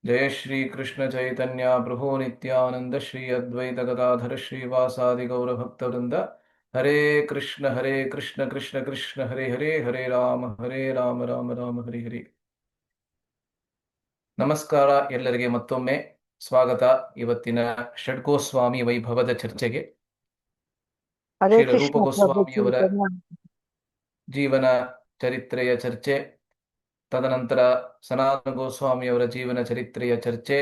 जय श्री कृष्ण चैतन्य प्रभु नित्यानंद श्री अद्वैत गदाधर श्रीवासादि गौर भक्तवृंद। हरे कृष्ण कृष्ण कृष्ण हरे हरे, हरे राम राम राम हरे हरे। ನಮಸ್ಕಾರ ಎಲ್ಲರಿಗೆ ಮತ್ತೊಮ್ಮೆ ಸ್ವಾಗತ ಇವತ್ತಿನ ಷಡ್ಗೋಸ್ವಾಮಿ ವೈಭವದ ಚರ್ಚೆಗೆ। हरे ಶ್ರೀಲ ರೂಪ कृष्ण प्रभु ಗೋಸ್ವಾಮಿಯವರ चैतन्य। ಜೀವನ ಚರಿತ್ರೆಯ ಚರ್ಚೆ, ತದನಂತರ ಸನಾತನ ಗೋಸ್ವಾಮಿಯವರ ಜೀವನ ಚರಿತ್ರೆಯ ಚರ್ಚೆ,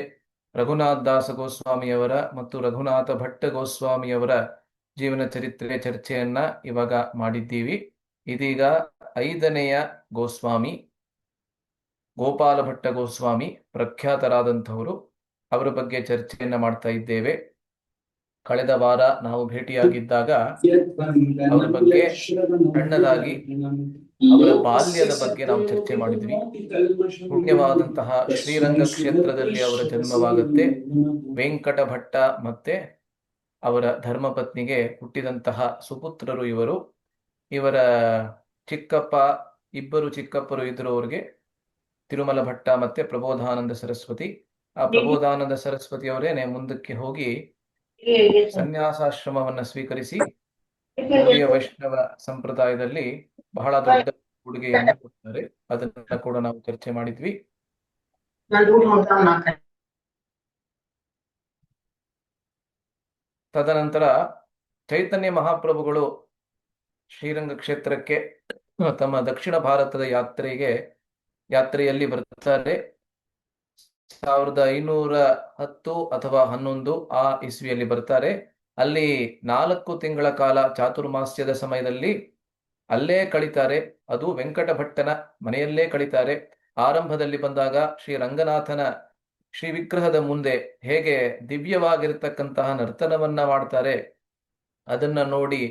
ರಘುನಾಥ ದಾಸ ಗೋಸ್ವಾಮಿಯವರ ಮತ್ತು ರಘುನಾಥ ಭಟ್ಟ ಗೋಸ್ವಾಮಿಯವರ ಜೀವನ ಚರಿತ್ರೆಯ ಚರ್ಚೆಯನ್ನ ಇವಾಗ ಮಾಡಿದ್ದೀವಿ। ಇದೀಗ ಐದನೆಯ ಗೋಸ್ವಾಮಿ ಗೋಪಾಲ ಭಟ್ಟ ಗೋಸ್ವಾಮಿ ಪ್ರಖ್ಯಾತರಾದಂಥವರು, ಅವರ ಬಗ್ಗೆ ಚರ್ಚೆಯನ್ನ ಮಾಡ್ತಾ ಇದ್ದೇವೆ। ಕಳೆದ ವಾರ ನಾವು ಭೇಟಿಯಾಗಿದ್ದಾಗ ಅವರ ಬಗ್ಗೆ ಸಣ್ಣದಾಗಿ ಅವರ ಬಾಲ್ಯದ ಬಗ್ಗೆ ನಾವು ಚರ್ಚೆ ಮಾಡಿದ್ವಿ। ಪುಣ್ಯವಾದಂತಹ ಶ್ರೀರಂಗ ಕ್ಷೇತ್ರದಲ್ಲಿ ಅವರ ಜನ್ಮವಾಗುತ್ತೆ। ವೆಂಕಟ ಭಟ್ಟ ಮತ್ತೆ ಅವರ ಧರ್ಮಪತ್ನಿಗೆ ಹುಟ್ಟಿದಂತಹ ಸುಪುತ್ರರು ಇವರು। ಇವರ ಚಿಕ್ಕಪ್ಪ, ಇಬ್ಬರು ಚಿಕ್ಕಪ್ಪರು ಇದ್ರು ಅವರಿಗೆ, ತಿರುಮಲ ಭಟ್ಟ ಮತ್ತೆ ಪ್ರಬೋಧಾನಂದ ಸರಸ್ವತಿ। ಆ ಪ್ರಬೋಧಾನಂದ ಸರಸ್ವತಿ ಅವರೇನೆ ಮುಂದಕ್ಕೆ ಹೋಗಿ ಸನ್ಯಾಸಾಶ್ರಮವನ್ನ ಸ್ವೀಕರಿಸಿ ಗೌಡಿಯ ವೈಷ್ಣವ ಸಂಪ್ರದಾಯದಲ್ಲಿ ಬಹಳ ದೊಡ್ಡ ಕೊಡುಗೆಯನ್ನ ಕೊಡ್ತಾರೆ। ಅದನ್ನ ಕೂಡ ನಾವು ಚರ್ಚೆ ಮಾಡಿದ್ವಿ। ತದನಂತರ ಚೈತನ್ಯ ಮಹಾಪ್ರಭುಗಳು ಶ್ರೀರಂಗ ಕ್ಷೇತ್ರಕ್ಕೆ ತಮ್ಮ ದಕ್ಷಿಣ ಭಾರತದ ಯಾತ್ರೆಯಲ್ಲಿ ಬರ್ತಾರೆ। 1510 ಅಥವಾ 11 ಆ ಇಸ್ವಿಯಲ್ಲಿ ಬರ್ತಾರೆ। ಅಲ್ಲಿ 4 ತಿಂಗಳ ಕಾಲ ಚಾತುರ್ಮಾಸ್ಯದ ಸಮಯದಲ್ಲಿ ಅಲ್ಲೇ ಕಳೀತಾರೆ। ಅದು ವೆಂಕಟ ಭಟ್ಟನ ಮನೆಯಲ್ಲೇ ಕಳೀತಾರೆ। ಆರಂಭದಲ್ಲಿ ಬಂದಾಗ ಶ್ರೀ ರಂಗನಾಥನ ಶ್ರೀ ವಿಗ್ರಹದ ಮುಂದೆ ಹೇಗೆ ದಿವ್ಯವಾಗಿರತಕ್ಕಂತಹ ನರ್ತನವನ್ನ ಮಾಡ್ತಾರೆ, ಅದನ್ನ ನೋಡಿ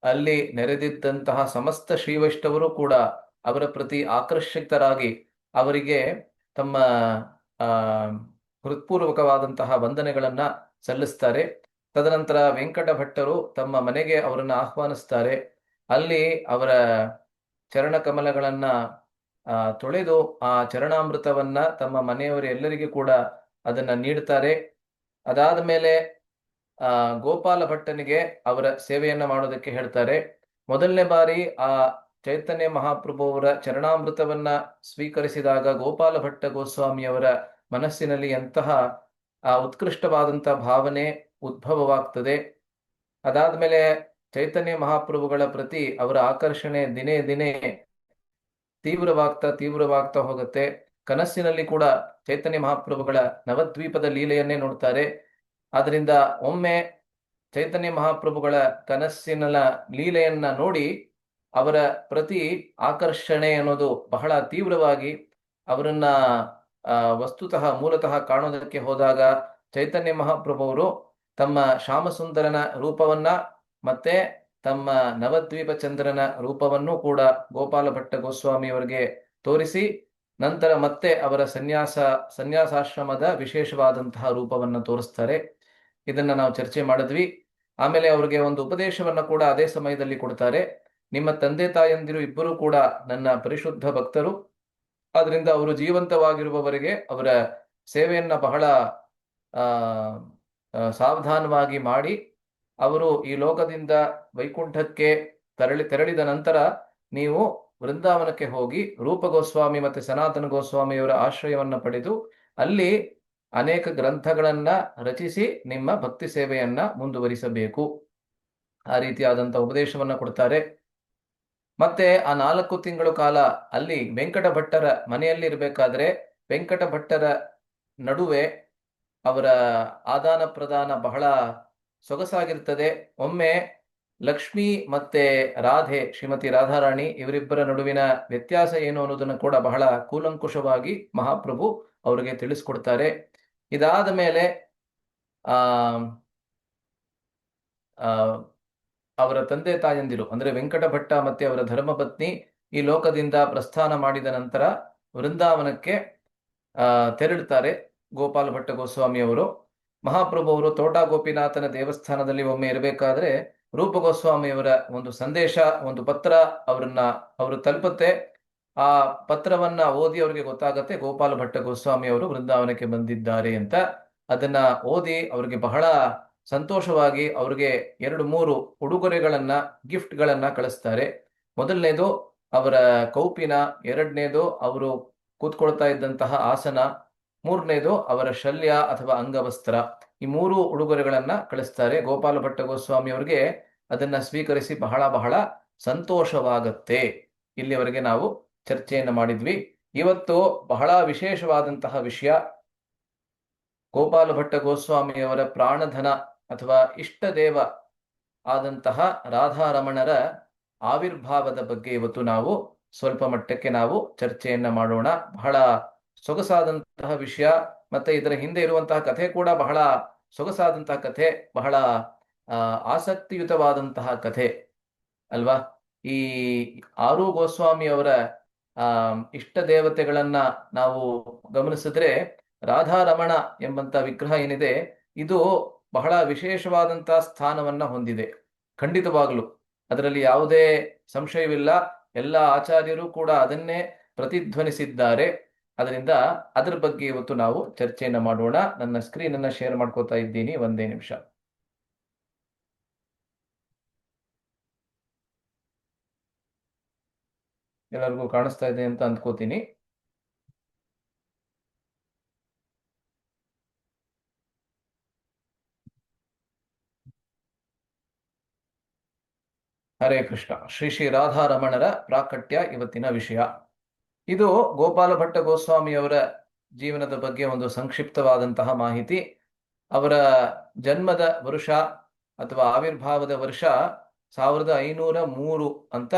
ಅಲ್ಲಿ ನೆರೆದಿದ್ದಂತಹ ಸಮಸ್ತ ಶ್ರೀವೈಷ್ಣವರು ಕೂಡ ಅವರ ಪ್ರತಿ ಆಕರ್ಷಿತರಾಗಿ ಅವರಿಗೆ ತಮ್ಮ ಆ ಹೃತ್ಪೂರ್ವಕವಾದಂತಹ ವಂದನೆಗಳನ್ನ ಸಲ್ಲಿಸ್ತಾರೆ। ತದನಂತರ ವೆಂಕಟ ಭಟ್ಟರು ತಮ್ಮ ಮನೆಗೆ ಅವರನ್ನು ಆಹ್ವಾನಿಸ್ತಾರೆ। ಅಲ್ಲಿ ಅವರ ಚರಣ ಕಮಲಗಳನ್ನ ತೊಳೆದು ಆ ಚರಣಾಮೃತವನ್ನ ತಮ್ಮ ಮನೆಯವರ ಎಲ್ಲರಿಗೂ ಕೂಡ ಅದನ್ನ ನೀಡ್ತಾರೆ। ಅದಾದ ಮೇಲೆ ಗೋಪಾಲ ಭಟ್ಟನಿಗೆ ಅವರ ಸೇವೆಯನ್ನ ಮಾಡೋದಕ್ಕೆ ಹೇಳ್ತಾರೆ। ಮೊದಲನೇ ಬಾರಿ ಆ ಚೈತನ್ಯ ಮಹಾಪ್ರಭು ಅವರ ಚರಣಾಮೃತವನ್ನ ಸ್ವೀಕರಿಸಿದಾಗ ಗೋಪಾಲ ಭಟ್ಟ ಗೋಸ್ವಾಮಿಯವರ ಮನಸ್ಸಿನಲ್ಲಿ ಎಂತಹ ಉತ್ಕೃಷ್ಟವಾದಂತಹ ಭಾವನೆ ಉದ್ಭವವಾಗ್ತದೆ। ಅದಾದ್ಮೇಲೆ ಚೈತನ್ಯ ಮಹಾಪ್ರಭುಗಳ ಪ್ರತಿ ಅವರ ಆಕರ್ಷಣೆ ದಿನೇ ದಿನೇ ತೀವ್ರವಾಗ್ತಾ ಹೋಗುತ್ತೆ। ಕನಸಿನಲ್ಲಿ ಕೂಡ ಚೈತನ್ಯ ಮಹಾಪ್ರಭುಗಳ ನವದ್ವೀಪದ ಲೀಲೆಯನ್ನೇ ನೋಡ್ತಾರೆ। ಆದ್ರಿಂದ ಒಮ್ಮೆ ಚೈತನ್ಯ ಮಹಾಪ್ರಭುಗಳ ಕನಸಿನ ಲೀಲೆಯನ್ನ ನೋಡಿ ಅವರ ಪ್ರತಿ ಆಕರ್ಷಣೆ ಅನ್ನೋದು ಬಹಳ ತೀವ್ರವಾಗಿ ಅವರನ್ನ ಮೂಲತಃ ಕಾಣೋದಕ್ಕೆ ಹೋದಾಗ ಚೈತನ್ಯ ಮಹಾಪ್ರಭುವರು ತಮ್ಮ ಶ್ಯಾಮಸುಂದರನ ರೂಪವನ್ನ ಮತ್ತೆ ತಮ್ಮ ನವದ್ವೀಪ ಚಂದ್ರನ ರೂಪವನ್ನು ಕೂಡ ಗೋಪಾಲ ಭಟ್ಟ ಗೋಸ್ವಾಮಿಯವರಿಗೆ ತೋರಿಸಿ, ನಂತರ ಮತ್ತೆ ಅವರ ಸನ್ಯಾಸಾಶ್ರಮದ ವಿಶೇಷವಾದಂತಹ ರೂಪವನ್ನು ತೋರಿಸ್ತಾರೆ। ಇದನ್ನ ನಾವು ಚರ್ಚೆ ಮಾಡಿದ್ವಿ। ಆಮೇಲೆ ಅವರಿಗೆ ಒಂದು ಉಪದೇಶವನ್ನ ಕೂಡ ಅದೇ ಸಮಯದಲ್ಲಿ ಕೊಡ್ತಾರೆ। ನಿಮ್ಮ ತಂದೆ ತಾಯಂದಿರು ಇಬ್ಬರು ಕೂಡ ನನ್ನ ಪರಿಶುದ್ಧ ಭಕ್ತರು, ಆದ್ರಿಂದ ಅವರು ಜೀವಂತವಾಗಿರುವವರೆಗೆ ಅವರ ಸೇವೆಯನ್ನ ಬಹಳ ಸಾವಧಾನವಾಗಿ ಮಾಡಿ, ಅವರು ಈ ಲೋಕದಿಂದ ವೈಕುಂಠಕ್ಕೆ ತೆರಳಿದ ನಂತರ ನೀವು ವೃಂದಾವನಕ್ಕೆ ಹೋಗಿ ರೂಪ ಗೋಸ್ವಾಮಿ ಮತ್ತೆ ಸನಾತನ ಗೋಸ್ವಾಮಿಯವರ ಆಶ್ರಯವನ್ನ ಪಡೆದು ಅಲ್ಲಿ ಅನೇಕ ಗ್ರಂಥಗಳನ್ನ ರಚಿಸಿ ನಿಮ್ಮ ಭಕ್ತಿ ಸೇವೆಯನ್ನ ಮುಂದುವರಿಸಬೇಕು, ಆ ರೀತಿಯಾದಂತಹ ಉಪದೇಶವನ್ನ ಕೊಡ್ತಾರೆ। ಮತ್ತೆ ಆ 4 ತಿಂಗಳ ಕಾಲ ಅಲ್ಲಿ ವೆಂಕಟ ಭಟ್ಟರ ಮನೆಯಲ್ಲಿ ಇರಬೇಕಾದ್ರೆ ವೆಂಕಟ ಭಟ್ಟರ ನಡುವೆ ಅವರ ಆದಾನ ಪ್ರದಾನ ಬಹಳ ಸೊಗಸಾಗಿರ್ತದೆ। ಒಮ್ಮೆ ಲಕ್ಷ್ಮಿ ಮತ್ತೆ ರಾಧೆ, ಶ್ರೀಮತಿ ರಾಧಾರಾಣಿ ಇವರಿಬ್ಬರ ನಡುವಿನ ವ್ಯತ್ಯಾಸ ಏನು ಅನ್ನೋದನ್ನು ಕೂಡ ಬಹಳ ಕೂಲಂಕುಷವಾಗಿ ಮಹಾಪ್ರಭು ಅವರಿಗೆ ತಿಳಿಸ್ಕೊಡ್ತಾರೆ। ಇದಾದ ಮೇಲೆ ಆ ಅವರ ತಂದೆ ತಾಯಂದಿರು ಅಂದ್ರೆ ವೆಂಕಟ ಭಟ್ಟ ಮತ್ತೆ ಅವರ ಧರ್ಮಪತ್ನಿ ಈ ಲೋಕದಿಂದ ಪ್ರಸ್ಥಾನ ಮಾಡಿದ ನಂತರ ವೃಂದಾವನಕ್ಕೆ ತೆರಳುತ್ತಾರೆ ಗೋಪಾಲ ಭಟ್ಟ ಗೋಸ್ವಾಮಿ ಅವರು। ಮಹಾಪ್ರಭು ಅವರು ತೋಟಾ ಗೋಪಿನಾಥನ ದೇವಸ್ಥಾನದಲ್ಲಿ ಒಮ್ಮೆ ಇರಬೇಕಾದ್ರೆ ರೂಪ ಗೋಸ್ವಾಮಿಯವರ ಒಂದು ಸಂದೇಶ, ಒಂದು ಪತ್ರ ಅವರು ತಲುಪುತ್ತೆ। ಆ ಪತ್ರವನ್ನ ಓದಿ ಅವರಿಗೆ ಗೊತ್ತಾಗತ್ತೆ ಗೋಪಾಲ ಭಟ್ಟ ಗೋಸ್ವಾಮಿ ಅವರು ವೃಂದಾವನಕ್ಕೆ ಬಂದಿದ್ದಾರೆ ಅಂತ. ಅದನ್ನ ಓದಿ ಅವರಿಗೆ ಬಹಳ ಸಂತೋಷವಾಗಿ ಅವ್ರಿಗೆ 2-3 ಉಡುಗೊರೆಗಳನ್ನ ಗಿಫ್ಟ್ಗಳನ್ನ ಕಳಿಸ್ತಾರೆ. ಮೊದಲನೇದು ಅವರ ಕೌಪಿನ, ಎರಡನೇದು ಅವರು ಕೂತ್ಕೊಳ್ತಾ ಇದ್ದಂತಹ ಆಸನ, ಮೂರನೇದು ಅವರ ಶಲ್ಯ ಅಥವಾ ಅಂಗವಸ್ತ್ರ. ಈ 3 ಉಡುಗೊರೆಗಳನ್ನ ಕಳಿಸ್ತಾರೆ. ಗೋಪಾಲ ಭಟ್ಟ ಗೋಸ್ವಾಮಿ ಅವರಿಗೆ ಅದನ್ನ ಸ್ವೀಕರಿಸಿ ಬಹಳ ಬಹಳ ಸಂತೋಷವಾಗತ್ತೆ. ಇಲ್ಲಿವರೆಗೆ ನಾವು ಚರ್ಚೆಯನ್ನು ಮಾಡಿದ್ವಿ. ಇವತ್ತು ಬಹಳ ವಿಶೇಷವಾದಂತಹ ವಿಷಯ, ಗೋಪಾಲ ಭಟ್ಟ ಗೋಸ್ವಾಮಿಯವರ ಪ್ರಾಣಧನ ಅಥವಾ ಇಷ್ಟ ದೇವ ಆದಂತಹ ರಾಧಾರಮಣರ ಆವಿರ್ಭಾವದ ಬಗ್ಗೆ ಇವತ್ತು ನಾವು ಸ್ವಲ್ಪ ಮಟ್ಟಕ್ಕೆ ನಾವು ಚರ್ಚೆಯನ್ನ ಮಾಡೋಣ. ಬಹಳ ಸೊಗಸಾದಂತಹ ವಿಷಯ, ಮತ್ತೆ ಇದರ ಹಿಂದೆ ಇರುವಂತಹ ಕಥೆ ಕೂಡ ಬಹಳ ಸೊಗಸಾದಂತಹ ಕಥೆ, ಬಹಳ ಆಸಕ್ತಿಯುತವಾದಂತಹ ಕಥೆ ಅಲ್ವಾ. ಈ ಆರು ಗೋಸ್ವಾಮಿ ಅವರ ಇಷ್ಟ ದೇವತೆಗಳನ್ನ ನಾವು ಗಮನಿಸಿದ್ರೆ, ರಾಧಾರಮಣ ಎಂಬಂತ ವಿಗ್ರಹ ಏನಿದೆ ಇದು ಬಹಳ ವಿಶೇಷವಾದಂತಹ ಸ್ಥಾನವನ್ನ ಹೊಂದಿದೆ. ಖಂಡಿತವಾಗಲು ಅದರಲ್ಲಿ ಯಾವುದೇ ಸಂಶಯವಿಲ್ಲ. ಎಲ್ಲ ಆಚಾರ್ಯರು ಕೂಡ ಅದನ್ನೇ ಪ್ರತಿಧ್ವನಿಸಿದ್ದಾರೆ. ಅದರಿಂದ ಅದರ ಬಗ್ಗೆ ಇವತ್ತು ನಾವು ಚರ್ಚೆಯನ್ನ ಮಾಡೋಣ. ನನ್ನ ಸ್ಕ್ರೀನ್ ಅನ್ನ ಶೇರ್ ಮಾಡ್ಕೋತಾ ಇದ್ದೀನಿ, ಒಂದೇ ನಿಮಿಷ. ಎಲ್ಲರಿಗೂ ಕಾಣಿಸ್ತಾ ಇದೆ ಅಂತ ಅಂದ್ಕೋತೀನಿ. ಹರೇ ಕೃಷ್ಣ. ಶ್ರೀ ಶ್ರೀ ರಾಧಾರಮಣರ ಪ್ರಾಕಟ್ಯ ಇವತ್ತಿನ ವಿಷಯ. ಇದು ಗೋಪಾಲ ಭಟ್ಟ ಗೋಸ್ವಾಮಿಯವರ ಜೀವನದ ಬಗ್ಗೆ ಒಂದು ಸಂಕ್ಷಿಪ್ತವಾದಂತಹ ಮಾಹಿತಿ. ಅವರ ಜನ್ಮದ ವರುಷ ಅಥವಾ ಆವಿರ್ಭಾವದ ವರ್ಷ 1503 ಅಂತ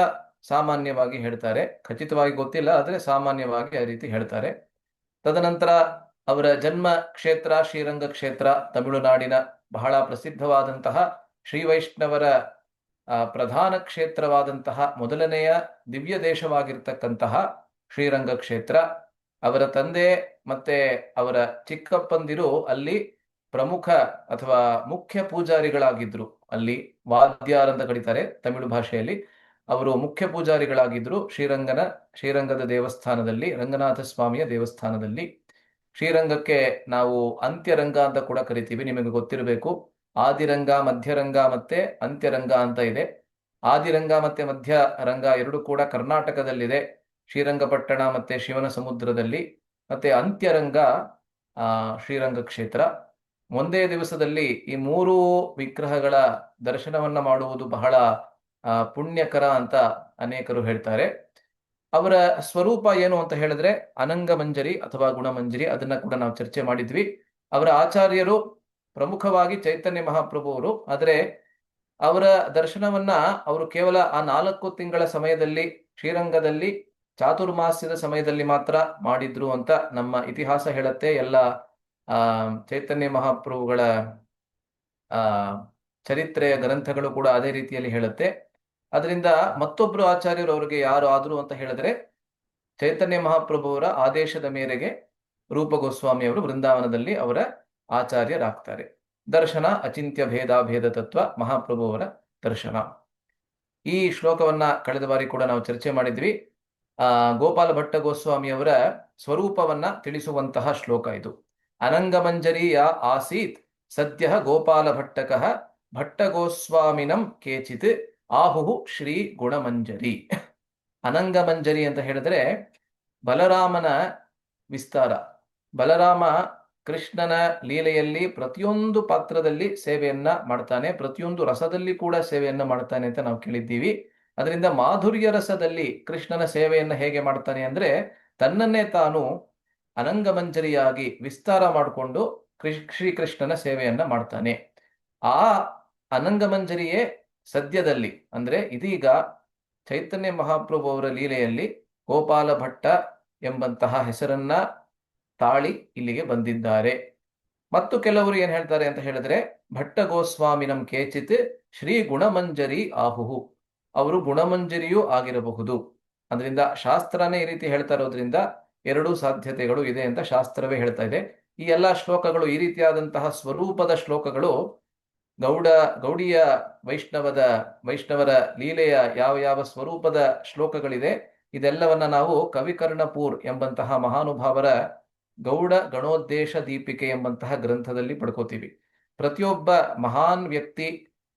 ಸಾಮಾನ್ಯವಾಗಿ ಹೇಳ್ತಾರೆ. ಖಚಿತವಾಗಿ ಗೊತ್ತಿಲ್ಲ, ಆದರೆ ಸಾಮಾನ್ಯವಾಗಿ ಆ ರೀತಿ ಹೇಳ್ತಾರೆ. ತದನಂತರ ಅವರ ಜನ್ಮ ಕ್ಷೇತ್ರ ಶ್ರೀರಂಗ ಕ್ಷೇತ್ರ, ತಮಿಳುನಾಡಿನ ಬಹಳ ಪ್ರಸಿದ್ಧವಾದಂತಹ ಶ್ರೀ ವೈಷ್ಣವರ ಪ್ರಧಾನ ಕ್ಷೇತ್ರವಾದಂತಹ ಮೊದಲನೆಯ ದಿವ್ಯ ದೇಶವಾಗಿರ್ತಕ್ಕಂತಹ ಶ್ರೀರಂಗ ಕ್ಷೇತ್ರ. ಅವರ ತಂದೆ ಮತ್ತೆ ಅವರ ಚಿಕ್ಕಪ್ಪಂದಿರು ಅಲ್ಲಿ ಪ್ರಮುಖ ಅಥವಾ ಮುಖ್ಯ ಪೂಜಾರಿಗಳಾಗಿದ್ರು. ಅಲ್ಲಿ ವಾದ್ಯಾರ್ ಅಂತ ಕರೀತಾರೆ ತಮಿಳು ಭಾಷೆಯಲ್ಲಿ. ಅವರು ಮುಖ್ಯ ಪೂಜಾರಿಗಳಾಗಿದ್ರು ಶ್ರೀರಂಗದ ದೇವಸ್ಥಾನದಲ್ಲಿ, ರಂಗನಾಥ ಸ್ವಾಮಿಯ ದೇವಸ್ಥಾನದಲ್ಲಿ. ಶ್ರೀರಂಗಕ್ಕೆ ನಾವು ಅಂತ್ಯರಂಗ ಅಂತ ಕೂಡ ಕರಿತೀವಿ, ನಿಮಗೆ ಗೊತ್ತಿರಬೇಕು. ಆದಿರಂಗ, ಮಧ್ಯರಂಗ ಮತ್ತೆ ಅಂತ್ಯರಂಗ ಅಂತ ಇದೆ. ಆದಿರಂಗ ಮತ್ತೆ ಮಧ್ಯ ರಂಗ ಎರಡು ಕೂಡ ಕರ್ನಾಟಕದಲ್ಲಿದೆ, ಶ್ರೀರಂಗಪಟ್ಟಣ ಮತ್ತೆ ಶಿವನ ಸಮುದ್ರದಲ್ಲಿ. ಮತ್ತೆ ಅಂತ್ಯರಂಗ ಶ್ರೀರಂಗ ಕ್ಷೇತ್ರ. ಒಂದೇ ದಿವಸದಲ್ಲಿ ಈ 3 ವಿಗ್ರಹಗಳ ದರ್ಶನವನ್ನ ಮಾಡುವುದು ಬಹಳ ಪುಣ್ಯಕರ ಅಂತ ಅನೇಕರು ಹೇಳ್ತಾರೆ. ಅವರ ಸ್ವರೂಪ ಏನು ಅಂತ ಹೇಳಿದ್ರೆ ಅನಂಗಮಂಜರಿ ಅಥವಾ ಗುಣಮಂಜರಿ, ಅದನ್ನ ಕೂಡ ನಾವು ಚರ್ಚೆ ಮಾಡಿದ್ವಿ. ಅವರ ಆಚಾರ್ಯರು ಪ್ರಮುಖವಾಗಿ ಚೈತನ್ಯ ಮಹಾಪ್ರಭು ಅವರು. ಆದರೆ ಅವರ ದರ್ಶನವನ್ನ ಅವರು ಕೇವಲ ಆ 4 ತಿಂಗಳ ಸಮಯದಲ್ಲಿ ಶ್ರೀರಂಗದಲ್ಲಿ ಚಾತುರ್ಮಾಸ್ಯದ ಸಮಯದಲ್ಲಿ ಮಾತ್ರ ಮಾಡಿದ್ರು ಅಂತ ನಮ್ಮ ಇತಿಹಾಸ ಹೇಳುತ್ತೆ. ಎಲ್ಲ ಚೈತನ್ಯ ಮಹಾಪ್ರಭುಗಳ ಚರಿತ್ರೆಯ ಗ್ರಂಥಗಳು ಕೂಡ ಅದೇ ರೀತಿಯಲ್ಲಿ ಹೇಳುತ್ತೆ. ಅದರಿಂದ ಮತ್ತೊಬ್ರು ಆಚಾರ್ಯರು ಅವರಿಗೆ ಯಾರು ಆದ್ರು ಅಂತ ಹೇಳಿದ್ರೆ ಚೈತನ್ಯ ಮಹಾಪ್ರಭುವರ ಆದೇಶದ ಮೇರೆಗೆ ರೂಪ ಗೋಸ್ವಾಮಿ ಅವರು ವೃಂದಾವನದಲ್ಲಿ ಅವರ ಆಚಾರ್ಯರಾಗ್ತಾರೆ. ದರ್ಶನ ಅಚಿಂತ್ಯ ಭೇದ ತತ್ವ ಮಹಾಪ್ರಭುವರ ದರ್ಶನ. ಈ ಶ್ಲೋಕವನ್ನ ಕಳೆದ ಬಾರಿ ಕೂಡ ನಾವು ಚರ್ಚೆ ಮಾಡಿದ್ವಿ. ಗೋಪಾಲ ಭಟ್ಟ ಗೋಸ್ವಾಮಿಯವರ ಸ್ವರೂಪವನ್ನ ತಿಳಿಸುವಂತಹ ಶ್ಲೋಕ ಇದು. ಅನಂಗಮಂಜರಿಯ ಆಸೀತ್ ಸದ್ಯ ಗೋಪಾಲ ಭಟ್ಟಕಃ ಭಟ್ಟ ಗೋಸ್ವಾಮಿನಂ ಕೇಚಿತ್ ಆಹುಹು ಶ್ರೀ ಗುಣಮಂಜರಿ. ಅನಂಗಮಂಜರಿ ಅಂತ ಹೇಳಿದ್ರೆ ಬಲರಾಮನ ವಿಸ್ತಾರ. ಬಲರಾಮ ಕೃಷ್ಣನ ಲೀಲೆಯಲ್ಲಿ ಪ್ರತಿಯೊಂದು ಪಾತ್ರದಲ್ಲಿ ಸೇವೆಯನ್ನ ಮಾಡ್ತಾನೆ, ಪ್ರತಿಯೊಂದು ರಸದಲ್ಲಿ ಕೂಡ ಸೇವೆಯನ್ನ ಮಾಡ್ತಾನೆ ಅಂತ ನಾವು ಕೇಳಿದ್ದೀವಿ. ಅದರಿಂದ ಮಾಧುರ್ಯ ರಸದಲ್ಲಿ ಕೃಷ್ಣನ ಸೇವೆಯನ್ನ ಹೇಗೆ ಮಾಡ್ತಾನೆ ಅಂದ್ರೆ ತನ್ನನ್ನೇ ತಾನು ಅನಂಗಮಂಜರಿಯಾಗಿ ವಿಸ್ತಾರ ಮಾಡಿಕೊಂಡು ಶ್ರೀಕೃಷ್ಣನ ಸೇವೆಯನ್ನ ಮಾಡ್ತಾನೆ. ಆ ಅನಂಗಮಂಜರಿಯೇ ಸದ್ಯದಲ್ಲಿ ಅಂದ್ರೆ ಇದೀಗ ಚೈತನ್ಯ ಮಹಾಪ್ರಭು ಅವರ ಲೀಲೆಯಲ್ಲಿ ಗೋಪಾಲ ಭಟ್ಟ ಎಂಬಂತಹ ಹೆಸರನ್ನ ತಾಳಿ ಇಲ್ಲಿಗೆ ಬಂದಿದ್ದಾರೆ. ಮತ್ತು ಕೆಲವರು ಏನ್ ಹೇಳ್ತಾರೆ ಅಂತ ಹೇಳಿದ್ರೆ ಭಟ್ಟ ಗೋಸ್ವಾಮಿನಂ ಕೇಚಿತ್ ಶ್ರೀ ಗುಣಮಂಜರಿ ಆಹುಹು, ಅವರು ಗುಣಮಂಜರಿಯೂ ಆಗಿರಬಹುದು. ಅದರಿಂದ ಶಾಸ್ತ್ರನೇ ಈ ರೀತಿ ಹೇಳ್ತಾ ಇರೋದ್ರಿಂದ 2 ಸಾಧ್ಯತೆಗಳು ಇದೆ ಅಂತ ಶಾಸ್ತ್ರವೇ ಹೇಳ್ತಾ ಇದೆ. ಈ ಎಲ್ಲಾ ಶ್ಲೋಕಗಳು, ಈ ರೀತಿಯಾದಂತಹ ಸ್ವರೂಪದ ಶ್ಲೋಕಗಳು ಗೌಡಿಯ ವೈಷ್ಣವರ ಲೀಲೆಯ ಯಾವ ಯಾವ ಸ್ವರೂಪದ ಶ್ಲೋಕಗಳಿದೆ ಇದೆಲ್ಲವನ್ನ ನಾವು ಕವಿಕರ್ಣಪೂರ್ ಎಂಬಂತಹ ಮಹಾನುಭಾವರ ಗೌಡ ಗಣೋದ್ದೇಶ ದೀಪಿಕೆ ಎಂಬಂತಹ ಗ್ರಂಥದಲ್ಲಿ ಪಡ್ಕೋತೀವಿ. ಪ್ರತಿಯೊಬ್ಬ ಮಹಾನ್ ವ್ಯಕ್ತಿ,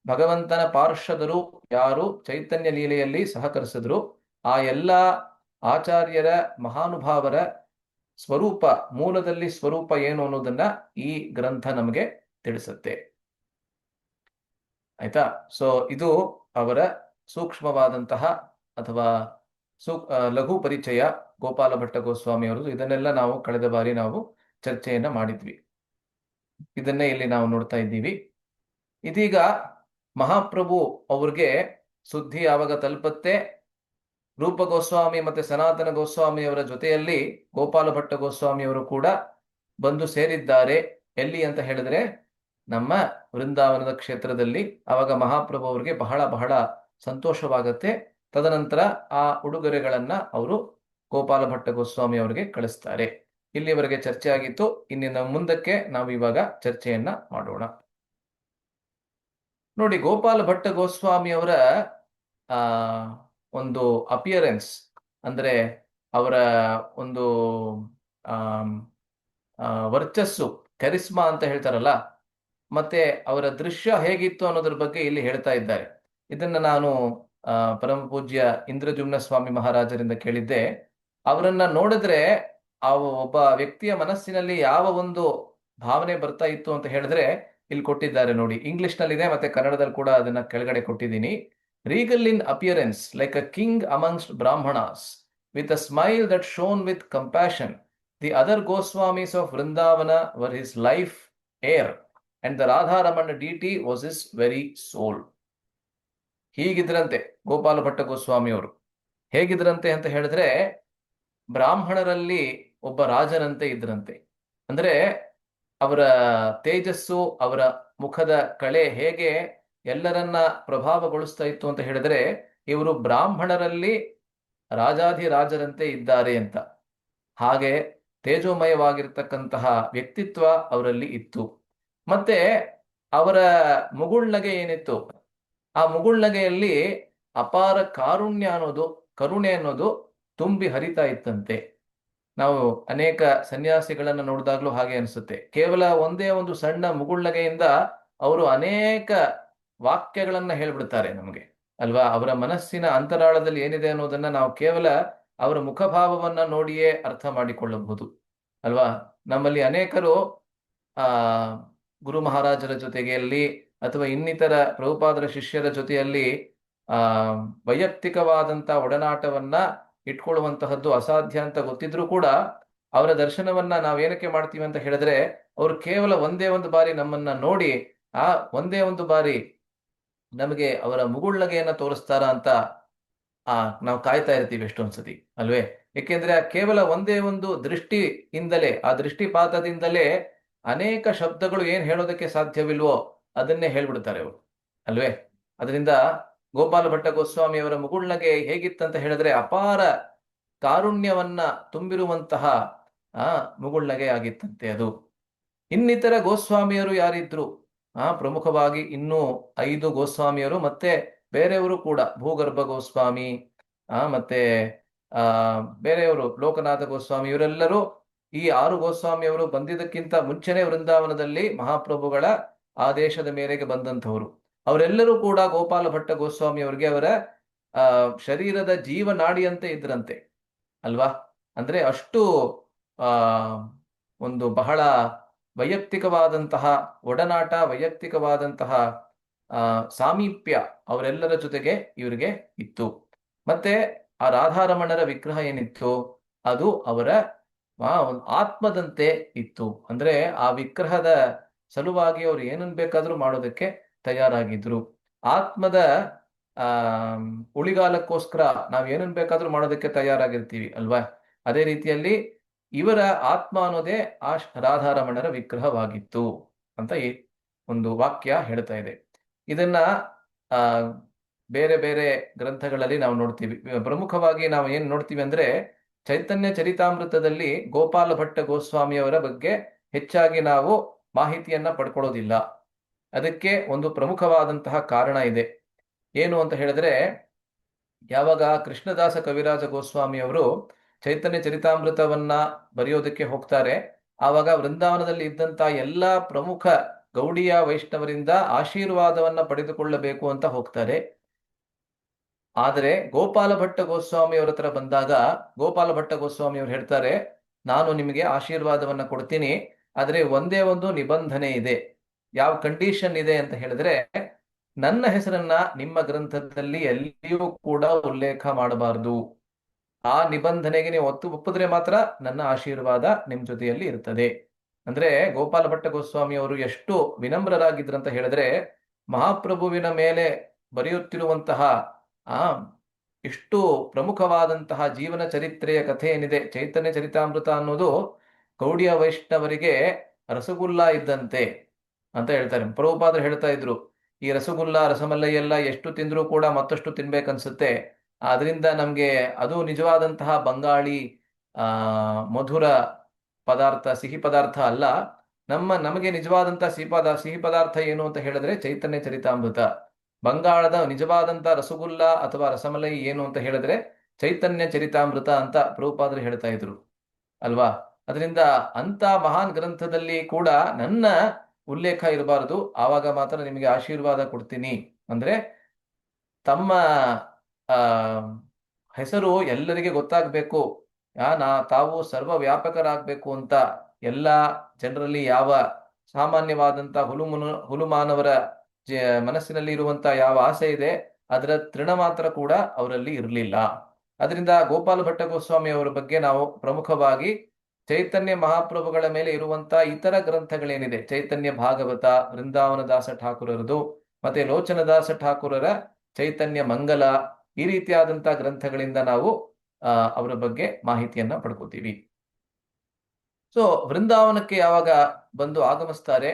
ಭಗವಂತನ ಪಾರ್ಷದರು ಯಾರು ಚೈತನ್ಯ ಲೀಲೆಯಲ್ಲಿ ಸಹಕರಿಸಿದ್ರು, ಆ ಎಲ್ಲ ಆಚಾರ್ಯರ ಮಹಾನುಭಾವರ ಸ್ವರೂಪ, ಮೂಲದಲ್ಲಿ ಸ್ವರೂಪ ಏನು ಅನ್ನೋದನ್ನ ಈ ಗ್ರಂಥ ನಮಗೆ ತಿಳಿಸುತ್ತೆ. ಆಯ್ತಾ? ಸೊ ಇದು ಅವರ ಸೂಕ್ಷ್ಮವಾದಂತಹ ಅಥವಾ ಲಘು ಪರಿಚಯ ಗೋಪಾಲ ಭಟ್ಟ ಗೋಸ್ವಾಮಿ ಅವರದು. ಇದನ್ನೆಲ್ಲ ನಾವು ಕಳೆದ ಬಾರಿ ನಾವು ಚರ್ಚೆಯನ್ನ ಮಾಡಿದ್ವಿ. ಇದನ್ನೇ ಇಲ್ಲಿ ನಾವು ನೋಡ್ತಾ ಇದ್ದೀವಿ. ಇದೀಗ ಮಹಾಪ್ರಭು ಅವ್ರಿಗೆ ಸುದ್ದಿ ಯಾವಾಗ ತಲುಪತ್ತೆ, ರೂಪ ಗೋಸ್ವಾಮಿ ಮತ್ತೆ ಸನಾತನ ಗೋಸ್ವಾಮಿ ಅವರ ಜೊತೆಯಲ್ಲಿ ಗೋಪಾಲ ಭಟ್ಟ ಗೋಸ್ವಾಮಿ ಅವರು ಕೂಡ ಬಂದು ಸೇರಿದ್ದಾರೆ. ಎಲ್ಲಿ ಅಂತ ಹೇಳಿದ್ರೆ ನಮ್ಮ ವೃಂದಾವನದ ಕ್ಷೇತ್ರದಲ್ಲಿ. ಆವಾಗ ಮಹಾಪ್ರಭು ಅವರಿಗೆ ಬಹಳ ಬಹಳ ಸಂತೋಷವಾಗತ್ತೆ. ತದನಂತರ ಆ ಉಡುಗೊರೆಗಳನ್ನ ಅವರು ಗೋಪಾಲ ಭಟ್ಟ ಗೋಸ್ವಾಮಿ ಅವರಿಗೆ ಕಳಿಸ್ತಾರೆ. ಇಲ್ಲಿವರೆಗೆ ಚರ್ಚೆ ಆಗಿತ್ತು. ಇನ್ನಿನ ಮುಂದಕ್ಕೆ ನಾವು ಇವಾಗ ಚರ್ಚೆಯನ್ನ ಮಾಡೋಣ. ನೋಡಿ, ಗೋಪಾಲ ಭಟ್ಟ ಗೋಸ್ವಾಮಿ ಅವರ ಆ ಒಂದು ಅಪಿಯರೆನ್ಸ್, ಅಂದ್ರೆ ಅವರ ಒಂದು ವರ್ಚಸ್ಸು, ಕರಿಸ್ಮಾ ಅಂತ ಹೇಳ್ತಾರಲ್ಲ, ಮತ್ತೆ ಅವರ ದೃಶ್ಯ ಹೇಗಿತ್ತು ಅನ್ನೋದ್ರ ಬಗ್ಗೆ ಇಲ್ಲಿ ಹೇಳ್ತಾ ಇದ್ದಾರೆ. ಇದನ್ನ ನಾನು ಪರಮ ಪೂಜ್ಯ ಇಂದ್ರಜುಮ್ನ ಸ್ವಾಮಿ ಮಹಾರಾಜರಿಂದ ಕೇಳಿದ್ದೆ. ಅವರನ್ನ ನೋಡಿದ್ರೆ ಆ ಒಬ್ಬ ವ್ಯಕ್ತಿಯ ಮನಸ್ಸಿನಲ್ಲಿ ಯಾವ ಒಂದು ಭಾವನೆ ಬರ್ತಾ ಇತ್ತು ಅಂತ ಹೇಳಿದ್ರೆ ಇಲ್ಲಿ ಕೊಟ್ಟಿದ್ದಾರೆ ನೋಡಿ. ಇಂಗ್ಲಿಷ್ ನಲ್ಲಿದೆ ಮತ್ತೆ ಕನ್ನಡದಲ್ಲಿ ಕೂಡ ಅದನ್ನ ಕೆಳಗಡೆ ಕೊಟ್ಟಿದ್ದೀನಿ. regal in appearance like a king amongst brahmanas, with a smile that shone with compassion. The other Goswamis of Vrindavana were his life air, and the Radharamana deity was his very soul. ಹೀಗಿದ್ರಂತೆ Gopala Bhatta Goswami ಅವರು. ಹೇಗಿದ್ರಂತೆ ಅಂತ ಹೇಳಿದ್ರೆ ಬ್ರಾಹ್ಮಣರಲ್ಲಿ ಒಬ್ಬ ರಾಜನಂತೆ ಇದ್ರಂತೆ. ಅಂದ್ರೆ ಅವರ ತೇಜಸ್ಸು, ಅವರ ಮುಖದ ಕಳೆ ಹೇಗೆ ಎಲ್ಲರನ್ನ ಪ್ರಭಾವಗೊಳಿಸ್ತಾ ಇತ್ತು ಅಂತ ಹೇಳಿದ್ರೆ, ಇವರು ಬ್ರಾಹ್ಮಣರಲ್ಲಿ ರಾಜಾಧಿರಾಜರಂತೆ ಇದ್ದಾರೆ ಅಂತ. ಹಾಗೆ ತೇಜೋಮಯವಾಗಿರ್ತಕ್ಕಂತಹ ವ್ಯಕ್ತಿತ್ವ ಅವರಲ್ಲಿ ಇತ್ತು. ಮತ್ತೆ ಅವರ ಮುಗುಳ್ನಗೆ ಏನಿತ್ತು, ಆ ಮುಗುಳ್ನಗೆಯಲ್ಲಿ ಅಪಾರ ಕಾರುಣ್ಯ ಅನ್ನೋದು, ಕರುಣೆ ಅನ್ನೋದು ತುಂಬಿ ಹರಿತಾ ಇತ್ತಂತೆ. ನಾವು ಅನೇಕ ಸನ್ಯಾಸಿಗಳನ್ನ ನೋಡಿದಾಗ್ಲೂ ಹಾಗೆ ಅನಿಸುತ್ತೆ. ಕೇವಲ ಒಂದೇ ಒಂದು ಸಣ್ಣ ಮುಗುಳ್ನಗೆಯಿಂದ ಅವರು ಅನೇಕ ವಾಕ್ಯಗಳನ್ನ ಹೇಳ್ಬಿಡ್ತಾರೆ ನಮಗೆ, ಅಲ್ವಾ? ಅವರ ಮನಸ್ಸಿನ ಅಂತರಾಳದಲ್ಲಿ ಏನಿದೆ ಅನ್ನೋದನ್ನ ನಾವು ಕೇವಲ ಅವರ ಮುಖಭಾವವನ್ನ ನೋಡಿಯೇ ಅರ್ಥ ಮಾಡಿಕೊಳ್ಳಬಹುದು, ಅಲ್ವಾ? ನಮ್ಮಲ್ಲಿ ಅನೇಕರು ಗುರು ಮಹಾರಾಜರ ಜೊತೆಗೆಯಲ್ಲಿ ಅಥವಾ ಇನ್ನಿತರ ಪ್ರಭುಪಾದರ ಶಿಷ್ಯರ ಜೊತೆಯಲ್ಲಿ ವೈಯಕ್ತಿಕವಾದಂತ ಒಡನಾಟವನ್ನ ಇಟ್ಕೊಳ್ಳುವಂತಹದ್ದು ಅಸಾಧ್ಯ ಅಂತ ಗೊತ್ತಿದ್ರೂ ಕೂಡ ಅವರ ದರ್ಶನವನ್ನ ನಾವೇನಕ್ಕೆ ಮಾಡ್ತೀವಿ ಅಂತ ಹೇಳಿದ್ರೆ, ಅವರು ಕೇವಲ ಒಂದೇ ಒಂದು ಬಾರಿ ನಮ್ಮನ್ನ ನೋಡಿ ಆ ಒಂದೇ ಒಂದು ಬಾರಿ ನಮಗೆ ಅವರ ಮುಗುಳ್ನಗೆಯನ್ನ ತೋರಿಸ್ತಾರ ಅಂತ ನಾವು ಕಾಯ್ತಾ ಇರ್ತೀವಿ ಎಷ್ಟೊಂದ್ಸತಿ, ಅಲ್ವೇ? ಏಕೆಂದ್ರೆ ಕೇವಲ ಒಂದೇ ಒಂದು ದೃಷ್ಟಿಯಿಂದಲೇ, ಆ ದೃಷ್ಟಿಪಾತದಿಂದಲೇ ಅನೇಕ ಶಬ್ದಗಳು ಏನ್ ಹೇಳೋದಕ್ಕೆ ಸಾಧ್ಯವಿಲ್ವೋ ಅದನ್ನೇ ಹೇಳ್ಬಿಡ್ತಾರೆ ಅವರು, ಅಲ್ವೇ? ಅದರಿಂದ ಗೋಪಾಲ ಭಟ್ಟ ಗೋಸ್ವಾಮಿ ಅವರ ಮುಗುಳ್ನಗೆ ಹೇಗಿತ್ತಂತ ಹೇಳಿದ್ರೆ ಅಪಾರ ಕಾರುಣ್ಯವನ್ನ ತುಂಬಿರುವಂತಹ ಮುಗುಳ್ನಗೆ ಆಗಿತ್ತಂತೆ ಅದು. ಇನ್ನಿತರ ಗೋಸ್ವಾಮಿಯರು ಯಾರಿದ್ರು? ಪ್ರಮುಖವಾಗಿ ಇನ್ನೂ 5 ಗೋಸ್ವಾಮಿಯರು ಮತ್ತೆ ಬೇರೆಯವರು ಕೂಡ, ಭೂಗರ್ಭ ಗೋಸ್ವಾಮಿ ಮತ್ತೆ ಬೇರೆಯವರು, ಲೋಕನಾಥ ಗೋಸ್ವಾಮಿ, ಇವರೆಲ್ಲರೂ ಈ 6 ಗೋಸ್ವಾಮಿಯವರು ಬಂದಿದ್ದಕ್ಕಿಂತ ಮುಂಚೆನೆ ವೃಂದಾವನದಲ್ಲಿ ಮಹಾಪ್ರಭುಗಳ ಆದೇಶದ ಮೇರೆಗೆ ಬಂದಂಥವರು. ಅವರೆಲ್ಲರೂ ಕೂಡ ಗೋಪಾಲ ಭಟ್ಟ ಗೋಸ್ವಾಮಿ ಅವರಿಗೆ ಅವರ ಶರೀರದ ಜೀವನಾಡಿಯಂತೆ ಇದ್ರಂತೆ, ಅಲ್ವಾ? ಅಂದ್ರೆ ಅಷ್ಟು ಒಂದು ಬಹಳ ವೈಯಕ್ತಿಕವಾದಂತಹ ಒಡನಾಟ, ವೈಯಕ್ತಿಕವಾದಂತಹ ಸಾಮೀಪ್ಯ ಅವರೆಲ್ಲರ ಜೊತೆಗೆ ಇವರಿಗೆ ಇತ್ತು. ಮತ್ತೆ ಆ ರಾಧಾರಮಣರ ವಿಗ್ರಹ ಏನಿತ್ತು ಅದು ಅವರ ಆತ್ಮದಂತೆ ಇತ್ತು. ಅಂದ್ರೆ ಆ ವಿಗ್ರಹದ ಸಲುವಾಗಿ ಅವರು ಏನನ್ ಬೇಕಾದ್ರೂ ಮಾಡೋದಕ್ಕೆ ತಯಾರಾಗಿದ್ರು. ಆತ್ಮದ ಉಳಿಗಾಲಕ್ಕೋಸ್ಕರ ನಾವ್ ಏನನ್ ಬೇಕಾದ್ರೂ ಮಾಡೋದಕ್ಕೆ ತಯಾರಾಗಿರ್ತೀವಿ, ಅಲ್ವಾ? ಅದೇ ರೀತಿಯಲ್ಲಿ ಇವರ ಆತ್ಮ ಅನ್ನೋದೇ ಆ ರಾಧಾರಮಣರ ವಿಗ್ರಹವಾಗಿತ್ತು ಅಂತ ಈ ಒಂದು ವಾಕ್ಯ ಹೇಳ್ತಾ ಇದೆ. ಇದನ್ನ ಬೇರೆ ಬೇರೆ ಗ್ರಂಥಗಳಲ್ಲಿ ನಾವು ನೋಡ್ತೀವಿ. ಪ್ರಮುಖವಾಗಿ ನಾವು ಏನ್ ನೋಡ್ತೀವಿ ಅಂದ್ರೆ, ಚೈತನ್ಯ ಚರಿತಾಮೃತದಲ್ಲಿ ಗೋಪಾಲ ಭಟ್ಟ ಗೋಸ್ವಾಮಿಯವರ ಬಗ್ಗೆ ಹೆಚ್ಚಾಗಿ ನಾವು ಮಾಹಿತಿಯನ್ನ ಪಡ್ಕೊಳ್ಳೋದಿಲ್ಲ. ಅದಕ್ಕೆ ಒಂದು ಪ್ರಮುಖವಾದಂತಹ ಕಾರಣ ಇದೆ. ಏನು ಅಂತ ಹೇಳಿದ್ರೆ, ಯಾವಾಗ ಕೃಷ್ಣದಾಸ ಕವಿರಾಜ ಗೋಸ್ವಾಮಿ ಅವರು ಚೈತನ್ಯ ಚರಿತಾಮೃತವನ್ನ ಬರೆಯೋದಕ್ಕೆ ಹೋಗ್ತಾರೆ, ಆವಾಗ ವೃಂದಾವನದಲ್ಲಿ ಇದ್ದಂತ ಎಲ್ಲಾ ಪ್ರಮುಖ ಗೌಡಿಯ ವೈಷ್ಣವರಿಂದ ಆಶೀರ್ವಾದವನ್ನ ಪಡೆದುಕೊಳ್ಳಬೇಕು ಅಂತ ಹೋಗ್ತಾರೆ. ಆದರೆ ಗೋಪಾಲ ಭಟ್ಟ ಗೋಸ್ವಾಮಿ ಅವರ ಹತ್ರ ಬಂದಾಗ ಗೋಪಾಲ ಭಟ್ಟ ಗೋಸ್ವಾಮಿ ಅವರು ಹೇಳ್ತಾರೆ, ನಾನು ನಿಮಗೆ ಆಶೀರ್ವಾದವನ್ನ ಕೊಡ್ತೀನಿ, ಆದರೆ ಒಂದೇ ಒಂದು ನಿಬಂಧನೆ ಇದೆ. ಯಾವ ಕಂಡೀಷನ್ ಇದೆ ಅಂತ ಹೇಳಿದ್ರೆ, ನನ್ನ ಹೆಸರನ್ನ ನಿಮ್ಮ ಗ್ರಂಥದಲ್ಲಿ ಎಲ್ಲಿಯೂ ಕೂಡ ಉಲ್ಲೇಖ ಮಾಡಬಾರದು. ಆ ನಿಬಂಧನೆಗೆ ನೀವು ಒಪ್ಪಿದ್ರೆ ಮಾತ್ರ ನನ್ನ ಆಶೀರ್ವಾದ ನಿಮ್ ಜೊತೆಯಲ್ಲಿ ಇರ್ತದೆ. ಅಂದ್ರೆ ಗೋಪಾಲ ಭಟ್ಟ ಗೋಸ್ವಾಮಿ ಅವರು ಎಷ್ಟು ವಿನಮ್ರರಾಗಿದ್ರಂತ ಹೇಳಿದ್ರೆ, ಮಹಾಪ್ರಭುವಿನ ಮೇಲೆ ಬರೆಯುತ್ತಿರುವಂತಹ ಆ ಇಷ್ಟು ಪ್ರಮುಖವಾದಂತಹ ಜೀವನ ಚರಿತ್ರೆಯ ಕಥೆ ಏನಿದೆ, ಚೈತನ್ಯ ಚರಿತಾಮೃತ ಅನ್ನೋದು ಗೌಡಿಯ ವೈಷ್ಣವರಿಗೆ ರಸಗುಲ್ಲ ಇದ್ದಂತೆ ಅಂತ ಹೇಳ್ತಾರೆ. ಪ್ರಭುಪಾದರು ಹೇಳ್ತಾ ಇದ್ರು, ಈ ರಸಗುಲ್ಲ ರಸಮಲೈ ಎಲ್ಲ ಎಷ್ಟು ತಿಂದ್ರೂ ಕೂಡ ಮತ್ತಷ್ಟು ತಿನ್ಬೇಕನ್ಸುತ್ತೆ. ಅದರಿಂದ ನಮ್ಗೆ ಅದು ನಿಜವಾದಂತಹ ಬಂಗಾಳಿ ಮಧುರ ಪದಾರ್ಥ, ಸಿಹಿ ಪದಾರ್ಥ ಅಲ್ಲ. ನಮಗೆ ನಿಜವಾದಂತಹ ಸಿಹಿ ಪದಾರ್ಥ ಏನು ಅಂತ ಹೇಳಿದ್ರೆ ಚೈತನ್ಯ ಚರಿತಾಮೃತ. ಬಂಗಾಳದ ನಿಜವಾದಂತ ರಸಗುಲ್ಲ ಅಥವಾ ರಸಮಲೈ ಏನು ಅಂತ ಹೇಳಿದ್ರೆ ಚೈತನ್ಯ ಚರಿತಾಮೃತ ಅಂತ ಪ್ರಭುಪಾದರು ಹೇಳ್ತಾ ಇದ್ರು ಅಲ್ವಾ. ಅದರಿಂದ ಅಂತ ಮಹಾನ್ ಗ್ರಂಥದಲ್ಲಿ ಕೂಡ ನನ್ನ ಉಲ್ಲೇಖ ಇರಬಾರದು, ಆವಾಗ ಮಾತ್ರ ನಿಮಗೆ ಆಶೀರ್ವಾದ ಕೊಡ್ತೀನಿ. ಅಂದ್ರೆ ತಮ್ಮ ಆ ಹೆಸರು ಎಲ್ಲರಿಗೆ ಗೊತ್ತಾಗಬೇಕು, ತಾವು ಸರ್ವ ವ್ಯಾಪಕರಾಗಬೇಕು ಅಂತ ಎಲ್ಲ ಜನರಲ್ಲಿ ಯಾವ ಸಾಮಾನ್ಯವಾದಂತ ಹುಲುಮಾನವರ ಮನಸ್ಸಿನಲ್ಲಿ ಇರುವಂತ ಯಾವ ಆಸೆ ಇದೆ ಅದರ ತೃಣ ಮಾತ್ರ ಕೂಡ ಅವರಲ್ಲಿ ಇರಲಿಲ್ಲ. ಅದರಿಂದ ಗೋಪಾಲ ಭಟ್ಟ ಗೋಸ್ವಾಮಿ ಅವರ ಬಗ್ಗೆ ನಾವು ಪ್ರಮುಖವಾಗಿ ಚೈತನ್ಯ ಮಹಾಪ್ರಭುಗಳ ಮೇಲೆ ಇರುವಂತ ಇತರ ಗ್ರಂಥಗಳೇನಿದೆ, ಚೈತನ್ಯ ಭಾಗವತ, ವೃಂದಾವನ ದಾಸ ಠಾಕೂರರದು, ಮತ್ತೆ ಲೋಚನದಾಸ ಠಾಕೂರರ ಚೈತನ್ಯ ಮಂಗಲ, ಈ ರೀತಿಯಾದಂತಹ ಗ್ರಂಥಗಳಿಂದ ನಾವು ಅವರ ಬಗ್ಗೆ ಮಾಹಿತಿಯನ್ನ ಪಡ್ಕೋತೀವಿ. ಸೊ ವೃಂದಾವನಕ್ಕೆ ಯಾವಾಗ ಬಂದು ಆಗಮಿಸ್ತಾರೆ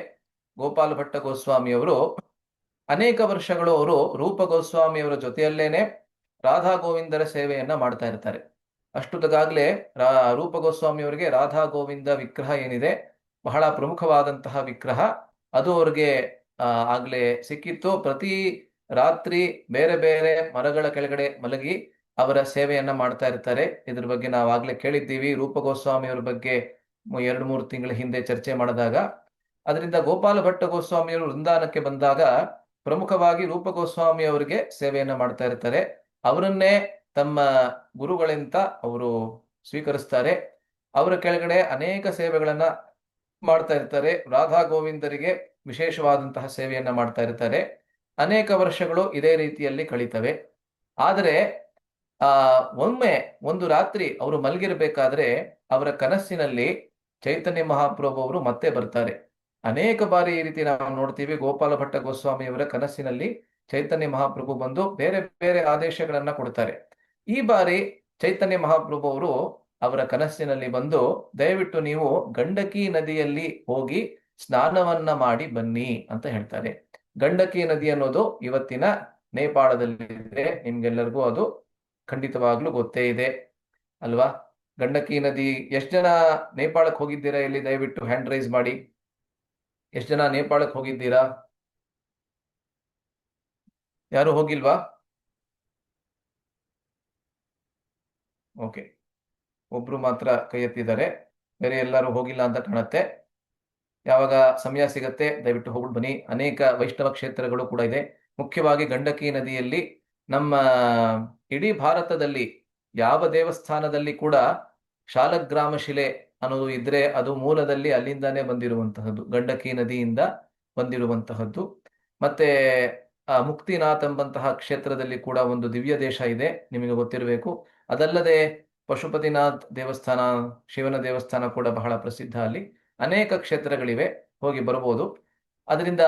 ಗೋಪಾಲ ಭಟ್ಟ ಗೋಸ್ವಾಮಿ ಅವರು, ಅನೇಕ ವರ್ಷಗಳು ಅವರು ರೂಪ ಗೋಸ್ವಾಮಿ ಅವರ ಜೊತೆಯಲ್ಲೇನೆ ರಾಧಾ ಗೋವಿಂದರ ಸೇವೆಯನ್ನ ಮಾಡ್ತಾ ಇರ್ತಾರೆ. ಅಷ್ಟುದಾಗ್ಲೇ ರೂಪ ಗೋಸ್ವಾಮಿ ಅವರಿಗೆ ರಾಧಾ ಗೋವಿಂದ ವಿಗ್ರಹ ಏನಿದೆ, ಬಹಳ ಪ್ರಮುಖವಾದಂತಹ ವಿಗ್ರಹ, ಅದು ಅವ್ರಿಗೆ ಆಗ್ಲೇ ಸಿಕ್ಕಿತ್ತು. ಪ್ರತಿ ರಾತ್ರಿ ಬೇರೆ ಬೇರೆ ಮರಗಳ ಕೆಳಗಡೆ ಮಲಗಿ ಅವರ ಸೇವೆಯನ್ನ ಮಾಡ್ತಾ ಇರ್ತಾರೆ. ಇದ್ರ ಬಗ್ಗೆ ನಾವು ಆಗ್ಲೇ ಕೇಳಿದ್ದೀವಿ ರೂಪ ಗೋಸ್ವಾಮಿ ಅವ್ರ ಬಗ್ಗೆ 2-3 ತಿಂಗಳ ಹಿಂದೆ ಚರ್ಚೆ ಮಾಡಿದಾಗ. ಅದರಿಂದ ಗೋಪಾಲ ಭಟ್ಟ ಗೋಸ್ವಾಮಿ ಅವರು ವೃಂದಾವನಕ್ಕೆ ಬಂದಾಗ ಪ್ರಮುಖವಾಗಿ ರೂಪ ಗೋಸ್ವಾಮಿ ಅವರಿಗೆ ಸೇವೆಯನ್ನ ಮಾಡ್ತಾ ಇರ್ತಾರೆ. ಅವರನ್ನೇ ತಮ್ಮ ಗುರುಗಳಿಂದ ಅವರು ಸ್ವೀಕರಿಸ್ತಾರೆ. ಅವರ ಕೆಳಗಡೆ ಅನೇಕ ಸೇವೆಗಳನ್ನ ಮಾಡ್ತಾ ಇರ್ತಾರೆ. ರಾಧಾ ಗೋವಿಂದರಿಗೆ ವಿಶೇಷವಾದಂತಹ ಸೇವೆಯನ್ನ ಮಾಡ್ತಾ ಇರ್ತಾರೆ. ಅನೇಕ ವರ್ಷಗಳು ಇದೇ ರೀತಿಯಲ್ಲಿ ಕಳೀತವೆ. ಆದರೆ ಒಮ್ಮೆ ಒಂದು ರಾತ್ರಿ ಅವರು ಮಲಗಿರಬೇಕಾದ್ರೆ ಅವರ ಕನಸಿನಲ್ಲಿ ಚೈತನ್ಯ ಮಹಾಪ್ರಭು ಅವರು ಮತ್ತೆ ಬರ್ತಾರೆ. ಅನೇಕ ಬಾರಿ ಈ ರೀತಿ ನಾವು ನೋಡ್ತೀವಿ, ಗೋಪಾಲ ಭಟ್ಟ ಗೋಸ್ವಾಮಿ ಅವರ ಕನಸಿನಲ್ಲಿ ಚೈತನ್ಯ ಮಹಾಪ್ರಭು ಬಂದು ಬೇರೆ ಬೇರೆ ಆದೇಶಗಳನ್ನ ಕೊಡ್ತಾರೆ. ಈ ಬಾರಿ ಚೈತನ್ಯ ಮಹಾಪ್ರಭು ಅವರು ಅವರ ಕನಸಿನಲ್ಲಿ ಬಂದು, ದಯವಿಟ್ಟು ನೀವು ಗಂಡಕಿ ನದಿಯಲ್ಲಿ ಹೋಗಿ ಸ್ನಾನವನ್ನ ಮಾಡಿ ಬನ್ನಿ ಅಂತ ಹೇಳ್ತಾರೆ. ಗಂಡಕಿ ನದಿ ಅನ್ನೋದು ಇವತ್ತಿನ ನೇಪಾಳದಲ್ಲಿದೆ. ನಿಮ್ಗೆಲ್ಲರಿಗೂ ಅದು ಖಂಡಿತವಾಗ್ಲೂ ಗೊತ್ತೇ ಇದೆ ಅಲ್ವಾ. ಗಂಡಕಿ ನದಿ, ಎಷ್ಟು ಜನ ನೇಪಾಳಕ್ಕೆ ಹೋಗಿದ್ದೀರಾ ಇಲ್ಲಿ ದಯವಿಟ್ಟು ಹ್ಯಾಂಡ್ ರೈಸ್ ಮಾಡಿ. ಎಷ್ಟು ಜನ ನೇಪಾಳಕ್ಕೆ ಹೋಗಿದ್ದೀರಾ? ಯಾರು ಹೋಗಿಲ್ವಾ? ಓಕೆ, ಒಬ್ರು ಮಾತ್ರ ಕೈ ಎತ್ತಿದ್ದಾರೆ, ಬೇರೆ ಎಲ್ಲರೂ ಹೋಗಿಲ್ಲ ಅಂತ ಕಾಣುತ್ತೆ. ಯಾವಾಗ ಸಮಯ ಸಿಗತ್ತೆ ದಯವಿಟ್ಟು ಹೋಗ್ಬಿಟ್ಟು ಬನ್ನಿ. ಅನೇಕ ವೈಷ್ಣವ ಕ್ಷೇತ್ರಗಳು ಕೂಡ ಇದೆ. ಮುಖ್ಯವಾಗಿ ಗಂಡಕಿ ನದಿಯಲ್ಲಿ ನಮ್ಮ ಇಡೀ ಭಾರತದಲ್ಲಿ ಯಾವ ದೇವಸ್ಥಾನದಲ್ಲಿ ಕೂಡ ಶಾಲಗ್ರಾಮ ಶಿಲೆ ಅನ್ನೋದು ಇದ್ರೆ ಅದು ಮೂಲದಲ್ಲಿ ಅಲ್ಲಿಂದಾನೇ ಬಂದಿರುವಂತಹದ್ದು, ಗಂಡಕಿ ನದಿಯಿಂದ ಬಂದಿರುವಂತಹದ್ದು. ಮತ್ತೆ ಮುಕ್ತಿನಾಥ್ ಎಂಬಂತಹ ಕ್ಷೇತ್ರದಲ್ಲಿ ಕೂಡ ಒಂದು ದಿವ್ಯ ದೇಶ ಇದೆ, ನಿಮಗೆ ಗೊತ್ತಿರಬೇಕು. ಅದಲ್ಲದೆ ಪಶುಪತಿನಾಥ್ ದೇವಸ್ಥಾನ, ಶಿವನ ದೇವಸ್ಥಾನ ಕೂಡ ಬಹಳ ಪ್ರಸಿದ್ಧ. ಅಲ್ಲಿ ಅನೇಕ ಕ್ಷೇತ್ರಗಳಿವೆ, ಹೋಗಿ ಬರ್ಬೋದು. ಅದರಿಂದ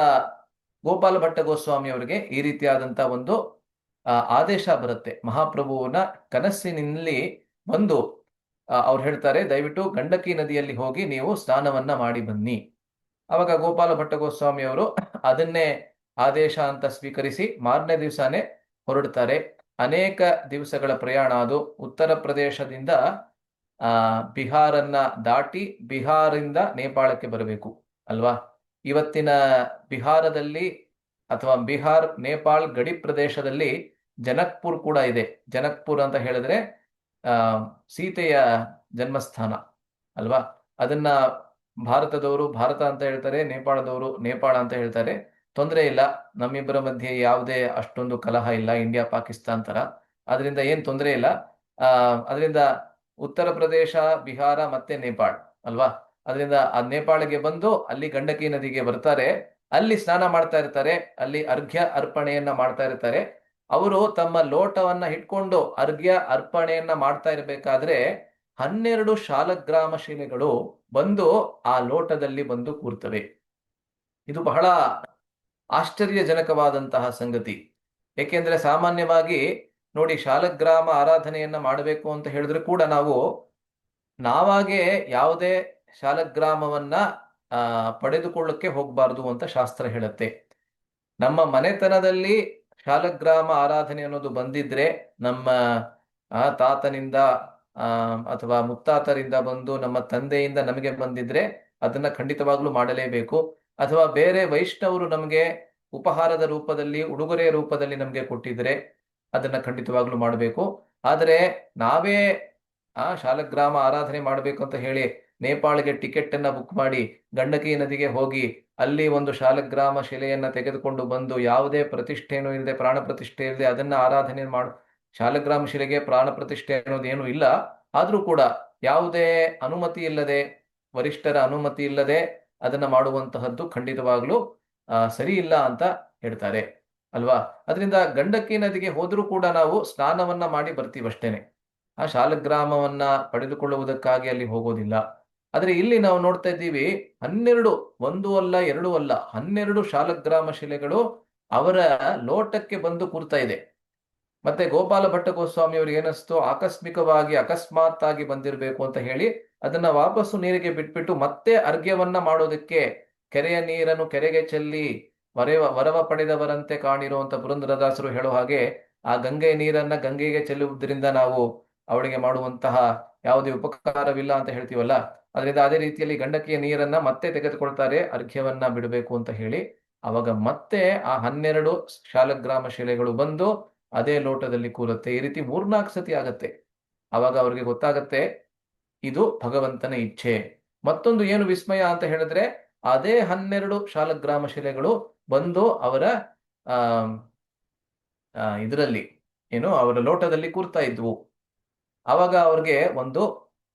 ಗೋಪಾಲ ಭಟ್ಟ ಗೋಸ್ವಾಮಿ ಅವರಿಗೆ ಈ ರೀತಿಯಾದಂತಹ ಒಂದು ಆದೇಶ ಬರುತ್ತೆ. ಮಹಾಪ್ರಭುವನ ಕನಸಿನಲ್ಲಿ ಬಂದು ಅವ್ರು ಹೇಳ್ತಾರೆ, ದಯವಿಟ್ಟು ಗಂಡಕಿ ನದಿಯಲ್ಲಿ ಹೋಗಿ ನೀವು ಸ್ನಾನವನ್ನ ಮಾಡಿ ಬನ್ನಿ. ಅವಾಗ ಗೋಪಾಲ ಭಟ್ಟ ಗೋಸ್ವಾಮಿ ಅವರು ಅದನ್ನೇ ಆದೇಶ ಅಂತ ಸ್ವೀಕರಿಸಿ ಮಾರನೇ ದಿವಸನೇ ಹೊರಡ್ತಾರೆ. ಅನೇಕ ದಿವಸಗಳ ಪ್ರಯಾಣ ಅದು. ಉತ್ತರ ಪ್ರದೇಶದಿಂದ ಬಿಹಾರನ್ನ ದಾಟಿ ಬಿಹಾರಿಂದ ನೇಪಾಳಕ್ಕೆ ಬರಬೇಕು ಅಲ್ವಾ. ಇವತ್ತಿನ ಬಿಹಾರದಲ್ಲಿ ಅಥವಾ ಬಿಹಾರ್ ನೇಪಾಳ್ ಗಡಿ ಪ್ರದೇಶದಲ್ಲಿ ಜನಕ್ಪುರ್ ಕೂಡ ಇದೆ. ಜನಕ್ಪುರ್ ಅಂತ ಹೇಳಿದ್ರೆ ಆ ಸೀತೆಯ ಜನ್ಮಸ್ಥಾನ ಅಲ್ವಾ. ಅದನ್ನ ಭಾರತದವರು ಭಾರತ ಅಂತ ಹೇಳ್ತಾರೆ, ನೇಪಾಳದವರು ನೇಪಾಳ ಅಂತ ಹೇಳ್ತಾರೆ. ತೊಂದರೆ ಇಲ್ಲ, ನಮ್ಮಿಬ್ಬರ ಮಧ್ಯೆ ಯಾವುದೇ ಅಷ್ಟೊಂದು ಕಲಹ ಇಲ್ಲ, ಇಂಡಿಯಾ ಪಾಕಿಸ್ತಾನ್ ತರ. ಅದರಿಂದ ಏನ್ ತೊಂದರೆ ಇಲ್ಲ. ಅದರಿಂದ ಉತ್ತರ ಪ್ರದೇಶ, ಬಿಹಾರ ಮತ್ತೆ ನೇಪಾಳ್ ಅಲ್ವಾ. ಅದರಿಂದ ಆ ನೇಪಾಳಿಗೆ ಬಂದು ಅಲ್ಲಿ ಗಂಡಕಿ ನದಿಗೆ ಬರ್ತಾರೆ, ಅಲ್ಲಿ ಸ್ನಾನ ಮಾಡ್ತಾ ಇರ್ತಾರೆ, ಅಲ್ಲಿ ಅರ್ಘ್ಯ ಅರ್ಪಣೆಯನ್ನ ಮಾಡ್ತಾ ಇರ್ತಾರೆ. ಅವರು ತಮ್ಮ ಲೋಟವನ್ನ ಇಟ್ಕೊಂಡು ಅರ್ಘ್ಯ ಅರ್ಪಣೆಯನ್ನ ಮಾಡ್ತಾ ಇರಬೇಕಾದ್ರೆ 12 ಶಾಲಗ್ರಾಮ ಶಿಲೆಗಳು ಬಂದು ಆ ಲೋಟದಲ್ಲಿ ಬಂದು ಕೂರ್ತವೆ. ಇದು ಬಹಳ ಆಶ್ಚರ್ಯಜನಕವಾದಂತಹ ಸಂಗತಿ. ಏಕೆಂದ್ರೆ ಸಾಮಾನ್ಯವಾಗಿ ನೋಡಿ, ಶಾಲಗ್ರಾಮ ಆರಾಧನೆಯನ್ನ ಮಾಡಬೇಕು ಅಂತ ಹೇಳಿದ್ರೆ ಕೂಡ ನಾವಾಗೆ ಯಾವುದೇ ಶಾಲಗ್ರಾಮವನ್ನ ಪಡೆದುಕೊಳ್ಳಕ್ಕೆ ಹೋಗಬಾರದು ಅಂತ ಶಾಸ್ತ್ರ ಹೇಳುತ್ತೆ. ನಮ್ಮ ಮನೆತನದಲ್ಲಿ ಶಾಲಗ್ರಾಮ ಆರಾಧನೆ ಅನ್ನೋದು ಬಂದಿದ್ರೆ, ನಮ್ಮ ತಾತನಿಂದ ಅಥವಾ ಮುತ್ತಾತರಿಂದ ಬಂದು ನಮ್ಮ ತಂದೆಯಿಂದ ನಮಗೆ ಬಂದಿದ್ರೆ ಅದನ್ನ ಖಂಡಿತವಾಗ್ಲೂ ಮಾಡಲೇಬೇಕು. ಅಥವಾ ಬೇರೆ ವೈಷ್ಣವರು ನಮಗೆ ಉಪಹಾರದ ರೂಪದಲ್ಲಿ, ಉಡುಗೊರೆಯ ರೂಪದಲ್ಲಿ ನಮಗೆ ಕೊಟ್ಟಿದ್ರೆ ಅದನ್ನ ಖಂಡಿತವಾಗ್ಲೂ ಮಾಡಬೇಕು. ಆದರೆ ನಾವೇ ಶಾಲಗ್ರಾಮ ಆರಾಧನೆ ಮಾಡಬೇಕು ಅಂತ ಹೇಳಿ ನೇಪಾಳಿಗೆ ಟಿಕೆಟ್ ಅನ್ನ ಬುಕ್ ಮಾಡಿ ಗಂಡಕಿ ನದಿಗೆ ಹೋಗಿ ಅಲ್ಲಿ ಒಂದು ಶಾಲಗ್ರಾಮ ಶಿಲೆಯನ್ನ ತೆಗೆದುಕೊಂಡು ಬಂದು ಯಾವುದೇ ಪ್ರತಿಷ್ಠೆನೂ ಇಲ್ಲದೆ, ಪ್ರಾಣ ಪ್ರತಿಷ್ಠೆ ಇಲ್ಲದೆ ಅದನ್ನ ಆರಾಧನೆ ಮಾಡು. ಶಾಲಗ್ರಾಮ ಶಿಲೆಗೆ ಪ್ರಾಣ ಪ್ರತಿಷ್ಠೆ ಅನ್ನೋದೇನು ಇಲ್ಲ, ಆದ್ರೂ ಕೂಡ ಯಾವುದೇ ಅನುಮತಿ ಇಲ್ಲದೆ, ವರಿಷ್ಠರ ಅನುಮತಿ ಇಲ್ಲದೆ ಅದನ್ನ ಮಾಡುವಂತಹದ್ದು ಖಂಡಿತವಾಗ್ಲೂ ಸರಿ ಇಲ್ಲ ಅಂತ ಹೇಳ್ತಾರೆ ಅಲ್ವಾ. ಅದರಿಂದ ಗಂಡಕಿ ನದಿಗೆ ಹೋದ್ರೂ ಕೂಡ ನಾವು ಸ್ನಾನವನ್ನ ಮಾಡಿ ಬರ್ತೀವಷ್ಟೇನೆ, ಆ ಶಾಲಗ್ರಾಮವನ್ನ ಪಡೆದುಕೊಳ್ಳುವುದಕ್ಕಾಗಿ ಅಲ್ಲಿ ಹೋಗೋದಿಲ್ಲ. ಆದ್ರೆ ಇಲ್ಲಿ ನಾವು ನೋಡ್ತಾ ಇದ್ದೀವಿ 12, ಒಂದು ಅಲ್ಲ ಎರಡು ಅಲ್ಲ, 12 ಶಾಲಗ್ರಾಮ ಶಿಲೆಗಳು ಅವರ ಲೋಟಕ್ಕೆ ಬಂದು ಕೂರ್ತಾ ಇದೆ. ಮತ್ತೆ ಗೋಪಾಲ ಭಟ್ಟ ಗೋಸ್ವಾಮಿ ಅವ್ರಿಗೆ ಏನಿಸ್ತು, ಆಕಸ್ಮಿಕವಾಗಿ ಅಕಸ್ಮಾತ್ ಆಗಿ ಬಂದಿರಬೇಕು ಅಂತ ಹೇಳಿ ಅದನ್ನ ವಾಪಸ್ಸು ನೀರಿಗೆ ಬಿಟ್ಬಿಟ್ಟು ಮತ್ತೆ ಅರ್ಘ್ಯವನ್ನ ಮಾಡೋದಕ್ಕೆ ಕೆರೆಯ ನೀರನ್ನು ಕೆರೆಗೆ ಚೆಲ್ಲಿ ವರವ ಪಡೆದವರಂತೆ ಕಾಣಿರುವಂತ ಪುರಂದರದಾಸರು ಹೇಳೋ ಹಾಗೆ ಆ ಗಂಗೆ ನೀರನ್ನ ಗಂಗೆಗೆ ಚೆಲ್ಲುವುದರಿಂದ ನಾವು ಅವಳಿಗೆ ಮಾಡುವಂತಹ ಯಾವುದೇ ಉಪಕಾರವಿಲ್ಲ ಅಂತ ಹೇಳ್ತೀವಲ್ಲ. ಅದರಿಂದ ಅದೇ ರೀತಿಯಲ್ಲಿ ಗಂಡಕಿಯ ನೀರನ್ನ ಮತ್ತೆ ತೆಗೆದುಕೊಳ್ತಾರೆ ಅರ್ಘ್ಯವನ್ನ ಬಿಡಬೇಕು ಅಂತ ಹೇಳಿ. ಅವಾಗ ಮತ್ತೆ ಆ 12 ಶಾಲಗ್ರಾಮ ಶಿಲೆಗಳು ಬಂದು ಅದೇ ಲೋಟದಲ್ಲಿ ಕೂರುತ್ತೆ. ಈ ರೀತಿ 3-4 ಸತಿ ಆಗತ್ತೆ. ಅವಾಗ ಅವ್ರಿಗೆ ಗೊತ್ತಾಗತ್ತೆ ಇದು ಭಗವಂತನ ಇಚ್ಛೆ. ಮತ್ತೊಂದು ಏನು ವಿಸ್ಮಯ ಅಂತ ಹೇಳಿದ್ರೆ, ಅದೇ 12 ಶಾಲಗ್ರಾಮ ಶಿಲೆಗಳು ಬಂದು ಅವರ ಇದರಲ್ಲಿ ಅವರ ಲೋಟದಲ್ಲಿ ಕೂರ್ತಾ ಇದ್ವು. ಆವಾಗ ಅವ್ರಿಗೆ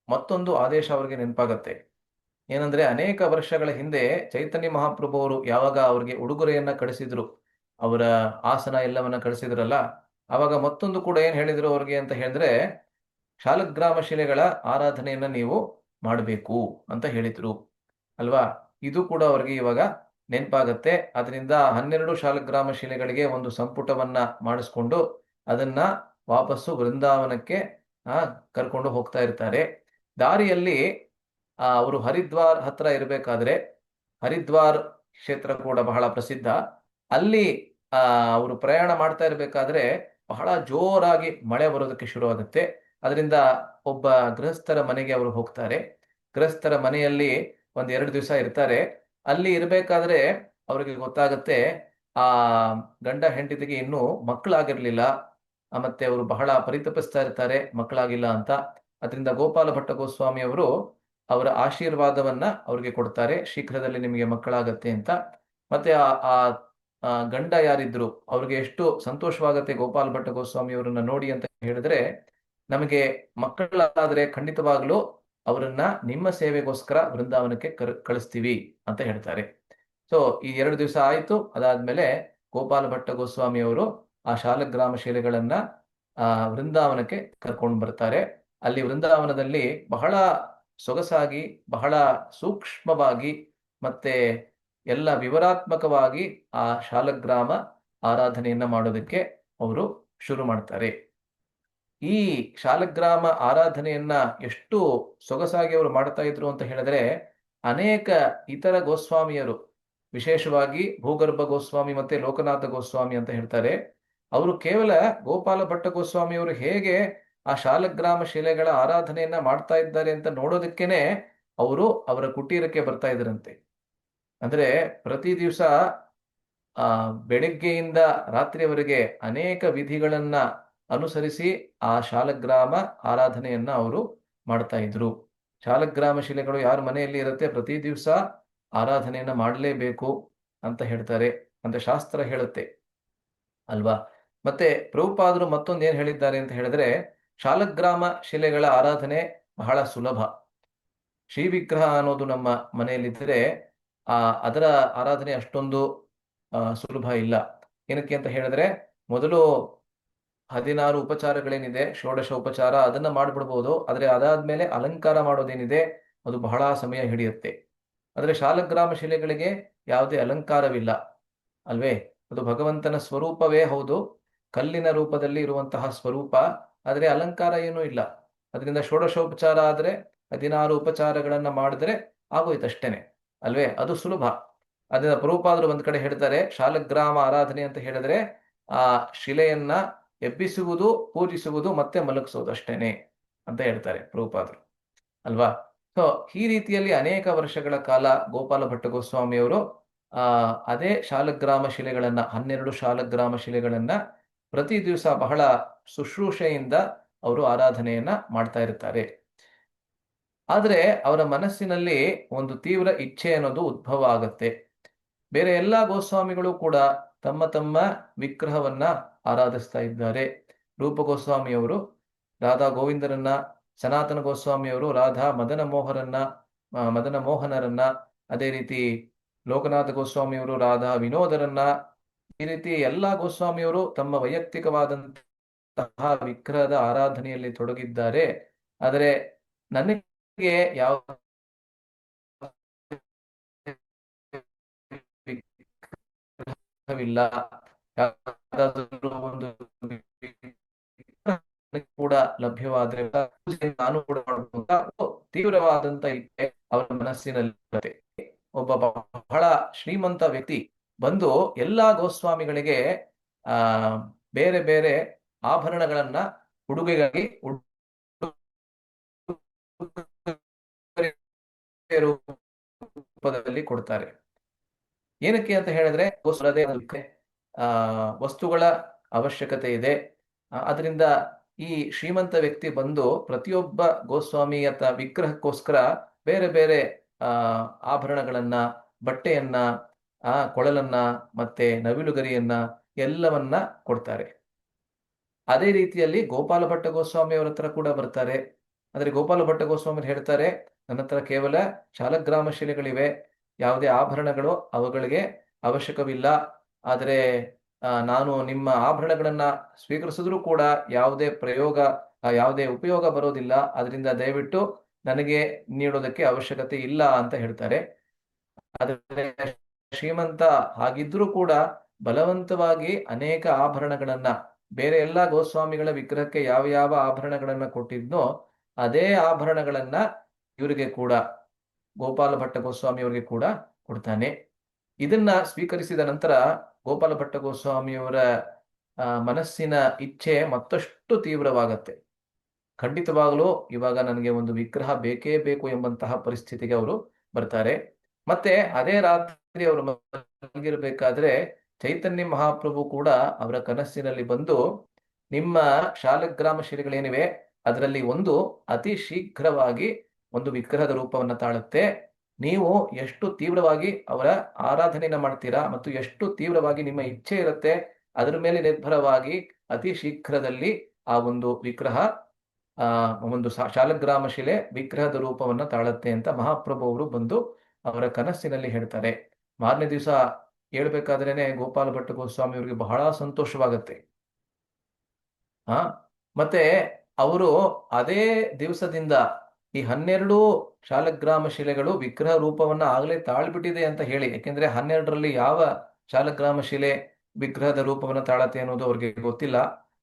ಮತ್ತೊಂದು ಆದೇಶ ಅವ್ರಿಗೆ ನೆನಪಾಗತ್ತೆ. ಏನಂದ್ರೆ, ಅನೇಕ ವರ್ಷಗಳ ಹಿಂದೆ ಚೈತನ್ಯ ಮಹಾಪ್ರಭು ಅವರು ಯಾವಾಗ ಅವ್ರಿಗೆ ಉಡುಗೊರೆಯನ್ನ ಕಳಿಸಿದ್ರು, ಅವರ ಆಸನ ಎಲ್ಲವನ್ನ ಕಳಿಸಿದ್ರಲ್ಲ, ಅವಾಗ ಮತ್ತೊಂದು ಕೂಡ ಏನ್ ಹೇಳಿದ್ರು ಅವ್ರಿಗೆ ಅಂತ ಹೇಳಿದ್ರೆ, ಶಾಲಗ್ರಾಮ ಶಿಲೆಗಳ ಆರಾಧನೆಯನ್ನ ನೀವು ಮಾಡಬೇಕು ಅಂತ ಹೇಳಿದ್ರು ಅಲ್ವಾ. ಇದು ಕೂಡ ಅವ್ರಿಗೆ ಇವಾಗ ನೆನಪಾಗತ್ತೆ. ಅದರಿಂದ 12 ಶಾಲಗ್ರಾಮ ಶಿಲೆಗಳಿಗೆ ಒಂದು ಸಂಪುಟವನ್ನ ಮಾಡಿಸ್ಕೊಂಡು ಅದನ್ನ ವಾಪಸ್ಸು ವೃಂದಾವನಕ್ಕೆ ಕರ್ಕೊಂಡು ಹೋಗ್ತಾ ಇರ್ತಾರೆ. ದಾರಿಯಲ್ಲಿ ಅವರು ಹರಿದ್ವಾರ್ ಹತ್ರ ಇರಬೇಕಾದ್ರೆ, ಹರಿದ್ವಾರ್ ಕ್ಷೇತ್ರ ಕೂಡ ಬಹಳ ಪ್ರಸಿದ್ಧ, ಅಲ್ಲಿ ಅವರು ಪ್ರಯಾಣ ಮಾಡ್ತಾ ಇರಬೇಕಾದ್ರೆ ಬಹಳ ಜೋರಾಗಿ ಮಳೆ ಬರೋದಕ್ಕೆ ಶುರುವಾಗುತ್ತೆ. ಅದರಿಂದ ಒಬ್ಬ ಗೃಹಸ್ಥರ ಮನೆಗೆ ಅವರು ಹೋಗ್ತಾರೆ. ಗೃಹಸ್ಥರ ಮನೆಯಲ್ಲಿ 1-2 ದಿವಸ ಇರ್ತಾರೆ. ಅಲ್ಲಿ ಇರಬೇಕಾದ್ರೆ ಅವ್ರಿಗೆ ಗೊತ್ತಾಗತ್ತೆ ಆ ಗಂಡ ಹೆಂಡತಿಗೆ ಇನ್ನೂ ಮಕ್ಕಳಾಗಿರ್ಲಿಲ್ಲ. ಮತ್ತೆ ಅವರು ಬಹಳ ಪರಿತಪಿಸ್ತಾ ಇರ್ತಾರೆ ಮಕ್ಕಳಾಗಿಲ್ಲ ಅಂತ. ಅದರಿಂದ ಗೋಪಾಲ ಭಟ್ಟ ಗೋಸ್ವಾಮಿ ಅವರು ಅವರ ಆಶೀರ್ವಾದವನ್ನ ಅವ್ರಿಗೆ ಕೊಡ್ತಾರೆ, ಶೀಘ್ರದಲ್ಲಿ ನಿಮಗೆ ಮಕ್ಕಳಾಗತ್ತೆ ಅಂತ. ಮತ್ತೆ ಆ ಗಂಡ ಯಾರಿದ್ರು ಅವ್ರಿಗೆ ಎಷ್ಟು ಸಂತೋಷವಾಗತ್ತೆ ಗೋಪಾಲ ಭಟ್ಟ ಗೋಸ್ವಾಮಿ ಅವರನ್ನ ನೋಡಿ ಅಂತ ಹೇಳಿದ್ರೆ, ನಮಗೆ ಮಕ್ಕಳಾದ್ರೆ ಖಂಡಿತವಾಗ್ಲೂ ಅವರನ್ನ ನಿಮ್ಮ ಸೇವೆಗೋಸ್ಕರ ವೃಂದಾವನಕ್ಕೆ ಕಳಿಸ್ತೀವಿ ಅಂತ ಹೇಳ್ತಾರೆ. ಸೊ ಈ 2 ದಿವಸ ಆಯ್ತು. ಅದಾದ್ಮೇಲೆ ಗೋಪಾಲ ಭಟ್ಟ ಗೋಸ್ವಾಮಿ ಅವರು ಆ ಶಾಲಗ್ರಾಮ ಶಿಲೆಗಳನ್ನ ವೃಂದಾವನಕ್ಕೆ ಕರ್ಕೊಂಡು ಬರ್ತಾರೆ. ಅಲ್ಲಿ ವೃಂದಾವನದಲ್ಲಿ ಬಹಳ ಸೊಗಸಾಗಿ, ಬಹಳ ಸೂಕ್ಷ್ಮವಾಗಿ ಮತ್ತೆ ಎಲ್ಲ ವಿವರಾತ್ಮಕವಾಗಿ ಆ ಶಾಲಗ್ರಾಮ ಆರಾಧನೆಯನ್ನ ಮಾಡೋದಕ್ಕೆ ಅವರು ಶುರು ಮಾಡ್ತಾರೆ. ಈ ಶಾಲಗ್ರಾಮ ಆರಾಧನೆಯನ್ನ ಎಷ್ಟು ಸೊಗಸಾಗಿ ಅವರು ಮಾಡ್ತಾ ಇದ್ರು ಅಂತ ಹೇಳಿದ್ರೆ, ಅನೇಕ ಇತರ ಗೋಸ್ವಾಮಿಯರು, ವಿಶೇಷವಾಗಿ ಭೂಗರ್ಭ ಗೋಸ್ವಾಮಿ ಮತ್ತೆ ಲೋಕನಾಥ ಗೋಸ್ವಾಮಿ ಅಂತ ಹೇಳ್ತಾರೆ, ಅವರು ಕೇವಲ ಗೋಪಾಲ ಭಟ್ಟ ಗೋಸ್ವಾಮಿ ಅವರು ಹೇಗೆ ಆ ಶಾಲಗ್ರಾಮ ಶಿಲೆಗಳ ಆರಾಧನೆಯನ್ನ ಮಾಡ್ತಾ ಇದ್ದಾರೆ ಅಂತ ನೋಡೋದಕ್ಕೇನೆ ಅವರು ಅವರ ಕುಟೀರಕ್ಕೆ ಬರ್ತಾ ಇದ್ರಂತೆ. ಅಂದ್ರೆ ಪ್ರತಿ ದಿವಸ ಆ ಬೆಳಿಗ್ಗೆಯಿಂದ ರಾತ್ರಿಯವರೆಗೆ ಅನೇಕ ವಿಧಿಗಳನ್ನ ಅನುಸರಿಸಿ ಆ ಶಾಲಗ್ರಾಮ ಆರಾಧನೆಯನ್ನ ಅವರು ಮಾಡ್ತಾ ಇದ್ರು. ಶಾಲಗ್ರಾಮ ಶಿಲೆಗಳು ಯಾರ ಮನೆಯಲ್ಲಿ ಇರುತ್ತೆ ಪ್ರತಿ ದಿವಸ ಆರಾಧನೆಯನ್ನ ಮಾಡಲೇಬೇಕು ಅಂತ ಹೇಳ್ತಾರೆ, ಅಂತ ಶಾಸ್ತ್ರ ಹೇಳುತ್ತೆ ಅಲ್ವಾ. ಮತ್ತೆ ಪ್ರಭುಪಾದರು ಮತ್ತೊಂದು ಏನ್ ಹೇಳಿದ್ದಾರೆ ಅಂತ ಹೇಳಿದ್ರೆ, ಶಾಲಗ್ರಾಮ ಶಿಲೆಗಳ ಆರಾಧನೆ ಬಹಳ ಸುಲಭ. ಶ್ರೀ ವಿಗ್ರಹ ಅನ್ನೋದು ನಮ್ಮ ಮನೆಯಲ್ಲಿದ್ದರೆ ಅದರ ಆರಾಧನೆ ಅಷ್ಟೊಂದು ಸುಲಭ ಇಲ್ಲ. ಏನಕ್ಕೆ ಅಂತ ಹೇಳಿದ್ರೆ, ಮೊದಲು 16 ಉಪಚಾರಗಳೇನಿದೆ, ಷೋಡಶ ಉಪಚಾರ, ಅದನ್ನ ಮಾಡ್ಬಿಡ್ಬೋದು. ಆದ್ರೆ ಅದಾದ್ಮೇಲೆ ಅಲಂಕಾರ ಮಾಡೋದೇನಿದೆ ಅದು ಬಹಳ ಸಮಯ ಹಿಡಿಯುತ್ತೆ. ಆದ್ರೆ ಶಾಲಗ್ರಾಮ ಶಿಲೆಗಳಿಗೆ ಯಾವುದೇ ಅಲಂಕಾರವಿಲ್ಲ ಅಲ್ವೇ. ಅದು ಭಗವಂತನ ಸ್ವರೂಪವೇ ಹೌದು, ಕಲ್ಲಿನ ರೂಪದಲ್ಲಿ ಇರುವಂತಹ ಸ್ವರೂಪ, ಆದ್ರೆ ಅಲಂಕಾರ ಏನೂ ಇಲ್ಲ. ಅದರಿಂದ ಷೋಡಶೋಪಚಾರ ಆದ್ರೆ 16 ಉಪಚಾರಗಳನ್ನ ಮಾಡಿದ್ರೆ ಆಗೋಯ್ತಷ್ಟೇನೆ ಅಲ್ವೇ, ಅದು ಸುಲಭ. ಅದನ್ನ ಪ್ರಭುಪಾದರು ಒಂದ್ ಕಡೆ ಹೇಳ್ತಾರೆ, ಶಾಲಗ್ರಾಮ ಆರಾಧನೆ ಅಂತ ಹೇಳಿದ್ರೆ ಆ ಶಿಲೆಯನ್ನ ಎಬ್ಬಿಸುವುದು, ಪೂಜಿಸುವುದು, ಮತ್ತೆ ಮಲಗಿಸುವುದು ಅಷ್ಟೇನೆ ಅಂತ ಹೇಳ್ತಾರೆ ಪ್ರಭುಪಾದರು ಅಲ್ವಾ. ಸೊ ಈ ರೀತಿಯಲ್ಲಿ ಅನೇಕ ವರ್ಷಗಳ ಕಾಲ ಗೋಪಾಲ ಭಟ್ಟ ಗೋಸ್ವಾಮಿಯವರು ಅದೇ ಶಾಲಗ್ರಾಮ ಶಿಲೆಗಳನ್ನ 12 ಶಾಲಗ್ರಾಮ ಶಿಲೆಗಳನ್ನ ಪ್ರತಿ ದಿವಸ ಬಹಳ ಶುಶ್ರೂಷೆಯಿಂದ ಅವರು ಆರಾಧನೆಯನ್ನ ಮಾಡ್ತಾ ಇರ್ತಾರೆ. ಆದ್ರೆ ಅವರ ಮನಸ್ಸಿನಲ್ಲಿ ಒಂದು ತೀವ್ರ ಇಚ್ಛೆ ಅನ್ನೋದು ಉದ್ಭವ ಆಗತ್ತೆ. ಬೇರೆ ಎಲ್ಲಾ ಗೋಸ್ವಾಮಿಗಳು ಕೂಡ ತಮ್ಮ ತಮ್ಮ ವಿಗ್ರಹವನ್ನ ಆರಾಧಿಸ್ತಾ ಇದ್ದಾರೆ. ರೂಪ ಗೋಸ್ವಾಮಿಯವರು ರಾಧಾ ಗೋವಿಂದರನ್ನ, ಸನಾತನ ಗೋಸ್ವಾಮಿಯವರು ರಾಧಾ ಮದನ ಮೋಹನರನ್ನ, ಅದೇ ರೀತಿ ಲೋಕನಾಥ ಗೋಸ್ವಾಮಿಯವರು ರಾಧಾ ವಿನೋದರನ್ನ, ಈ ರೀತಿ ಎಲ್ಲಾ ಗೋಸ್ವಾಮಿಯವರು ತಮ್ಮ ವೈಯಕ್ತಿಕವಾದಂತಹ ವಿಗ್ರಹದ ಆರಾಧನೆಯಲ್ಲಿ ತೊಡಗಿದ್ದಾರೆ. ಆದರೆ ನನಗೆ ಯಾವ ವಿಗ್ರಹವಿಲ್ಲ, ಯಾವುದಾದರೂ ಒಂದು ಕೂಡ ಲಭ್ಯವಾದ್ರೆ ನಾನು ಕೂಡ ಮಾಡಬಹುದು ತೀವ್ರವಾದಂತ ಇಚ್ಛೆ ಅವರ ಮನಸ್ಸಿನಲ್ಲಿ ಇರುತ್ತೆ. ಒಬ್ಬ ಬಹಳ ಶ್ರೀಮಂತ ವ್ಯಕ್ತಿ ಬಂದು ಎಲ್ಲಾ ಗೋಸ್ವಾಮಿಗಳಿಗೆ ಆ ಬೇರೆ ಬೇರೆ ಆಭರಣಗಳನ್ನ ಉಡುಗೆಗಾಗಿ ರೂಪದಲ್ಲಿ ಕೊಡ್ತಾರೆ. ಏನಕ್ಕೆ ಅಂತ ಹೇಳಿದ್ರೆ ವಸ್ತುಗಳ ಅವಶ್ಯಕತೆ ಇದೆ. ಅದರಿಂದ ಈ ಶ್ರೀಮಂತ ವ್ಯಕ್ತಿ ಬಂದು ಪ್ರತಿಯೊಬ್ಬ ಗೋಸ್ವಾಮಿಯ ವಿಗ್ರಹಕ್ಕೋಸ್ಕರ ಬೇರೆ ಬೇರೆ ಆಭರಣಗಳನ್ನ, ಬಟ್ಟೆಯನ್ನ, ಕೊಳಲನ್ನ, ಮತ್ತೆ ನವಿಲುಗರಿಯನ್ನ ಎಲ್ಲವನ್ನ ಕೊಡ್ತಾರೆ. ಅದೇ ರೀತಿಯಲ್ಲಿ ಗೋಪಾಲ ಭಟ್ಟ ಗೋಸ್ವಾಮಿ ಅವರ ಹತ್ರ ಕೂಡ ಬರ್ತಾರೆ. ಆದ್ರೆ ಗೋಪಾಲ ಭಟ್ಟ ಗೋಸ್ವಾಮಿ ಹೇಳ್ತಾರೆ, ನನ್ನ ಹತ್ರ ಕೇವಲ ಶಾಲಗ್ರಾಮ ಶಿಲೆಗಳಿವೆ, ಯಾವುದೇ ಆಭರಣಗಳು ಅವುಗಳಿಗೆ ಅವಶ್ಯಕವಿಲ್ಲ. ಆದರೆ ನಾನು ನಿಮ್ಮ ಆಭರಣಗಳನ್ನ ಸ್ವೀಕರಿಸಿದ್ರೂ ಕೂಡ ಯಾವುದೇ ಉಪಯೋಗ ಬರೋದಿಲ್ಲ. ಅದರಿಂದ ದಯವಿಟ್ಟು ನನಗೆ ನೀಡೋದಕ್ಕೆ ಅವಶ್ಯಕತೆ ಇಲ್ಲ ಅಂತ ಹೇಳ್ತಾರೆ. ಆದರೆ ಶ್ರೀಮಂತ ಹಾಗಿದ್ರೂ ಕೂಡ ಬಲವಂತವಾಗಿ ಅನೇಕ ಆಭರಣಗಳನ್ನ, ಬೇರೆ ಎಲ್ಲಾ ಗೋಸ್ವಾಮಿಗಳ ವಿಗ್ರಹಕ್ಕೆ ಯಾವ ಯಾವ ಆಭರಣಗಳನ್ನ ಕೊಟ್ಟಿದ್ನೋ ಅದೇ ಆಭರಣಗಳನ್ನ ಇವರಿಗೆ ಕೂಡ, ಗೋಪಾಲ ಭಟ್ಟ ಗೋಸ್ವಾಮಿ ಅವರಿಗೆ ಕೂಡ ಕೊಡ್ತಾನೆ. ಇದನ್ನ ಸ್ವೀಕರಿಸಿದ ನಂತರ ಗೋಪಾಲ ಭಟ್ಟ ಗೋಸ್ವಾಮಿಯವರ ಮನಸ್ಸಿನ ಇಚ್ಛೆ ಮತ್ತಷ್ಟು ತೀವ್ರವಾಗತ್ತೆ. ಖಂಡಿತವಾಗಲೂ ಇವಾಗ ನನಗೆ ಒಂದು ವಿಗ್ರಹ ಬೇಕೇ ಬೇಕು ಎಂಬಂತಹ ಪರಿಸ್ಥಿತಿಗೆ ಅವರು ಬರ್ತಾರೆ. ಮತ್ತೆ ಅದೇ ರಾತ್ರಿ ಅವರು ಮಲಗಿರಬೇಕಾದ್ರೆ ಚೈತನ್ಯ ಮಹಾಪ್ರಭು ಕೂಡ ಅವರ ಕನಸಿನಲ್ಲಿ ಬಂದು, ನಿಮ್ಮ ಶಾಲಗ್ರಾಮ ಶಿಲೆಗಳೇನಿವೆ ಅದರಲ್ಲಿ ಒಂದು ಅತಿ ಶೀಘ್ರವಾಗಿ ಒಂದು ವಿಗ್ರಹದ ರೂಪವನ್ನು ತಾಳುತ್ತೆ. ನೀವು ಎಷ್ಟು ತೀವ್ರವಾಗಿ ಅವರ ಆರಾಧನೆಯನ್ನ ಮಾಡ್ತೀರಾ ಮತ್ತು ಎಷ್ಟು ತೀವ್ರವಾಗಿ ನಿಮ್ಮ ಇಚ್ಛೆ ಇರುತ್ತೆ ಅದರ ಮೇಲೆ ನಿರ್ಭರವಾಗಿ ಅತಿ ಶೀಘ್ರದಲ್ಲಿ ಆ ಒಂದು ವಿಗ್ರಹ ಒಂದು ಶಾಲಗ್ರಾಮ ಶಿಲೆ ವಿಗ್ರಹದ ರೂಪವನ್ನ ತಾಳುತ್ತೆ ಅಂತ ಮಹಾಪ್ರಭು ಅವರು ಬಂದು ಅವರ ಕನಸಿನಲ್ಲಿ ಹೇಳ್ತಾರೆ. ಮಾರನೇ ದಿವಸ ಹೇಳ್ಬೇಕಾದ್ರೇನೆ ಗೋಪಾಲ ಭಟ್ಟ ಗೋಸ್ವಾಮಿ ಅವರಿಗೆ ಬಹಳ ಸಂತೋಷವಾಗತ್ತೆ. ಮತ್ತೆ ಅವರು ಅದೇ ದಿವಸದಿಂದ ಈ 12 ಶಾಲಗ್ರಾಮ ಶಿಲೆಗಳು ವಿಗ್ರಹ ರೂಪವನ್ನ ಆಗಲೇ ತಾಳ್ಬಿಟ್ಟಿದೆ ಅಂತ ಹೇಳಿ, ಯಾಕೆಂದ್ರೆ 12ರಲ್ಲಿ ಯಾವ ಶಾಲಗ್ರಾಮ ಶಿಲೆ ವಿಗ್ರಹದ ರೂಪವನ್ನ ತಾಳತ್ತೆ ಅನ್ನೋದು ಅವ್ರಿಗೆ ಗೊತ್ತಿಲ್ಲ.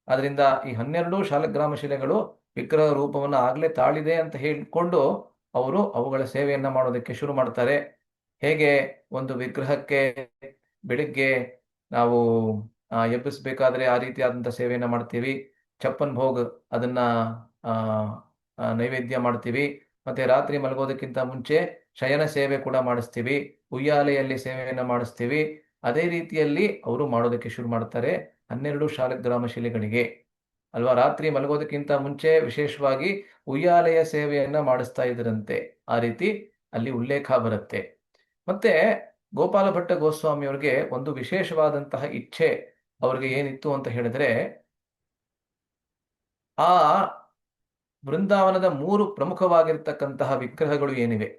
ಆದ್ರಿಂದ ಈ 12 ಶಾಲಗ್ರಾಮ ಶಿಲೆಗಳು ವಿಗ್ರಹ ರೂಪವನ್ನ ಆಗ್ಲೇ ತಾಳಿದೆ ಅಂತ ಹೇಳಿಕೊಂಡು ಅವರು ಅವುಗಳ ಸೇವೆಯನ್ನ ಮಾಡೋದಕ್ಕೆ ಶುರು ಮಾಡ್ತಾರೆ. ಹೇಗೆ ಒಂದು ವಿಗ್ರಹಕ್ಕೆ ಬೆಳಿಗ್ಗೆ ನಾವು ಎಬ್ಬಿಸ್ಬೇಕಾದ್ರೆ ಆ ರೀತಿಯಾದಂಥ ಸೇವೆಯನ್ನ ಮಾಡ್ತೀವಿ, ಛಪ್ಪನ್ ಭೋಗ್ ಅದನ್ನ ನೈವೇದ್ಯ ಮಾಡ್ತೀವಿ, ಮತ್ತೆ ರಾತ್ರಿ ಮಲಗೋದಕ್ಕಿಂತ ಮುಂಚೆ ಶಯನ ಸೇವೆ ಕೂಡ ಮಾಡಿಸ್ತೀವಿ, ಉಯ್ಯಾಲೆಯಲ್ಲಿ ಸೇವೆಯನ್ನ ಮಾಡಿಸ್ತೀವಿ, ಅದೇ ರೀತಿಯಲ್ಲಿ ಅವರು ಮಾಡೋದಕ್ಕೆ ಶುರು ಮಾಡ್ತಾರೆ 12 ಶಾಲಗ್ರಾಮ ಶಿಲೆಗಳಿಗೆ ಅಲ್ವಾ. ರಾತ್ರಿ ಮಲಗೋದಕ್ಕಿಂತ ಮುಂಚೆ ವಿಶೇಷವಾಗಿ ಉಯ್ಯಾಲೆಯ ಸೇವೆಯನ್ನ ಮಾಡಿಸ್ತಾ ಇದ್ರಂತೆ. ಆ ರೀತಿ ಅಲ್ಲಿ ಉಲ್ಲೇಖ ಬರುತ್ತೆ. ಮತ್ತೆ ಗೋಪಾಲ ಭಟ್ಟ ಗೋಸ್ವಾಮಿ ಅವರಿಗೆ ಒಂದು ವಿಶೇಷವಾದಂತಹ ಇಚ್ಛೆ ಅವ್ರಿಗೆ ಏನಿತ್ತು ಅಂತ ಹೇಳಿದ್ರೆ, ಆ ಬೃಂದಾವನದ 3 ಪ್ರಮುಖವಾಗಿರ್ತಕ್ಕಂತಹ ವಿಗ್ರಹಗಳು ಏನಿವೆ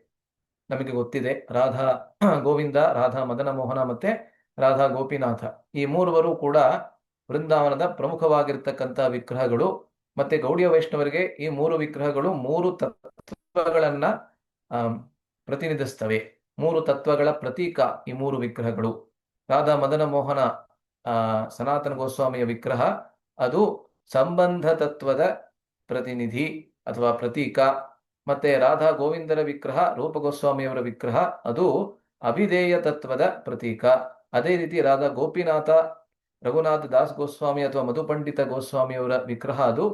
ನಮಗೆ ಗೊತ್ತಿದೆ. ರಾಧಾ ಗೋವಿಂದ, ರಾಧಾ ಮದನ ಮೋಹನ ಮತ್ತೆ ರಾಧಾ ಗೋಪಿನಾಥ, ಈ ಮೂರುವರು ಕೂಡ ಬೃಂದಾವನದ ಪ್ರಮುಖವಾಗಿರ್ತಕ್ಕಂತಹ ವಿಗ್ರಹಗಳು. ಮತ್ತೆ ಗೌಡಿಯ ವೈಷ್ಣವರಿಗೆ ಈ 3 ವಿಗ್ರಹಗಳು 3 ತತ್ವಗಳನ್ನ ಪ್ರತಿನಿಧಿಸ್ತವೆ. 3 ತತ್ವಗಳ ಪ್ರತೀಕ ಈ 3 ವಿಗ್ರಹಗಳು. ರಾಧಾ ಮದನ ಮೋಹನ ಸನಾತನ ಗೋಸ್ವಾಮಿಯ ವಿಗ್ರಹ ಅದು ಸಂಬಂಧ ತತ್ವದ ಪ್ರತಿನಿಧಿ ಅಥವಾ ಪ್ರತೀಕ. ಮತ್ತೆ ರಾಧಾ ಗೋವಿಂದರ ವಿಗ್ರಹ, ರೂಪ ಗೋಸ್ವಾಮಿಯವರ ವಿಗ್ರಹ ಅದು ಅಭಿಧೇಯ ತತ್ವದ ಪ್ರತೀಕ. ಅದೇ ರೀತಿ ರಾಧಾ ಗೋಪಿನಾಥ, ರಘುನಾಥ ದಾಸ್ ಗೋಸ್ವಾಮಿ ಅಥವಾ ಮಧುಪಂಡಿತ ಗೋಸ್ವಾಮಿಯವರ ವಿಗ್ರಹ ಅದು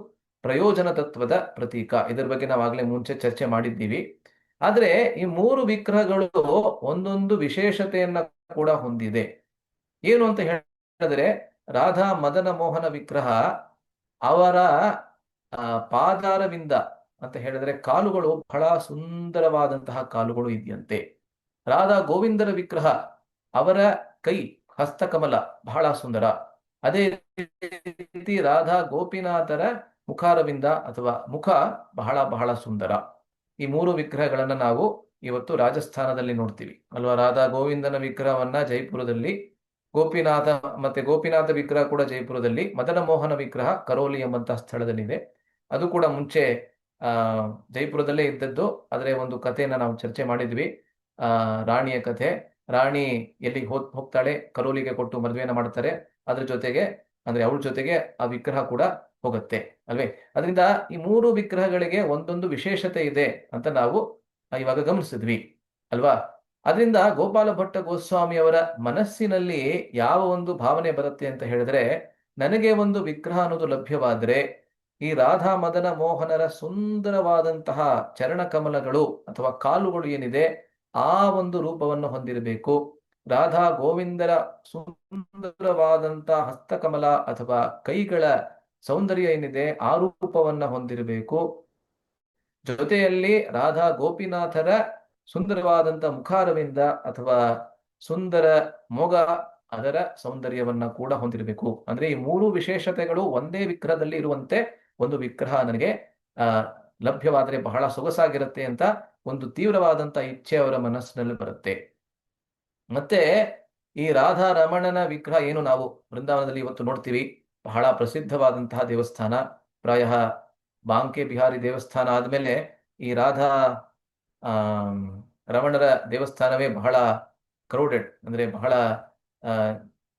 ಪ್ರಯೋಜನ ತತ್ವದ ಪ್ರತೀಕ. ಇದರ ಬಗ್ಗೆ ನಾವು ಆಗ್ಲೇ ಮುಂಚೆ ಚರ್ಚೆ ಮಾಡಿದ್ದೀವಿ. ಆದ್ರೆ ಈ 3 ವಿಗ್ರಹಗಳು ಒಂದೊಂದು ವಿಶೇಷತೆಯನ್ನ ಕೂಡ ಹೊಂದಿದೆ. ಏನು ಅಂತ ಹೇಳಿದ್ರೆ, ರಾಧಾ ಮದನ ಮೋಹನ ವಿಗ್ರಹ ಅವರ ಪಾದಾರವಿಂದ ಅಂತ ಹೇಳಿದ್ರೆ ಕಾಲುಗಳು ಬಹಳ ಸುಂದರವಾದಂತಹ ಕಾಲುಗಳು ಇದೆಯಂತೆ. ರಾಧಾ ಗೋವಿಂದರ ವಿಗ್ರಹ ಅವರ ಕೈ ಹಸ್ತಕಮಲ ಬಹಳ ಸುಂದರ. ಅದೇ ರೀತಿ ರಾಧಾ ಗೋಪಿನಾಥರ ಮುಖಾರವಿಂದ ಅಥವಾ ಮುಖ ಬಹಳ ಬಹಳ ಸುಂದರ. ಈ 3 ವಿಗ್ರಹಗಳನ್ನ ನಾವು ಇವತ್ತು ರಾಜಸ್ಥಾನದಲ್ಲಿ ನೋಡ್ತೀವಿ ಅಲ್ವಾ. ರಾಧಾ ಗೋವಿಂದನ ವಿಗ್ರಹವನ್ನ ಜೈಪುರದಲ್ಲಿ, ಗೋಪಿನಾಥ ವಿಗ್ರಹ ಕೂಡ ಜೈಪುರದಲ್ಲಿ, ಮದನ ಮೋಹನ ವಿಗ್ರಹ ಕರೋಲಿ ಎಂಬಂತಹ ಸ್ಥಳದಲ್ಲಿದೆ. ಅದು ಕೂಡ ಮುಂಚೆ ಜೈಪುರದಲ್ಲೇ ಇದ್ದದ್ದು. ಆದರೆ ಒಂದು ಕಥೆಯನ್ನ ನಾವು ಚರ್ಚೆ ಮಾಡಿದ್ವಿ, ರಾಣಿಯ ಕಥೆ. ರಾಣಿ ಎಲ್ಲಿಗೆ ಹೋಗ್ತಾಳೆ, ಕರೋಲಿಗೆ ಕೊಟ್ಟು ಮದುವೆನ ಮಾಡ್ತಾರೆ. ಅದ್ರ ಜೊತೆಗೆ ಅಂದ್ರೆ ಅವಳ ಜೊತೆಗೆ ಆ ವಿಗ್ರಹ ಕೂಡ ಹೋಗುತ್ತೆ ಅಲ್ವೇ. ಅದರಿಂದ ಈ 3 ವಿಗ್ರಹಗಳಿಗೆ ಒಂದೊಂದು ವಿಶೇಷತೆ ಇದೆ ಅಂತ ನಾವು ಇವಾಗ ಗಮನಿಸಿದ್ವಿ ಅಲ್ವಾ. ಅದರಿಂದ ಗೋಪಾಲ ಭಟ್ಟ ಗೋಸ್ವಾಮಿ ಅವರ ಮನಸ್ಸಿನಲ್ಲಿ ಯಾವ ಒಂದು ಭಾವನೆ ಬರುತ್ತೆ ಅಂತ ಹೇಳಿದ್ರೆ, ನನಗೆ ಒಂದು ವಿಗ್ರಹ ಅನ್ನೋದು ಲಭ್ಯವಾದ್ರೆ ಈ ರಾಧಾ ಮದನ ಮೋಹನರ ಸುಂದರವಾದಂತಹ ಚರಣ ಕಮಲಗಳು ಅಥವಾ ಕಾಲುಗಳು ಏನಿದೆ ಆ ಒಂದು ರೂಪವನ್ನು ಹೊಂದಿರಬೇಕು. ರಾಧಾ ಗೋವಿಂದರ ಸುಂದರವಾದಂತಹ ಹಸ್ತಕಮಲ ಅಥವಾ ಕೈಗಳ ಸೌಂದರ್ಯ ಏನಿದೆ ಆ ರೂಪವನ್ನ ಹೊಂದಿರಬೇಕು. ಜೊತೆಯಲ್ಲಿ ರಾಧಾ ಗೋಪಿನಾಥರ ಸುಂದರವಾದಂತ ಮುಖಾರವಿಂದ ಅಥವಾ ಸುಂದರ ಮೊಗ ಅದರ ಸೌಂದರ್ಯವನ್ನ ಕೂಡ ಹೊಂದಿರಬೇಕು. ಅಂದ್ರೆ ಈ 3 ವಿಶೇಷತೆಗಳು ಒಂದೇ ವಿಗ್ರಹದಲ್ಲಿ ಇರುವಂತೆ ಒಂದು ವಿಗ್ರಹ ನನಗೆ ಲಭ್ಯವಾದರೆ ಬಹಳ ಸೊಗಸಾಗಿರುತ್ತೆ ಅಂತ ಒಂದು ತೀವ್ರವಾದಂತ ಇಚ್ಛೆ ಅವರ ಮನಸ್ಸಿನಲ್ಲಿ ಬರುತ್ತೆ. ಮತ್ತೆ ಈ ರಾಧಾ ರಮಣನ ವಿಗ್ರಹ ಏನು ನಾವು ಬೃಂದಾವನದಲ್ಲಿ ಇವತ್ತು ನೋಡ್ತೀವಿ, ಬಹಳ ಪ್ರಸಿದ್ಧವಾದಂತಹ ದೇವಸ್ಥಾನ. ಪ್ರಾಯಃ ಬಾಂಕೆ ಬಿಹಾರಿ ದೇವಸ್ಥಾನ ಆದ್ಮೇಲೆ ಈ ರಾಧಾ ರಮಣರ ದೇವಸ್ಥಾನವೇ ಬಹಳ ಕ್ರೌಡೆಡ್, ಅಂದ್ರೆ ಬಹಳ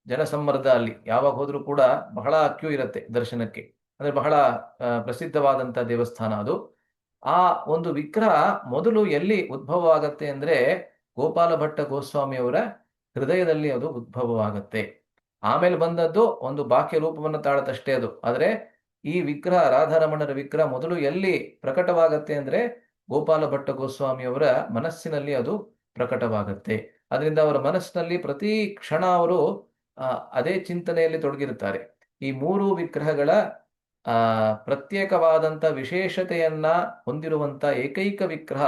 ಜನಸಮ್ಮರ್ದ. ಅಲ್ಲಿ ಯಾವಾಗ ಹೋದ್ರೂ ಕೂಡ ಬಹಳ ಕ್ಯೂ ಇರುತ್ತೆ ದರ್ಶನಕ್ಕೆ. ಅಂದ್ರೆ ಬಹಳ ಪ್ರಸಿದ್ಧವಾದಂತಹ ದೇವಸ್ಥಾನ ಅದು. ಆ ಒಂದು ವಿಗ್ರಹ ಮೊದಲು ಎಲ್ಲಿ ಉದ್ಭವವಾಗತ್ತೆ ಅಂದ್ರೆ ಗೋಪಾಲ ಭಟ್ಟ ಗೋಸ್ವಾಮಿ ಅವರ ಹೃದಯದಲ್ಲಿ ಅದು ಉದ್ಭವವಾಗತ್ತೆ. ಆಮೇಲೆ ಬಂದದ್ದು ಒಂದು ಬಾಹ್ಯ ರೂಪವನ್ನು ತಾಳತಷ್ಟೇ ಅದು. ಆದ್ರೆ ಈ ವಿಗ್ರಹ ರಾಧಾರಮಣರ ವಿಗ್ರಹ ಮೊದಲು ಎಲ್ಲಿ ಪ್ರಕಟವಾಗತ್ತೆ ಅಂದ್ರೆ ಗೋಪಾಲ ಭಟ್ಟ ಗೋಸ್ವಾಮಿ ಅವರ ಮನಸ್ಸಿನಲ್ಲಿ ಅದು ಪ್ರಕಟವಾಗತ್ತೆ. ಅದರಿಂದ ಅವರ ಮನಸ್ಸಿನಲ್ಲಿ ಪ್ರತಿ ಕ್ಷಣ ಅವರು ಅದೇ ಚಿಂತನೆಯಲ್ಲಿ ತೊಡಗಿರುತ್ತಾರೆ. ಈ 3 ವಿಗ್ರಹಗಳ ಪ್ರತ್ಯೇಕವಾದಂತ ವಿಶೇಷತೆಯನ್ನ ಹೊಂದಿರುವಂತ ಏಕೈಕ ವಿಗ್ರಹ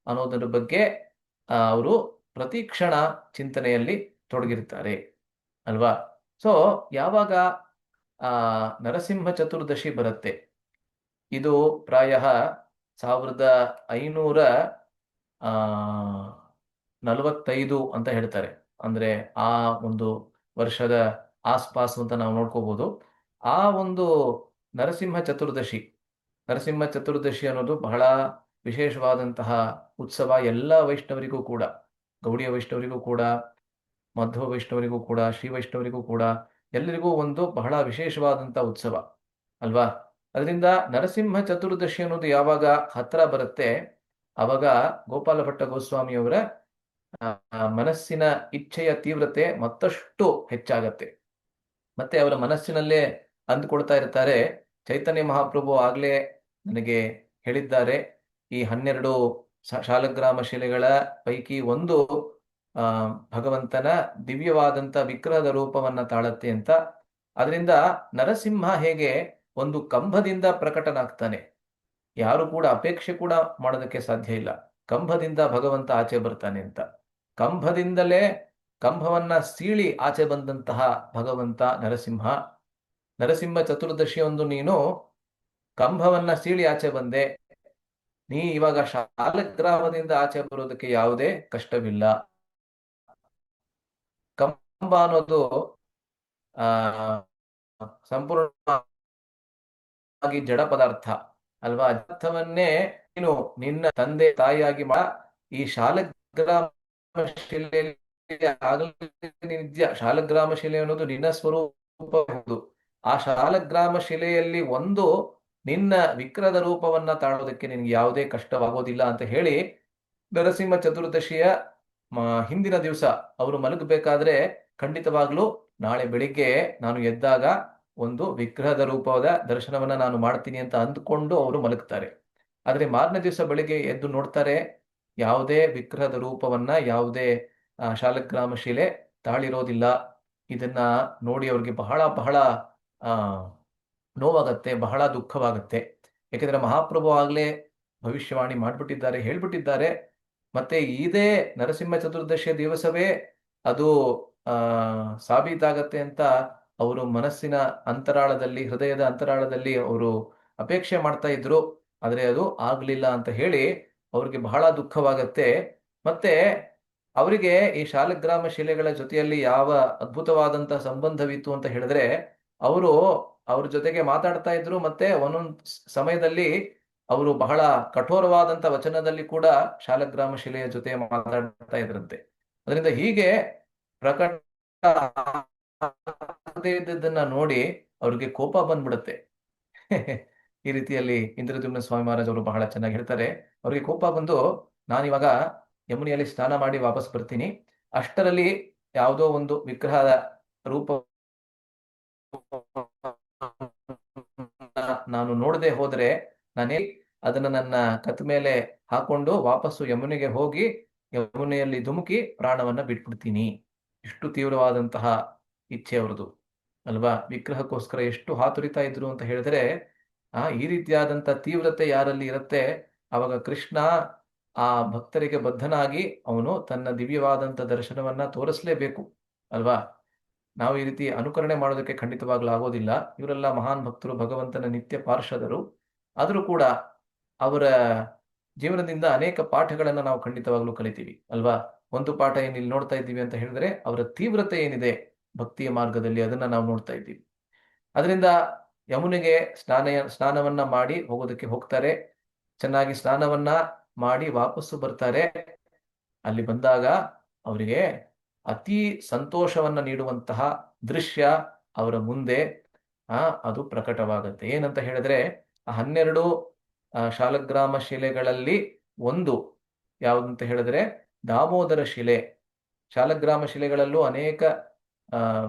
ಅನ್ನೋದರ ಬಗ್ಗೆ ಅವರು ಪ್ರತಿ ಕ್ಷಣ ಚಿಂತನೆಯಲ್ಲಿ ತೊಡಗಿರ್ತಾರೆ ಅಲ್ವಾ. ಸೊ ಯಾವಾಗ ನರಸಿಂಹ ಚತುರ್ದಶಿ ಬರುತ್ತೆ, ಇದು ಪ್ರಾಯಃ 1545 ಅಂತ ಹೇಳ್ತಾರೆ. ಅಂದ್ರೆ ಆ ಒಂದು ವರ್ಷದ ಆಸ್ಪಾಸ್ ಅಂತ ನಾವು ನೋಡ್ಕೋಬಹುದು. ಆ ಒಂದು ನರಸಿಂಹ ಚತುರ್ದಶಿ ಅನ್ನೋದು ಬಹಳ ವಿಶೇಷವಾದಂತಹ ಉತ್ಸವ. ಎಲ್ಲ ವೈಷ್ಣವರಿಗೂ ಕೂಡ, ಗೌಡಿಯ ವೈಷ್ಣವರಿಗೂ ಕೂಡ, ಮಧ್ವ ವೈಷ್ಣವರಿಗೂ ಕೂಡ, ಶ್ರೀ ವೈಷ್ಣವರಿಗೂ ಕೂಡ ಎಲ್ಲರಿಗೂ ಒಂದು ಬಹಳ ವಿಶೇಷವಾದಂತಹ ಉತ್ಸವ ಅಲ್ವಾ. ಅದರಿಂದ ನರಸಿಂಹ ಚತುರ್ದಶಿ ಅನ್ನೋದು ಯಾವಾಗ ಹತ್ರ ಬರುತ್ತೆ ಆವಾಗ ಗೋಪಾಲ ಭಟ್ಟ ಗೋಸ್ವಾಮಿಯವರ ಮನಸ್ಸಿನ ಇಚ್ಛೆಯ ತೀವ್ರತೆ ಮತ್ತಷ್ಟು ಹೆಚ್ಚಾಗತ್ತೆ. ಮತ್ತೆ ಅವರ ಮನಸ್ಸಿನಲ್ಲೇ ಅಂದುಕೊಳ್ತಾ ಇರ್ತಾರೆ, ಚೈತನ್ಯ ಮಹಾಪ್ರಭು ಆಗ್ಲೇ ನನಗೆ ಹೇಳಿದ್ದಾರೆ, ಈ 12 ಶಾಲಗ್ರಾಮ ಶಿಲೆಗಳ ಪೈಕಿ ಒಂದು ಭಗವಂತನ ದಿವ್ಯವಾದಂತ ವಿಗ್ರಹದ ರೂಪವನ್ನ ತಾಳತ್ತೆ ಅಂತ. ಅದರಿಂದ ನರಸಿಂಹ ಹೇಗೆ ಒಂದು ಕಂಬದಿಂದ ಪ್ರಕಟನಾಗ್ತಾನೆ, ಯಾರು ಕೂಡ ಅಪೇಕ್ಷೆ ಕೂಡ ಮಾಡೋದಕ್ಕೆ ಸಾಧ್ಯ ಇಲ್ಲ, ಕಂಬದಿಂದ ಭಗವಂತ ಆಚೆ ಬರ್ತಾನೆ ಅಂತ. ಕಂಬದಿಂದಲೇ ಕಂಬವನ್ನ ಸೀಳಿ ಆಚೆ ಬಂದಂತಹ ಭಗವಂತ ನರಸಿಂಹ. ನರಸಿಂಹ ಚತುರ್ದಶಿಯೊಂದು ನೀನು ಕಂಬವನ್ನ ಸೀಳಿ ಆಚೆ ಬಂದೆ, ನೀ ಇವಾಗ ಶಾಲಗ್ರಾಮದಿಂದ ಆಚೆ ಬರೋದಕ್ಕೆ ಯಾವುದೇ ಕಷ್ಟವಿಲ್ಲ. ಕಂಬ ಅನ್ನೋದು ಆ ಸಂಪೂರ್ಣವಾಗಿ ಜಡ ಪದಾರ್ಥ ಅಲ್ವಾ. ಅರ್ಥವನ್ನೇ ನೀನು ನಿನ್ನ ತಂದೆ ತಾಯಿಯಾಗಿ ಈ ಶಾಲಗ್ರಾಮ ಶಿಲೆಯಲ್ಲಿ ಆಗಲೇ ನಿತ್ಯ ಶಾಲಗ್ರಾಮ ಶಿಲೆ ಅನ್ನೋದು ನಿನ್ನ ಸ್ವರೂಪ ಹೌದು. ಆ ಶಾಲಗ್ರಾಮ ಶಿಲೆಯಲ್ಲಿ ಒಂದು ನಿನ್ನ ವಿಗ್ರಹದ ರೂಪವನ್ನ ತಾಳೋದಕ್ಕೆ ನಿನ್ಗೆ ಯಾವುದೇ ಕಷ್ಟವಾಗೋದಿಲ್ಲ ಅಂತ ಹೇಳಿ, ನರಸಿಂಹ ಚತುರ್ದಶಿಯ ಹಿಂದಿನ ದಿವಸ ಅವರು ಮಲಗಬೇಕಾದ್ರೆ ಖಂಡಿತವಾಗ್ಲೂ ನಾಳೆ ಬೆಳಿಗ್ಗೆ ನಾನು ಎದ್ದಾಗ ಒಂದು ವಿಗ್ರಹದ ರೂಪದ ದರ್ಶನವನ್ನ ನಾನು ಮಾಡ್ತೀನಿ ಅಂತ ಅಂದ್ಕೊಂಡು ಅವರು ಮಲಗ್ತಾರೆ. ಆದ್ರೆ ಮಾರನೇ ದಿವಸ ಬೆಳಿಗ್ಗೆ ಎದ್ದು ನೋಡ್ತಾರೆ, ಯಾವುದೇ ವಿಗ್ರಹದ ರೂಪವನ್ನ ಯಾವುದೇ ಶಾಲಗ್ರಾಮ ಶಿಲೆ ತಾಳಿರೋದಿಲ್ಲ. ಇದನ್ನ ನೋಡಿ ಅವ್ರಿಗೆ ಬಹಳ ಬಹಳ ಆ ನೋವಾಗತ್ತೆ, ಬಹಳ ದುಃಖವಾಗತ್ತೆ. ಯಾಕೆಂದ್ರೆ ಮಹಾಪ್ರಭು ಆಗ್ಲೇ ಭವಿಷ್ಯವಾಣಿ ಮಾಡ್ಬಿಟ್ಟಿದ್ದಾರೆ, ಹೇಳ್ಬಿಟ್ಟಿದ್ದಾರೆ. ಮತ್ತೆ ಇದೇ ನರಸಿಂಹ ಚತುರ್ದಶಿಯ ದಿವಸವೇ ಅದು ಸಾಬೀತಾಗತ್ತೆ ಅಂತ ಅವರು ಮನಸ್ಸಿನ ಅಂತರಾಳದಲ್ಲಿ, ಹೃದಯದ ಅಂತರಾಳದಲ್ಲಿ ಅವರು ಅಪೇಕ್ಷೆ ಮಾಡ್ತಾ ಇದ್ರು. ಆದ್ರೆ ಅದು ಆಗ್ಲಿಲ್ಲ ಅಂತ ಹೇಳಿ ಅವ್ರಿಗೆ ಬಹಳ ದುಃಖವಾಗತ್ತೆ. ಮತ್ತೆ ಅವರಿಗೆ ಈ ಶಾಲಗ್ರಾಮ ಶಿಲೆಗಳ ಜೊತೆಯಲ್ಲಿ ಯಾವ ಅದ್ಭುತವಾದಂತಹ ಸಂಬಂಧವಿತ್ತು ಅಂತ ಹೇಳಿದ್ರೆ, ಅವರು ಅವ್ರ ಜೊತೆಗೆ ಮಾತಾಡ್ತಾ ಇದ್ರು. ಮತ್ತೆ ಒಂದೊಂದು ಸಮಯದಲ್ಲಿ ಅವರು ಬಹಳ ಕಠೋರವಾದಂತ ವಚನದಲ್ಲಿ ಕೂಡ ಶಾಲಗ್ರಾಮ ಶಿಲೆಯ ಜೊತೆ ಮಾತಾಡ್ತಾ ಇದ್ರಂತೆ. ಅದರಿಂದ ಹೀಗೆ ಪ್ರಕಟ ಆಗದೇ ಇದ್ದದ್ದನ್ನ ನೋಡಿ ಅವ್ರಿಗೆ ಕೋಪ ಬಂದ್ಬಿಡುತ್ತೆ. ಈ ರೀತಿಯಲ್ಲಿ ಇಂದ್ರದ್ಯುಮ್ನ ಸ್ವಾಮಿ ಮಹಾರಾಜ್ ಅವರು ಬಹಳ ಚೆನ್ನಾಗಿ ಹೇಳ್ತಾರೆ. ಅವ್ರಿಗೆ ಕೋಪ ಬಂದು, ನಾನಿವಾಗ ಯಮುನೆಯಲ್ಲಿ ಸ್ನಾನ ಮಾಡಿ ವಾಪಸ್ ಬರ್ತೀನಿ, ಅಷ್ಟರಲ್ಲಿ ಯಾವುದೋ ಒಂದು ವಿಗ್ರಹದ ರೂಪ ನಾನು ನೋಡದೆ ಹೋದ್ರೆ ನಾನೇ ಅದನ್ನ ನನ್ನ ಕತ್ ಮೇಲೆ ಹಾಕೊಂಡು ವಾಪಸ್ಸು ಯಮುನೆಗೆ ಹೋಗಿ ಯಮುನೆಯಲ್ಲಿ ಧುಮುಕಿ ಪ್ರಾಣವನ್ನ ಬಿಟ್ಬಿಡ್ತೀನಿ. ಇಷ್ಟು ತೀವ್ರವಾದಂತಹ ಇಚ್ಛೆ ಅವ್ರದ್ದು ಅಲ್ವಾ. ವಿಗ್ರಹಕ್ಕೋಸ್ಕರ ಎಷ್ಟು ಹಾತುರಿತಾ ಇದ್ರು ಅಂತ ಹೇಳಿದ್ರೆ, ಈ ರೀತಿಯಾದಂತ ತೀವ್ರತೆ ಯಾರಲ್ಲಿ ಇರುತ್ತೆ ಅವಾಗ ಕೃಷ್ಣ ಆ ಭಕ್ತರಿಗೆ ಬದ್ಧನಾಗಿ ಅವನು ತನ್ನ ದಿವ್ಯವಾದಂತ ದರ್ಶನವನ್ನ ತೋರಿಸ್ಲೇಬೇಕು ಅಲ್ವಾ. ನಾವು ಈ ರೀತಿ ಅನುಕರಣೆ ಮಾಡೋದಕ್ಕೆ ಖಂಡಿತವಾಗ್ಲೂ ಆಗೋದಿಲ್ಲ. ಇವರೆಲ್ಲ ಮಹಾನ್ ಭಕ್ತರು, ಭಗವಂತನ ನಿತ್ಯ ಪಾರ್ಷದರು. ಆದರೂ ಕೂಡ ಅವರ ಜೀವನದಿಂದ ಅನೇಕ ಪಾಠಗಳನ್ನ ನಾವು ಖಂಡಿತವಾಗ್ಲೂ ಕಲಿತೀವಿ ಅಲ್ವಾ. ಒಂದು ಪಾಠ ಏನ್ ಇಲ್ಲಿ ನೋಡ್ತಾ ಇದ್ದೀವಿ ಅಂತ ಹೇಳಿದ್ರೆ, ಅವರ ತೀವ್ರತೆ ಏನಿದೆ ಭಕ್ತಿಯ ಮಾರ್ಗದಲ್ಲಿ ಅದನ್ನ ನಾವು ನೋಡ್ತಾ ಇದ್ದೀವಿ. ಅದರಿಂದ ಯಮುನೆಗೆ ಸ್ನಾನವನ್ನ ಮಾಡಿ ಹೋಗೋದಕ್ಕೆ ಹೋಗ್ತಾರೆ. ಚೆನ್ನಾಗಿ ಸ್ನಾನವನ್ನ ಮಾಡಿ ವಾಪಸ್ಸು ಬರ್ತಾರೆ. ಅಲ್ಲಿ ಬಂದಾಗ ಅವರಿಗೆ ಅತಿ ಸಂತೋಷವನ್ನ ನೀಡುವಂತಹ ದೃಶ್ಯ ಅವರ ಮುಂದೆ ಅದು ಪ್ರಕಟವಾಗುತ್ತೆ. ಏನಂತ ಹೇಳಿದ್ರೆ, 12 ಶಾಲಗ್ರಾಮ ಶಿಲೆಗಳಲ್ಲಿ ಒಂದು ಯಾವುದಂತ ಹೇಳಿದ್ರೆ ದಾಮೋದರ ಶಿಲೆ. ಶಾಲಗ್ರಾಮ ಶಿಲೆಗಳಲ್ಲೂ ಅನೇಕ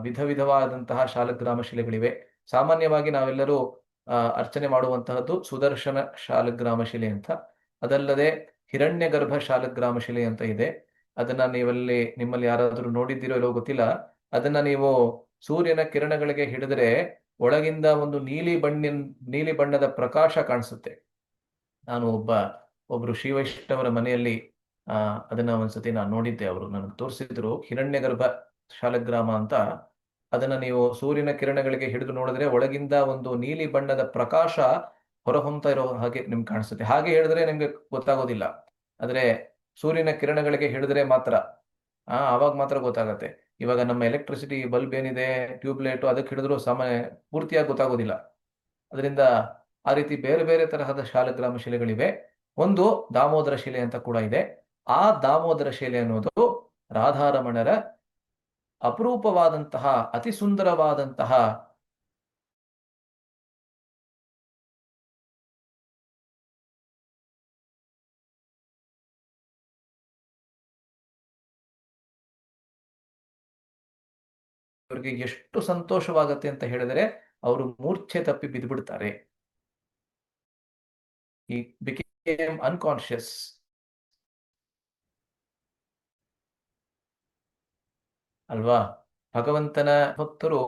ವಿಧ ವಿಧವಾದಂತಹ ಶಾಲಗ್ರಾಮ ಶಿಲೆಗಳಿವೆ. ಸಾಮಾನ್ಯವಾಗಿ ನಾವೆಲ್ಲರೂ ಅರ್ಚನೆ ಮಾಡುವಂತಹದ್ದು ಸುದರ್ಶನ ಶಾಲಗ್ರಾಮ ಶಿಲೆ ಅಂತ. ಅದಲ್ಲದೆ ಹಿರಣ್ಯ ಗರ್ಭ ಶಾಲಗ್ರಾಮ ಶಿಲೆ ಅಂತ ಇದೆ. ಅದನ್ನ ನಿಮ್ಮಲ್ಲಿ ಯಾರಾದರೂ ನೋಡಿದ್ದೀರೋ ಇಲ್ಲೋ ಗೊತ್ತಿಲ್ಲ. ಅದನ್ನ ನೀವು ಸೂರ್ಯನ ಕಿರಣಗಳಿಗೆ ಹಿಡಿದ್ರೆ ಒಳಗಿಂದ ಒಂದು ನೀಲಿ ಬಣ್ಣದ ಪ್ರಕಾಶ ಕಾಣಿಸುತ್ತೆ. ನಾನು ಒಬ್ರು ಶ್ರೀವೈಷ್ಣವರ ಮನೆಯಲ್ಲಿ ಅದನ್ನ ಒಂದ್ಸತಿ ನಾನು ನೋಡಿದ್ದೆ. ಅವರು ನನಗೆ ತೋರಿಸಿದ್ರು ಹಿರಣ್ಯ ಗರ್ಭ ಶಾಲಗ್ರಾಮ ಅಂತ. ಅದನ್ನ ನೀವು ಸೂರ್ಯನ ಕಿರಣಗಳಿಗೆ ಹಿಡಿದು ನೋಡಿದ್ರೆ ಒಳಗಿಂದ ಒಂದು ನೀಲಿ ಬಣ್ಣದ ಪ್ರಕಾಶ ಹೊರಹೊಮ್ತಾ ಇರೋ ಹಾಗೆ ನಿಮ್ಗೆ ಕಾಣಿಸುತ್ತೆ. ಹಾಗೆ ಹೇಳಿದ್ರೆ ನಿಮ್ಗೆ ಗೊತ್ತಾಗೋದಿಲ್ಲ, ಆದ್ರೆ ಸೂರ್ಯನ ಕಿರಣಗಳಿಗೆ ಹಿಡಿದ್ರೆ ಮಾತ್ರ ಆವಾಗ ಮಾತ್ರ ಗೊತ್ತಾಗತ್ತೆ. ಇವಾಗ ನಮ್ಮ ಎಲೆಕ್ಟ್ರಿಸಿಟಿ ಬಲ್ಬ್ ಏನಿದೆ, ಟ್ಯೂಬ್ಲೈಟ್, ಅದಕ್ಕೆ ಹಿಡಿದ್ರು ಪೂರ್ತಿಯಾಗಿ ಗೊತ್ತಾಗೋದಿಲ್ಲ. ಅದರಿಂದ ಆ ರೀತಿ ಬೇರೆ ಬೇರೆ ತರಹದ ಶಾಲಗ್ರಾಮ ಶಿಲೆಗಳಿವೆ. ಒಂದು ದಾಮೋದರ ಶಿಲೆ ಅಂತ ಕೂಡ ಇದೆ. ಆ ದಾಮೋದರ ಶಿಲೆ ಅನ್ನೋದು ರಾಧಾರಮಣರ ಅಪರೂಪವಾದಂತಹ ಅತಿ ಸುಂದರವಾದಂತಹ ಅವರಿಗೆ ಎಷ್ಟು ಸಂತೋಷವಾಗತ್ತೆ ಅಂತ ಹೇಳಿದರೆ ಅವರು ಮೂರ್ಛೆ ತಪ್ಪಿ ಬಿದ್ದುಬಿಡ್ತಾರೆ. ಈ ಬಿಕೇಮ್ ಅನ್ಕಾನ್ಶಿಯಸ್. ಅಲ್ವಾ? ಭಗವಂತನ ಭಕ್ತರು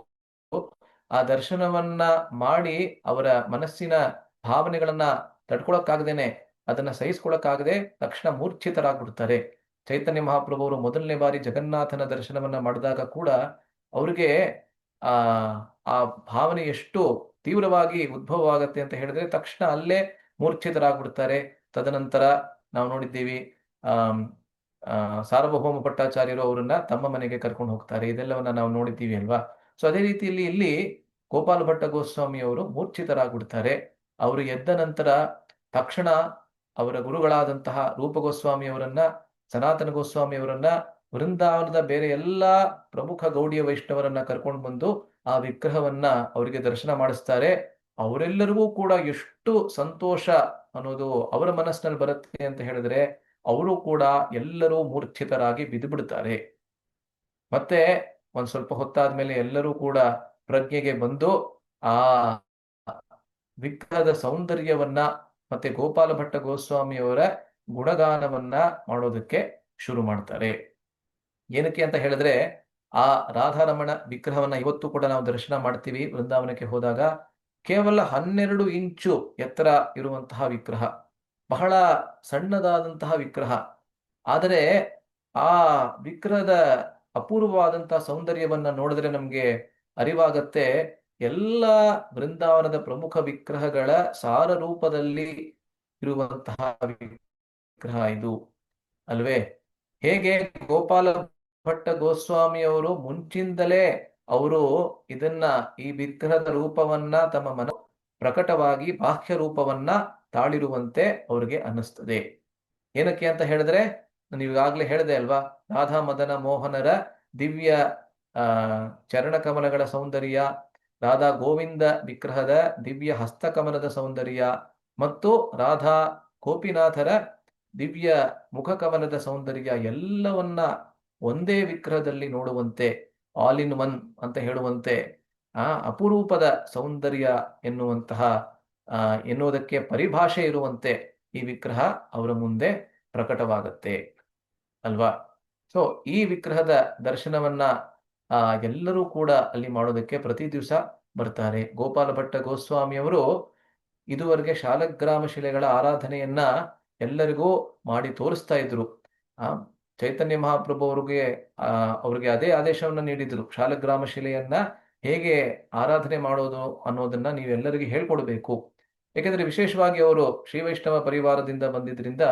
ಆ ದರ್ಶನವನ್ನ ಮಾಡಿ ಅವರ ಮನಸ್ಸಿನ ಭಾವನೆಗಳನ್ನ ತಡ್ಕೊಳಕ್ಕಾಗದೇನೆ, ಅದನ್ನ ಸಹಿಸ್ಕೊಳಕ್ಕಾಗದೆ ತಕ್ಷಣ ಮೂರ್ಛಿತರಾಗ್ಬಿಡ್ತಾರೆ. ಚೈತನ್ಯ ಮಹಾಪ್ರಭುವರು ಮೊದಲನೇ ಬಾರಿ ಜಗನ್ನಾಥನ ದರ್ಶನವನ್ನ ಮಾಡಿದಾಗ ಕೂಡ ಅವ್ರಿಗೆ ಆ ಆ ಭಾವನೆ ಎಷ್ಟು ತೀವ್ರವಾಗಿ ಉದ್ಭವವಾಗತ್ತೆ ಅಂತ ಹೇಳಿದ್ರೆ ತಕ್ಷಣ ಅಲ್ಲೇ ಮೂರ್ಛಿತರಾಗ್ಬಿಡ್ತಾರೆ. ತದನಂತರ ನಾವು ನೋಡಿದ್ದೀವಿ, ಆಮ್, ಆ ಸಾರ್ವಭೌಮ ಭಟ್ಟಾಚಾರ್ಯರು ಅವರನ್ನ ತಮ್ಮ ಮನೆಗೆ ಕರ್ಕೊಂಡು ಹೋಗ್ತಾರೆ. ಇದೆಲ್ಲವನ್ನ ನಾವು ನೋಡಿದ್ದೀವಿ ಅಲ್ವಾ? ಸೊ ಅದೇ ರೀತಿಯಲ್ಲಿ ಇಲ್ಲಿ ಗೋಪಾಲ ಭಟ್ಟ ಗೋಸ್ವಾಮಿ ಅವರು ಮೂರ್ಛಿತರಾಗ್ಬಿಡ್ತಾರೆ. ಅವರು ಎದ್ದ ನಂತರ ತಕ್ಷಣ ಅವರ ಗುರುಗಳಾದಂತಹ ರೂಪ ಗೋಸ್ವಾಮಿ ಅವರನ್ನ, ಸನಾತನ ಗೋಸ್ವಾಮಿ ಅವರನ್ನ, ವೃಂದಾವನದ ಬೇರೆ ಎಲ್ಲಾ ಪ್ರಮುಖ ಗೌಡಿಯ ವೈಷ್ಣವರನ್ನ ಕರ್ಕೊಂಡು ಬಂದು ಆ ವಿಗ್ರಹವನ್ನ ಅವರಿಗೆ ದರ್ಶನ ಮಾಡಿಸ್ತಾರೆ. ಅವರೆಲ್ಲರಿಗೂ ಕೂಡ ಎಷ್ಟು ಸಂತೋಷ ಅನ್ನೋದು ಅವರ ಮನಸ್ಸಿನಲ್ಲಿ ಬರುತ್ತೆ ಅಂತ ಹೇಳಿದ್ರೆ, ಅವರು ಕೂಡ ಎಲ್ಲರೂ ಮೂರ್ಛಿತರಾಗಿ ಬಿದ್ದು ಬಿಡ್ತಾರೆ. ಮತ್ತೆ ಒಂದ್ ಸ್ವಲ್ಪ ಹೊತ್ತಾದ್ಮೇಲೆ ಎಲ್ಲರೂ ಕೂಡ ಪ್ರಜ್ಞೆಗೆ ಬಂದು ಆ ವಿಗ್ರಹದ ಸೌಂದರ್ಯವನ್ನ ಮತ್ತೆ ಗೋಪಾಲ ಭಟ್ಟ ಗೋಸ್ವಾಮಿಯವರ ಗುಣಗಾನವನ್ನ ಮಾಡೋದಕ್ಕೆ ಶುರು ಮಾಡ್ತಾರೆ. ಏನಕ್ಕೆ ಅಂತ ಹೇಳಿದ್ರೆ, ಆ ರಾಧಾರಮಣ ವಿಗ್ರಹವನ್ನ ಇವತ್ತು ಕೂಡ ನಾವು ದರ್ಶನ ಮಾಡ್ತೀವಿ ವೃಂದಾವನಕ್ಕೆ ಹೋದಾಗ. ಕೇವಲ 12 ಇಂಚು ಎತ್ತರ ಇರುವಂತಹ ವಿಗ್ರಹ, ಬಹಳ ಸಣ್ಣದಾದಂತಹ ವಿಗ್ರಹ. ಆದರೆ ಆ ವಿಗ್ರಹದ ಅಪೂರ್ವವಾದಂತಹ ಸೌಂದರ್ಯವನ್ನ ನೋಡಿದ್ರೆ ನಮ್ಗೆ ಅರಿವಾಗತ್ತೆ, ಎಲ್ಲ ವೃಂದಾವನದ ಪ್ರಮುಖ ವಿಗ್ರಹಗಳ ಸಾರ ರೂಪದಲ್ಲಿ ಇರುವಂತಹ ವಿಗ್ರಹ ಇದು ಅಲ್ವೇ? ಹೇಗೆ ಗೋಪಾಲ ಭಟ್ಟ ಗೋಸ್ವಾಮಿಯವರು ಮುಂಚಿಂದಲೇ ಅವರು ಇದನ್ನ, ಈ ವಿಗ್ರಹದ ರೂಪವನ್ನ ತಮ್ಮ ಮನ ಪ್ರಕಟವಾಗಿ ಬಾಹ್ಯ ರೂಪವನ್ನ ತಾಳಿರುವಂತೆ ಅವ್ರಿಗೆ ಅನ್ನಿಸ್ತದೆ. ಏನಕ್ಕೆ ಅಂತ ಹೇಳಿದ್ರೆ, ನಾನು ಈಗಾಗಲೇ ಹೇಳಿದೆ ಅಲ್ವಾ, ರಾಧಾ ಮದನ ಮೋಹನರ ದಿವ್ಯ ಆ ಚರಣಕಮಲಗಳ ಸೌಂದರ್ಯ, ರಾಧಾ ಗೋವಿಂದ ವಿಗ್ರಹದ ದಿವ್ಯ ಹಸ್ತಕಮಲದ ಸೌಂದರ್ಯ ಮತ್ತು ರಾಧಾ ಗೋಪಿನಾಥರ ದಿವ್ಯ ಮುಖಕಮಲದ ಸೌಂದರ್ಯ ಎಲ್ಲವನ್ನ ಒಂದೇ ವಿಗ್ರಹದಲ್ಲಿ ನೋಡುವಂತೆ, ಆಲ್ ಇನ್ ಒನ್ ಅಂತ ಹೇಳುವಂತೆ, ಅಪರೂಪದ ಸೌಂದರ್ಯ ಎನ್ನುವಂತಹ ಎನ್ನುವುದಕ್ಕೆ ಪರಿಭಾಷೆ ಇರುವಂತೆ ಈ ವಿಗ್ರಹ ಅವರ ಮುಂದೆ ಪ್ರಕಟವಾಗತ್ತೆ ಅಲ್ವಾ? ಸೊ ಈ ವಿಗ್ರಹದ ದರ್ಶನವನ್ನ ಎಲ್ಲರೂ ಕೂಡ ಅಲ್ಲಿ ಮಾಡೋದಕ್ಕೆ ಪ್ರತಿ ದಿವಸ ಬರ್ತಾರೆ. ಗೋಪಾಲ ಭಟ್ಟ ಗೋಸ್ವಾಮಿಯವರು ಇದುವರೆಗೆ ಶಾಲಗ್ರಾಮ ಶಿಲೆಗಳ ಆರಾಧನೆಯನ್ನ ಎಲ್ಲರಿಗೂ ಮಾಡಿ ತೋರಿಸ್ತಾ ಇದ್ರು. ಚೈತನ್ಯ ಮಹಾಪ್ರಭು ಅವ್ರಿಗೆ ಅದೇ ಆದೇಶವನ್ನ ನೀಡಿದ್ರು, ಶಾಲಗ್ರಾಮ ಶಿಲೆಯನ್ನ ಹೇಗೆ ಆರಾಧನೆ ಮಾಡೋದು ಅನ್ನೋದನ್ನ ನೀವೆಲ್ಲರಿಗೂ ಹೇಳ್ಕೊಡ್ಬೇಕು. ಯಾಕೆಂದ್ರೆ ವಿಶೇಷವಾಗಿ ಅವರು ಶ್ರೀ ವೈಷ್ಣವ ಪರಿವಾರದಿಂದ ಬಂದಿದ್ರಿಂದ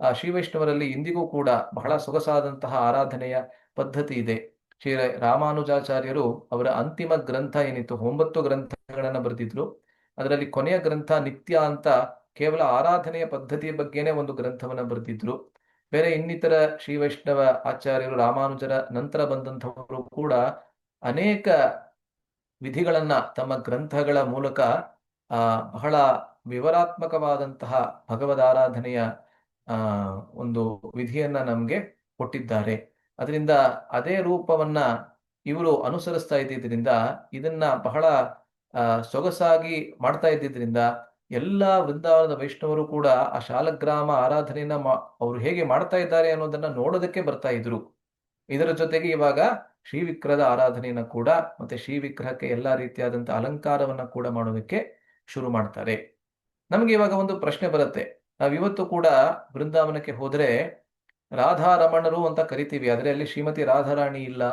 ಆ ಶ್ರೀ ವೈಷ್ಣವರಲ್ಲಿ ಇಂದಿಗೂ ಕೂಡ ಬಹಳ ಸೊಗಸಾದಂತಹ ಆರಾಧನೆಯ ಪದ್ಧತಿ ಇದೆ. ಶ್ರೀ ರಾಮಾನುಜಾಚಾರ್ಯರು ಅವರ ಅಂತಿಮ ಗ್ರಂಥ ಏನಿತ್ತು, 9 ಗ್ರಂಥಗಳನ್ನ ಬರೆದಿದ್ರು. ಅದರಲ್ಲಿ ಕೊನೆಯ ಗ್ರಂಥ ನಿತ್ಯ ಅಂತ ಕೇವಲ ಆರಾಧನೆಯ ಪದ್ಧತಿಯ ಬಗ್ಗೆನೇ ಒಂದು ಗ್ರಂಥವನ್ನ ಬರೆದಿದ್ರು. ಬೇರೆ ಇನ್ನಿತರ ಶ್ರೀ ವೈಷ್ಣವ ಆಚಾರ್ಯರು ರಾಮಾನುಜರ ನಂತರ ಬಂದಂಥವರು ಕೂಡ ಅನೇಕ ವಿಧಿಗಳನ್ನ ತಮ್ಮ ಗ್ರಂಥಗಳ ಮೂಲಕ ಬಹಳ ವಿವರಾತ್ಮಕವಾದಂತಹ ಭಗವದ್ ಆರಾಧನೆಯ ಒಂದು ವಿಧಿಯನ್ನ ನಮ್ಗೆ ಕೊಟ್ಟಿದ್ದಾರೆ. ಅದರಿಂದ ಅದೇ ರೂಪವನ್ನ ಇವರು ಅನುಸರಿಸ್ತಾ ಇದ್ದಿದ್ರಿಂದ, ಇದನ್ನ ಬಹಳ ಸೊಗಸಾಗಿ ಮಾಡ್ತಾ ಇದ್ದಿದ್ರಿಂದ ಎಲ್ಲ ವೃಂದಾವನದ ವೈಷ್ಣವರು ಕೂಡ ಆ ಶಾಲಗ್ರಾಮ ಆರಾಧನೆಯನ್ನ ಅವರು ಹೇಗೆ ಮಾಡ್ತಾ ಇದ್ದಾರೆ ಅನ್ನೋದನ್ನ ನೋಡೋದಕ್ಕೆ ಬರ್ತಾ ಇದ್ರು. ಇದರ ಜೊತೆಗೆ ಇವಾಗ ಶ್ರೀ ವಿಗ್ರಹದ ಆರಾಧನೆಯನ್ನ ಕೂಡ, ಮತ್ತೆ ಶ್ರೀ ವಿಗ್ರಹಕ್ಕೆ ಎಲ್ಲಾ ರೀತಿಯಾದಂತಹ ಅಲಂಕಾರವನ್ನ ಕೂಡ ಮಾಡೋದಕ್ಕೆ ಶುರು ಮಾಡ್ತಾರೆ. ನಮ್ಗೆ ಇವಾಗ ಒಂದು ಪ್ರಶ್ನೆ ಬರುತ್ತೆ, ನಾವಿವತ್ತು ಕೂಡ ಬೃಂದಾವನಕ್ಕೆ ಹೋದ್ರೆ ರಾಧಾರಮಣರು ಅಂತ ಕರಿತೀವಿ, ಆದ್ರೆ ಅಲ್ಲಿ ಶ್ರೀಮತಿ ರಾಧಾರಾಣಿ ಇಲ್ಲ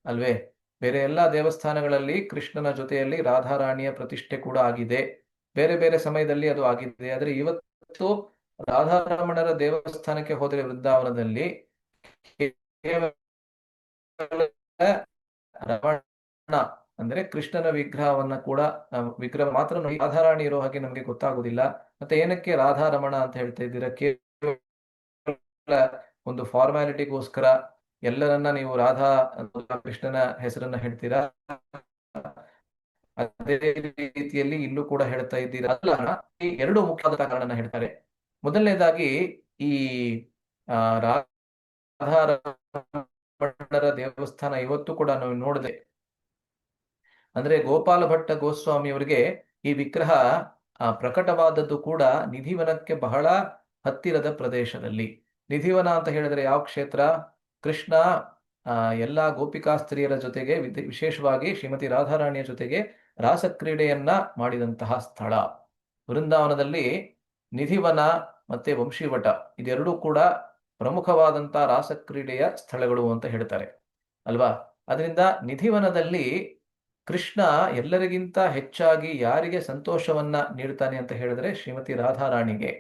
ಅಲ್ವೇ? ಬೇರೆ ಎಲ್ಲಾ ದೇವಸ್ಥಾನಗಳಲ್ಲಿ ಕೃಷ್ಣನ ಜೊತೆಯಲ್ಲಿ ರಾಧಾರಾಣಿಯ ಪ್ರತಿಷ್ಠೆ ಕೂಡ ಆಗಿದೆ, ಬೇರೆ ಬೇರೆ ಸಮಯದಲ್ಲಿ ಅದು ಆಗಿದೆ. ಆದ್ರೆ ಇವತ್ತು ರಾಧಾರಮಣರ ದೇವಸ್ಥಾನಕ್ಕೆ ಹೋದ್ರೆ ವೃಂದಾವನದಲ್ಲಿ ರಮಣ ಅಂದ್ರೆ ಕೃಷ್ಣನ ವಿಗ್ರಹವನ್ನ ಕೂಡ, ವಿಗ್ರಹ ಮಾತ್ರ ರಾಧಾರಾಣಿ ಇರೋ ಹಾಗೆ ನಮ್ಗೆ ಗೊತ್ತಾಗುದಿಲ್ಲ. ಮತ್ತೆ ಏನಕ್ಕೆ ರಾಧಾರಮಣ ಅಂತ ಹೇಳ್ತಾ ಇದ್ದೀರಾ? ಕೇವಲ ಒಂದು ಫಾರ್ಮ್ಯಾಲಿಟಿಗೋಸ್ಕರ ಎಲ್ಲರನ್ನ ನೀವು ರಾಧಾ ಕೃಷ್ಣನ ಹೆಸರನ್ನ ಹೇಳ್ತೀರಾ? ಅದೇ ರೀತಿಯಲ್ಲಿ ಇಲ್ಲೂ ಕೂಡ ಹೇಳ್ತಾ ಇದ್ದೀರಾ? ಅಲ್ಲ, ಈ ಎರಡು ಮುಖ್ಯವಾದ ಕಾರಣ ಹೇಳ್ತಾರೆ. ಮೊದಲನೇದಾಗಿ ಈ ರಾಧಾರಮಣರ ದೇವಸ್ಥಾನ ಇವತ್ತು ಕೂಡ ನಾವು ನೋಡಿದೆ ಅಂದ್ರೆ ಗೋಪಾಲ ಭಟ್ಟ ಗೋಸ್ವಾಮಿ ಅವರಿಗೆ ಈ ವಿಗ್ರಹ ಪ್ರಕಟವಾದದ್ದು ಕೂಡ ನಿಧಿವನಕ್ಕೆ ಬಹಳ ಹತ್ತಿರದ ಪ್ರದೇಶದಲ್ಲಿ. ನಿಧಿವನ ಅಂತ ಹೇಳಿದ್ರೆ ಯಾವ ಕ್ಷೇತ್ರ? ಕೃಷ್ಣ ಎಲ್ಲ ಗೋಪಿಕಾ ಸ್ತ್ರೀಯರ ಜೊತೆಗೆ ವಿಶೇಷವಾಗಿ ಶ್ರೀಮತಿ ರಾಧಾರಾಣಿಯ ಜೊತೆಗೆ ರಾಸಕ್ರೀಡೆಯನ್ನ ಮಾಡಿದಂತಹ ಸ್ಥಳ. ವೃಂದಾವನದಲ್ಲಿ ನಿಧಿವನ ಮತ್ತೆ ವಂಶೀವಟ ಇದೆರಡೂ ಕೂಡ ಪ್ರಮುಖವಾದಂತಹ ರಾಸಕ್ರೀಡೆಯ ಸ್ಥಳಗಳು ಅಂತ ಹೇಳ್ತಾರೆ ಅಲ್ವಾ. ಅದರಿಂದ ನಿಧಿವನದಲ್ಲಿ ಕೃಷ್ಣ ಎಲ್ಲರಿಗಿಂತ ಹೆಚ್ಚಾಗಿ ಯಾರಿಗೆ ಸಂತೋಷವನ್ನ ನೀಡ್ತಾನೆ ಅಂತ ಹೇಳಿದ್ರೆ ಶ್ರೀಮತಿ ರಾಧಾರಾಣಿಗೆ.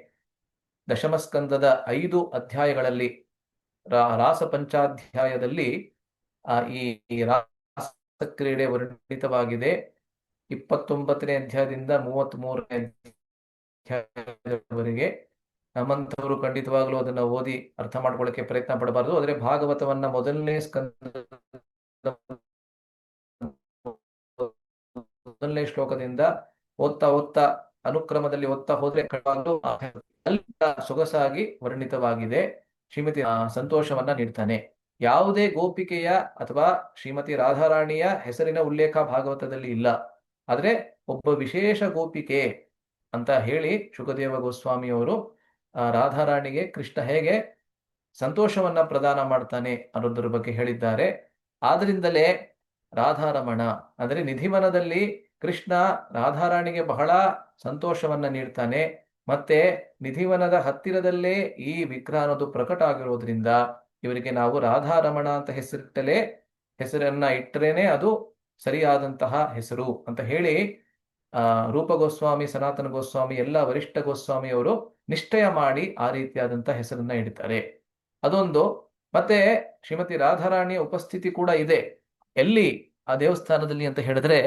ದಶಮಸ್ಕಂದದ 5 ಅಧ್ಯಾಯಗಳಲ್ಲಿ ರಾಸ ಪಂಚಾಧ್ಯಾಯದಲ್ಲಿ ಈ ರಾಸ ಕ್ರೀಡೆ ವರ್ಣಿತವಾಗಿದೆ. 29ನೇ ಅಧ್ಯಾಯದಿಂದ 33ನೇ ಅಧ್ಯಾಯದವರೆಗೆ. ನಮ್ಮಂಥವರು ಖಂಡಿತವಾಗ್ಲೂ ಅದನ್ನ ಓದಿ ಅರ್ಥ ಮಾಡ್ಕೊಳ್ಳಕ್ಕೆ ಪ್ರಯತ್ನ ಪಡಬಾರದು. ಆದರೆ ಭಾಗವತವನ್ನ ಮೊದಲನೇ ಶ್ಲೋಕದಿಂದ ಓದ್ತಾ ಅನುಕ್ರಮದಲ್ಲಿ ಓದ್ತಾ ಹೋದ್ರೆ ಸೊಗಸಾಗಿ ವರ್ಣಿತವಾಗಿದೆ. ಶ್ರೀಮತಿ ಸಂತೋಷವನ್ನ ನೀಡ್ತಾನೆ. ಯಾವುದೇ ಗೋಪಿಕೆಯ ಅಥವಾ ಶ್ರೀಮತಿ ರಾಧಾರಾಣಿಯ ಹೆಸರಿನ ಉಲ್ಲೇಖ ಭಾಗವತದಲ್ಲಿ ಇಲ್ಲ. ಆದ್ರೆ ಒಬ್ಬ ವಿಶೇಷ ಗೋಪಿಕೆ ಅಂತ ಹೇಳಿ ಶುಕದೇವ ಗೋಸ್ವಾಮಿಯವರು ರಾಧಾರಾಣಿಗೆ ಕೃಷ್ಣ ಹೇಗೆ ಸಂತೋಷವನ್ನ ಪ್ರದಾನ ಮಾಡ್ತಾನೆ ಅನ್ನೋದ್ರ ಬಗ್ಗೆ ಹೇಳಿದ್ದಾರೆ. ಆದ್ರಿಂದಲೇ ರಾಧಾರಮಣ ಅಂದ್ರೆ ನಿಧಿವನದಲ್ಲಿ ಕೃಷ್ಣ ರಾಧಾರಾಣಿಗೆ ಬಹಳ ಸಂತೋಷವನ್ನ ನೀಡ್ತಾನೆ. ಮತ್ತೆ ನಿಧಿವನದ ಹತ್ತಿರದಲ್ಲೇ ಈ ವಿಗ್ರಹ ಅನ್ನೋದು ಪ್ರಕಟ ಆಗಿರೋದ್ರಿಂದ ಇವರಿಗೆ ನಾವು ರಾಧಾರಮಣ ಅಂತ ಹೆಸರನ್ನ ಇಟ್ಟರೇನೆ ಅದು ಸರಿಯಾದಂತಹ ಹೆಸರು ಅಂತ ಹೇಳಿ ರೂಪ ಗೋಸ್ವಾಮಿ, ಸನಾತನ ಗೋಸ್ವಾಮಿ, ಎಲ್ಲ ವರಿಷ್ಠ ಗೋಸ್ವಾಮಿಯವರು ನಿಶ್ಚಯ ಮಾಡಿ ಆ ರೀತಿಯಾದಂತಹ ಹೆಸರನ್ನ ಇಡ್ತಾರೆ. ಅದೊಂದು. ಮತ್ತೆ ಶ್ರೀಮತಿ ರಾಧಾರಾಣಿಯ ಉಪಸ್ಥಿತಿ ಕೂಡ ಇದೆ. ಎಲ್ಲಿ? ಆ ದೇವಸ್ಥಾನದಲ್ಲಿ ಅಂತ ಹೇಳಿದ್ರೆ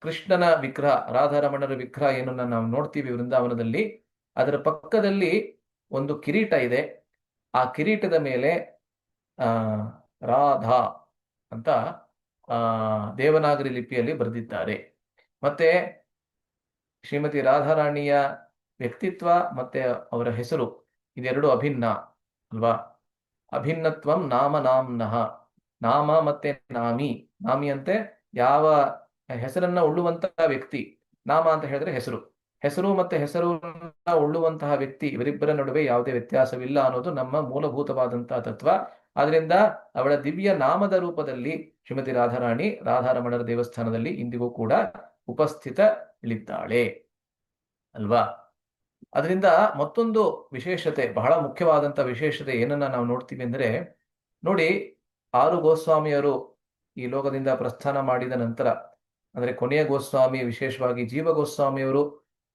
ಕೃಷ್ಣನ ವಿಗ್ರಹ, ರಾಧಾರಮಣರ ವಿಗ್ರಹ ಏನನ್ನ ನಾವು ನೋಡ್ತೀವಿ ವೃಂದಾವನದಲ್ಲಿ, ಅದರ ಪಕ್ಕದಲ್ಲಿ ಒಂದು ಕಿರೀಟ ಇದೆ. ಆ ಕಿರೀಟದ ಮೇಲೆ ರಾಧಾ ಅಂತ ದೇವನಾಗರಿ ಲಿಪಿಯಲ್ಲಿ ಬರೆದಿದ್ದಾರೆ. ಮತ್ತೆ ಶ್ರೀಮತಿ ರಾಧಾರಾಣಿಯ ವ್ಯಕ್ತಿತ್ವ ಮತ್ತೆ ಅವರ ಹೆಸರು ಇದೆರಡು ಅಭಿನ್ನ ಅಲ್ವಾ. ಅಭಿನ್ನತ್ವಂ ನಾಮ ನಾಮ್ನಃ. ನಾಮ ಮತ್ತೆ ನಾಮಿ ಅಂತೆ ಯಾವ ಹೆಸರನ್ನ ಉಳ್ಳುವಂತಹ ವ್ಯಕ್ತಿ. ನಾಮ ಅಂತ ಹೇಳಿದ್ರೆ ಹೆಸರು ಮತ್ತೆ ಹೆಸರನ್ನ ಉಳ್ಳುವಂತಹ ವ್ಯಕ್ತಿ, ಇವರಿಬ್ಬರ ನಡುವೆ ಯಾವುದೇ ವ್ಯತ್ಯಾಸವಿಲ್ಲ ಅನ್ನೋದು ನಮ್ಮ ಮೂಲಭೂತವಾದಂತಹ ತತ್ವ. ಆದ್ರಿಂದ ಅವಳ ದಿವ್ಯ ನಾಮದ ರೂಪದಲ್ಲಿ ಶ್ರೀಮತಿ ರಾಧಾರಾಣಿ ರಾಧಾರಮಣರ ದೇವಸ್ಥಾನದಲ್ಲಿ ಇಂದಿಗೂ ಕೂಡ ಉಪಸ್ಥಿತಳಿದ್ದಾಳೆ ಅಲ್ವಾ. ಅದರಿಂದ ಮತ್ತೊಂದು ವಿಶೇಷತೆ, ಬಹಳ ಮುಖ್ಯವಾದಂತಹ ವಿಶೇಷತೆ ಏನನ್ನ ನಾವು ನೋಡ್ತೀವಿ ಅಂದ್ರೆ, ನೋಡಿ 6 ಗೋಸ್ವಾಮಿಯರು ಈ ಲೋಕದಿಂದ ಪ್ರಸ್ಥಾನ ಮಾಡಿದ ನಂತರ, ಅಂದ್ರೆ ಕೊನೆಯ ಗೋಸ್ವಾಮಿ ವಿಶೇಷವಾಗಿ ಜೀವ ಗೋಸ್ವಾಮಿಯವರು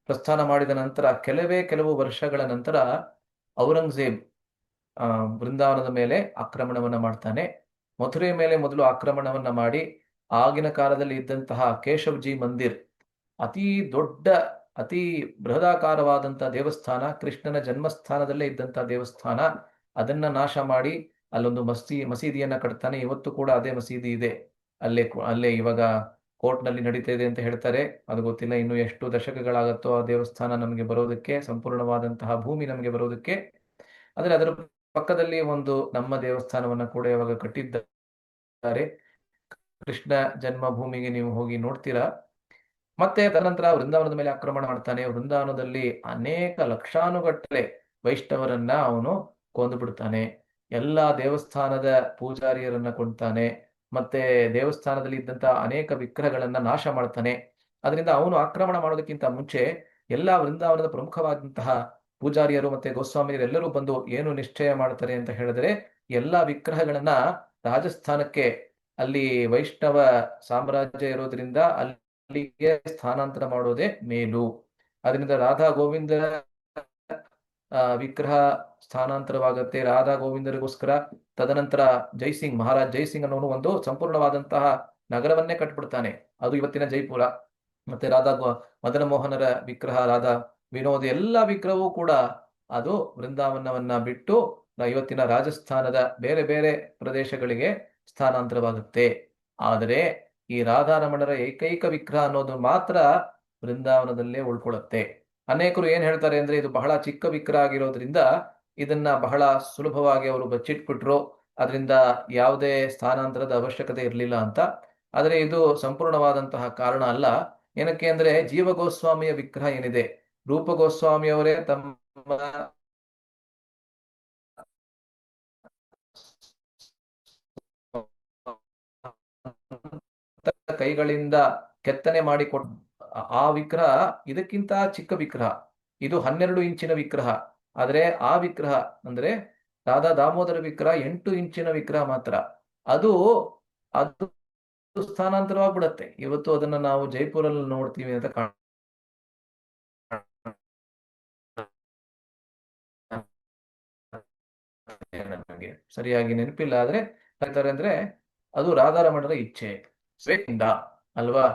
ಪ್ರಸ್ಥಾನ ಮಾಡಿದ ನಂತರ ಕೆಲವು ವರ್ಷಗಳ ನಂತರ ಔರಂಗಜೇಬ್ ವೃಂದಾವನದ ಮೇಲೆ ಆಕ್ರಮಣವನ್ನ ಮಾಡ್ತಾನೆ. ಮಥುರೆ ಮೇಲೆ ಮೊದಲು ಆಕ್ರಮಣವನ್ನ ಮಾಡಿ ಆಗಿನ ಕಾಲದಲ್ಲಿ ಇದ್ದಂತಹ ಕೇಶವ್ಜಿ ಮಂದಿರ್, ಅತಿ ದೊಡ್ಡ ಅತಿ ಬೃಹದಾಕಾರವಾದಂತಹ ದೇವಸ್ಥಾನ, ಕೃಷ್ಣನ ಜನ್ಮಸ್ಥಾನದಲ್ಲೇ ಇದ್ದಂತಹ ದೇವಸ್ಥಾನ, ಅದನ್ನ ನಾಶ ಮಾಡಿ ಅಲ್ಲೊಂದು ಮಸೀದಿಯನ್ನ ಕಟ್ತಾನೆ. ಇವತ್ತು ಕೂಡ ಅದೇ ಮಸೀದಿ ಇದೆ ಅಲ್ಲೇ ಇವಾಗ ಕೋರ್ಟ್ನಲ್ಲಿ ನಡೀತಾ ಇದೆ ಅಂತ ಹೇಳ್ತಾರೆ. ಅದು ಗೊತ್ತಿಲ್ಲ ಇನ್ನು ಎಷ್ಟು ದಶಕಗಳಾಗತ್ತೋ ಆ ದೇವಸ್ಥಾನ ನಮಗೆ ಬರೋದಕ್ಕೆ, ಸಂಪೂರ್ಣವಾದಂತಹ ಭೂಮಿ ನಮಗೆ ಬರೋದಕ್ಕೆ. ಆದ್ರೆ ಅದರ ಪಕ್ಕದಲ್ಲಿ ಒಂದು ನಮ್ಮ ದೇವಸ್ಥಾನವನ್ನ ಕೂಡ ಇವಾಗ ಕಟ್ಟಿದ್ದಾರೆ. ಕೃಷ್ಣ ಜನ್ಮಭೂಮಿಗೆ ನೀವು ಹೋಗಿ ನೋಡ್ತೀರಾ. ಮತ್ತೆ ತದನಂತರ ವೃಂದಾವನದ ಮೇಲೆ ಆಕ್ರಮಣ ಮಾಡ್ತಾನೆ. ವೃಂದಾವನದಲ್ಲಿ ಅನೇಕ ಲಕ್ಷಾನುಗಟ್ಟಲೆ ವೈಷ್ಣವರನ್ನ ಅವನು ಕೊಂದು ಬಿಡ್ತಾನೆ. ಎಲ್ಲಾ ದೇವಸ್ಥಾನದ ಪೂಜಾರಿಯರನ್ನ ಕೊಂಡ್ತಾನೆ. ಮತ್ತೆ ದೇವಸ್ಥಾನದಲ್ಲಿ ಇದ್ದಂತಹ ಅನೇಕ ವಿಗ್ರಹಗಳನ್ನ ನಾಶ ಮಾಡ್ತಾನೆ. ಅದರಿಂದ ಅವನು ಆಕ್ರಮಣ ಮಾಡೋದಕ್ಕಿಂತ ಮುಂಚೆ ಎಲ್ಲಾ ವೃಂದಾವನದ ಪ್ರಮುಖವಾದಂತಹ ಪೂಜಾರಿಯರು ಮತ್ತೆ ಗೋಸ್ವಾಮಿಯರು ಎಲ್ಲರೂ ಬಂದು ಏನು ನಿಶ್ಚಯ ಮಾಡ್ತಾರೆ ಅಂತ ಹೇಳಿದ್ರೆ, ಎಲ್ಲಾ ವಿಗ್ರಹಗಳನ್ನ ರಾಜಸ್ಥಾನಕ್ಕೆ, ಅಲ್ಲಿ ವೈಷ್ಣವ ಸಾಮ್ರಾಜ್ಯ ಇರೋದ್ರಿಂದ ಅಲ್ಲಿಗೆ ಸ್ಥಾನಾಂತರ ಮಾಡೋದೇ ಮೇಲು. ಅದರಿಂದ ರಾಧಾ ಗೋವಿಂದ ವಿಗ್ರಹ ಸ್ಥಾನಾಂತರವಾಗುತ್ತೆ ರಾಧಾ ಗೋವಿಂದರಿಗೋಸ್ಕರ. ತದನಂತರ ಜೈಸಿಂಗ್, ಮಹಾರಾಜ್ ಜೈಸಿಂಗ್ ಅನ್ನೋನು ಒಂದು ಸಂಪೂರ್ಣವಾದಂತಹ ನಗರವನ್ನೇ ಕಟ್ಬಿಡ್ತಾನೆ. ಅದು ಇವತ್ತಿನ ಜೈಪುರ. ಮತ್ತೆ ಮದನ ಮೋಹನರ ವಿಗ್ರಹ, ರಾಧಾ ವಿನೋದ್, ಎಲ್ಲ ವಿಗ್ರಹವೂ ಕೂಡ ಅದು ವೃಂದಾವನವನ್ನ ಬಿಟ್ಟು ಇವತ್ತಿನ ರಾಜಸ್ಥಾನದ ಬೇರೆ ಬೇರೆ ಪ್ರದೇಶಗಳಿಗೆ ಸ್ಥಾನಾಂತರವಾಗುತ್ತೆ. ಆದರೆ ಈ ರಾಧಾರಮಣರ ಏಕೈಕ ವಿಗ್ರಹ ಅನ್ನೋದು ಮಾತ್ರ ವೃಂದಾವನದಲ್ಲೇ ಉಳ್ಕೊಳ್ಳುತ್ತೆ. ಅನೇಕರು ಏನ್ ಹೇಳ್ತಾರೆ ಅಂದ್ರೆ, ಇದು ಬಹಳ ಚಿಕ್ಕ ವಿಗ್ರಹ ಆಗಿರೋದ್ರಿಂದ ಇದನ್ನ ಬಹಳ ಸುಲಭವಾಗಿ ಅವರು ಬಚ್ಚಿಟ್ಬಿಟ್ರು, ಅದರಿಂದ ಯಾವುದೇ ಸ್ಥಾನಾಂತರದ ಅವಶ್ಯಕತೆ ಇರಲಿಲ್ಲ ಅಂತ. ಆದರೆ ಇದು ಸಂಪೂರ್ಣವಾದಂತಹ ಕಾರಣ ಅಲ್ಲ. ಏನಕ್ಕೆ ಅಂದ್ರೆ, ಜೀವ ಗೋಸ್ವಾಮಿಯ ವಿಗ್ರಹ ಏನಿದೆ, ರೂಪ ಗೋಸ್ವಾಮಿಯವರೇ ತಮ್ಮ ಕೈಗಳಿಂದ ಕೆತ್ತನೆ ಮಾಡಿಕೊಟ್ಟ ಆ ವಿಗ್ರಹ ಇದಕ್ಕಿಂತ ಚಿಕ್ಕ ವಿಗ್ರಹ. ಇದು 12 ಇಂಚಿನ ವಿಗ್ರಹ. ಆದರೆ ಆ ವಿಗ್ರಹ ಅಂದ್ರೆ ರಾಧಾ ದಾಮೋದರ ವಿಗ್ರಹ 8 ಇಂಚಿನ ವಿಗ್ರಹ ಮಾತ್ರ. ಅದು ಅದು ಸ್ಥಾನಾಂತರವಾಗ್ಬಿಡತ್ತೆ. ಇವತ್ತು ಅದನ್ನ ನಾವು ಜೈಪುರಲ್ಲಿ ನೋಡ್ತೀವಿ ಅಂತ ನನಗೆ ಸರಿಯಾಗಿ ನೆನಪಿಲ್ಲ. ಆದ್ರೆ ಹೇಳ್ತಾರೆ ಅಂದ್ರೆ ಅದು ರಾಧಾರಮಣರ ಇಚ್ಛೆ, ಸ್ವೇಚ್ಛೆಯಿಂದ ಅಲ್ವಾ.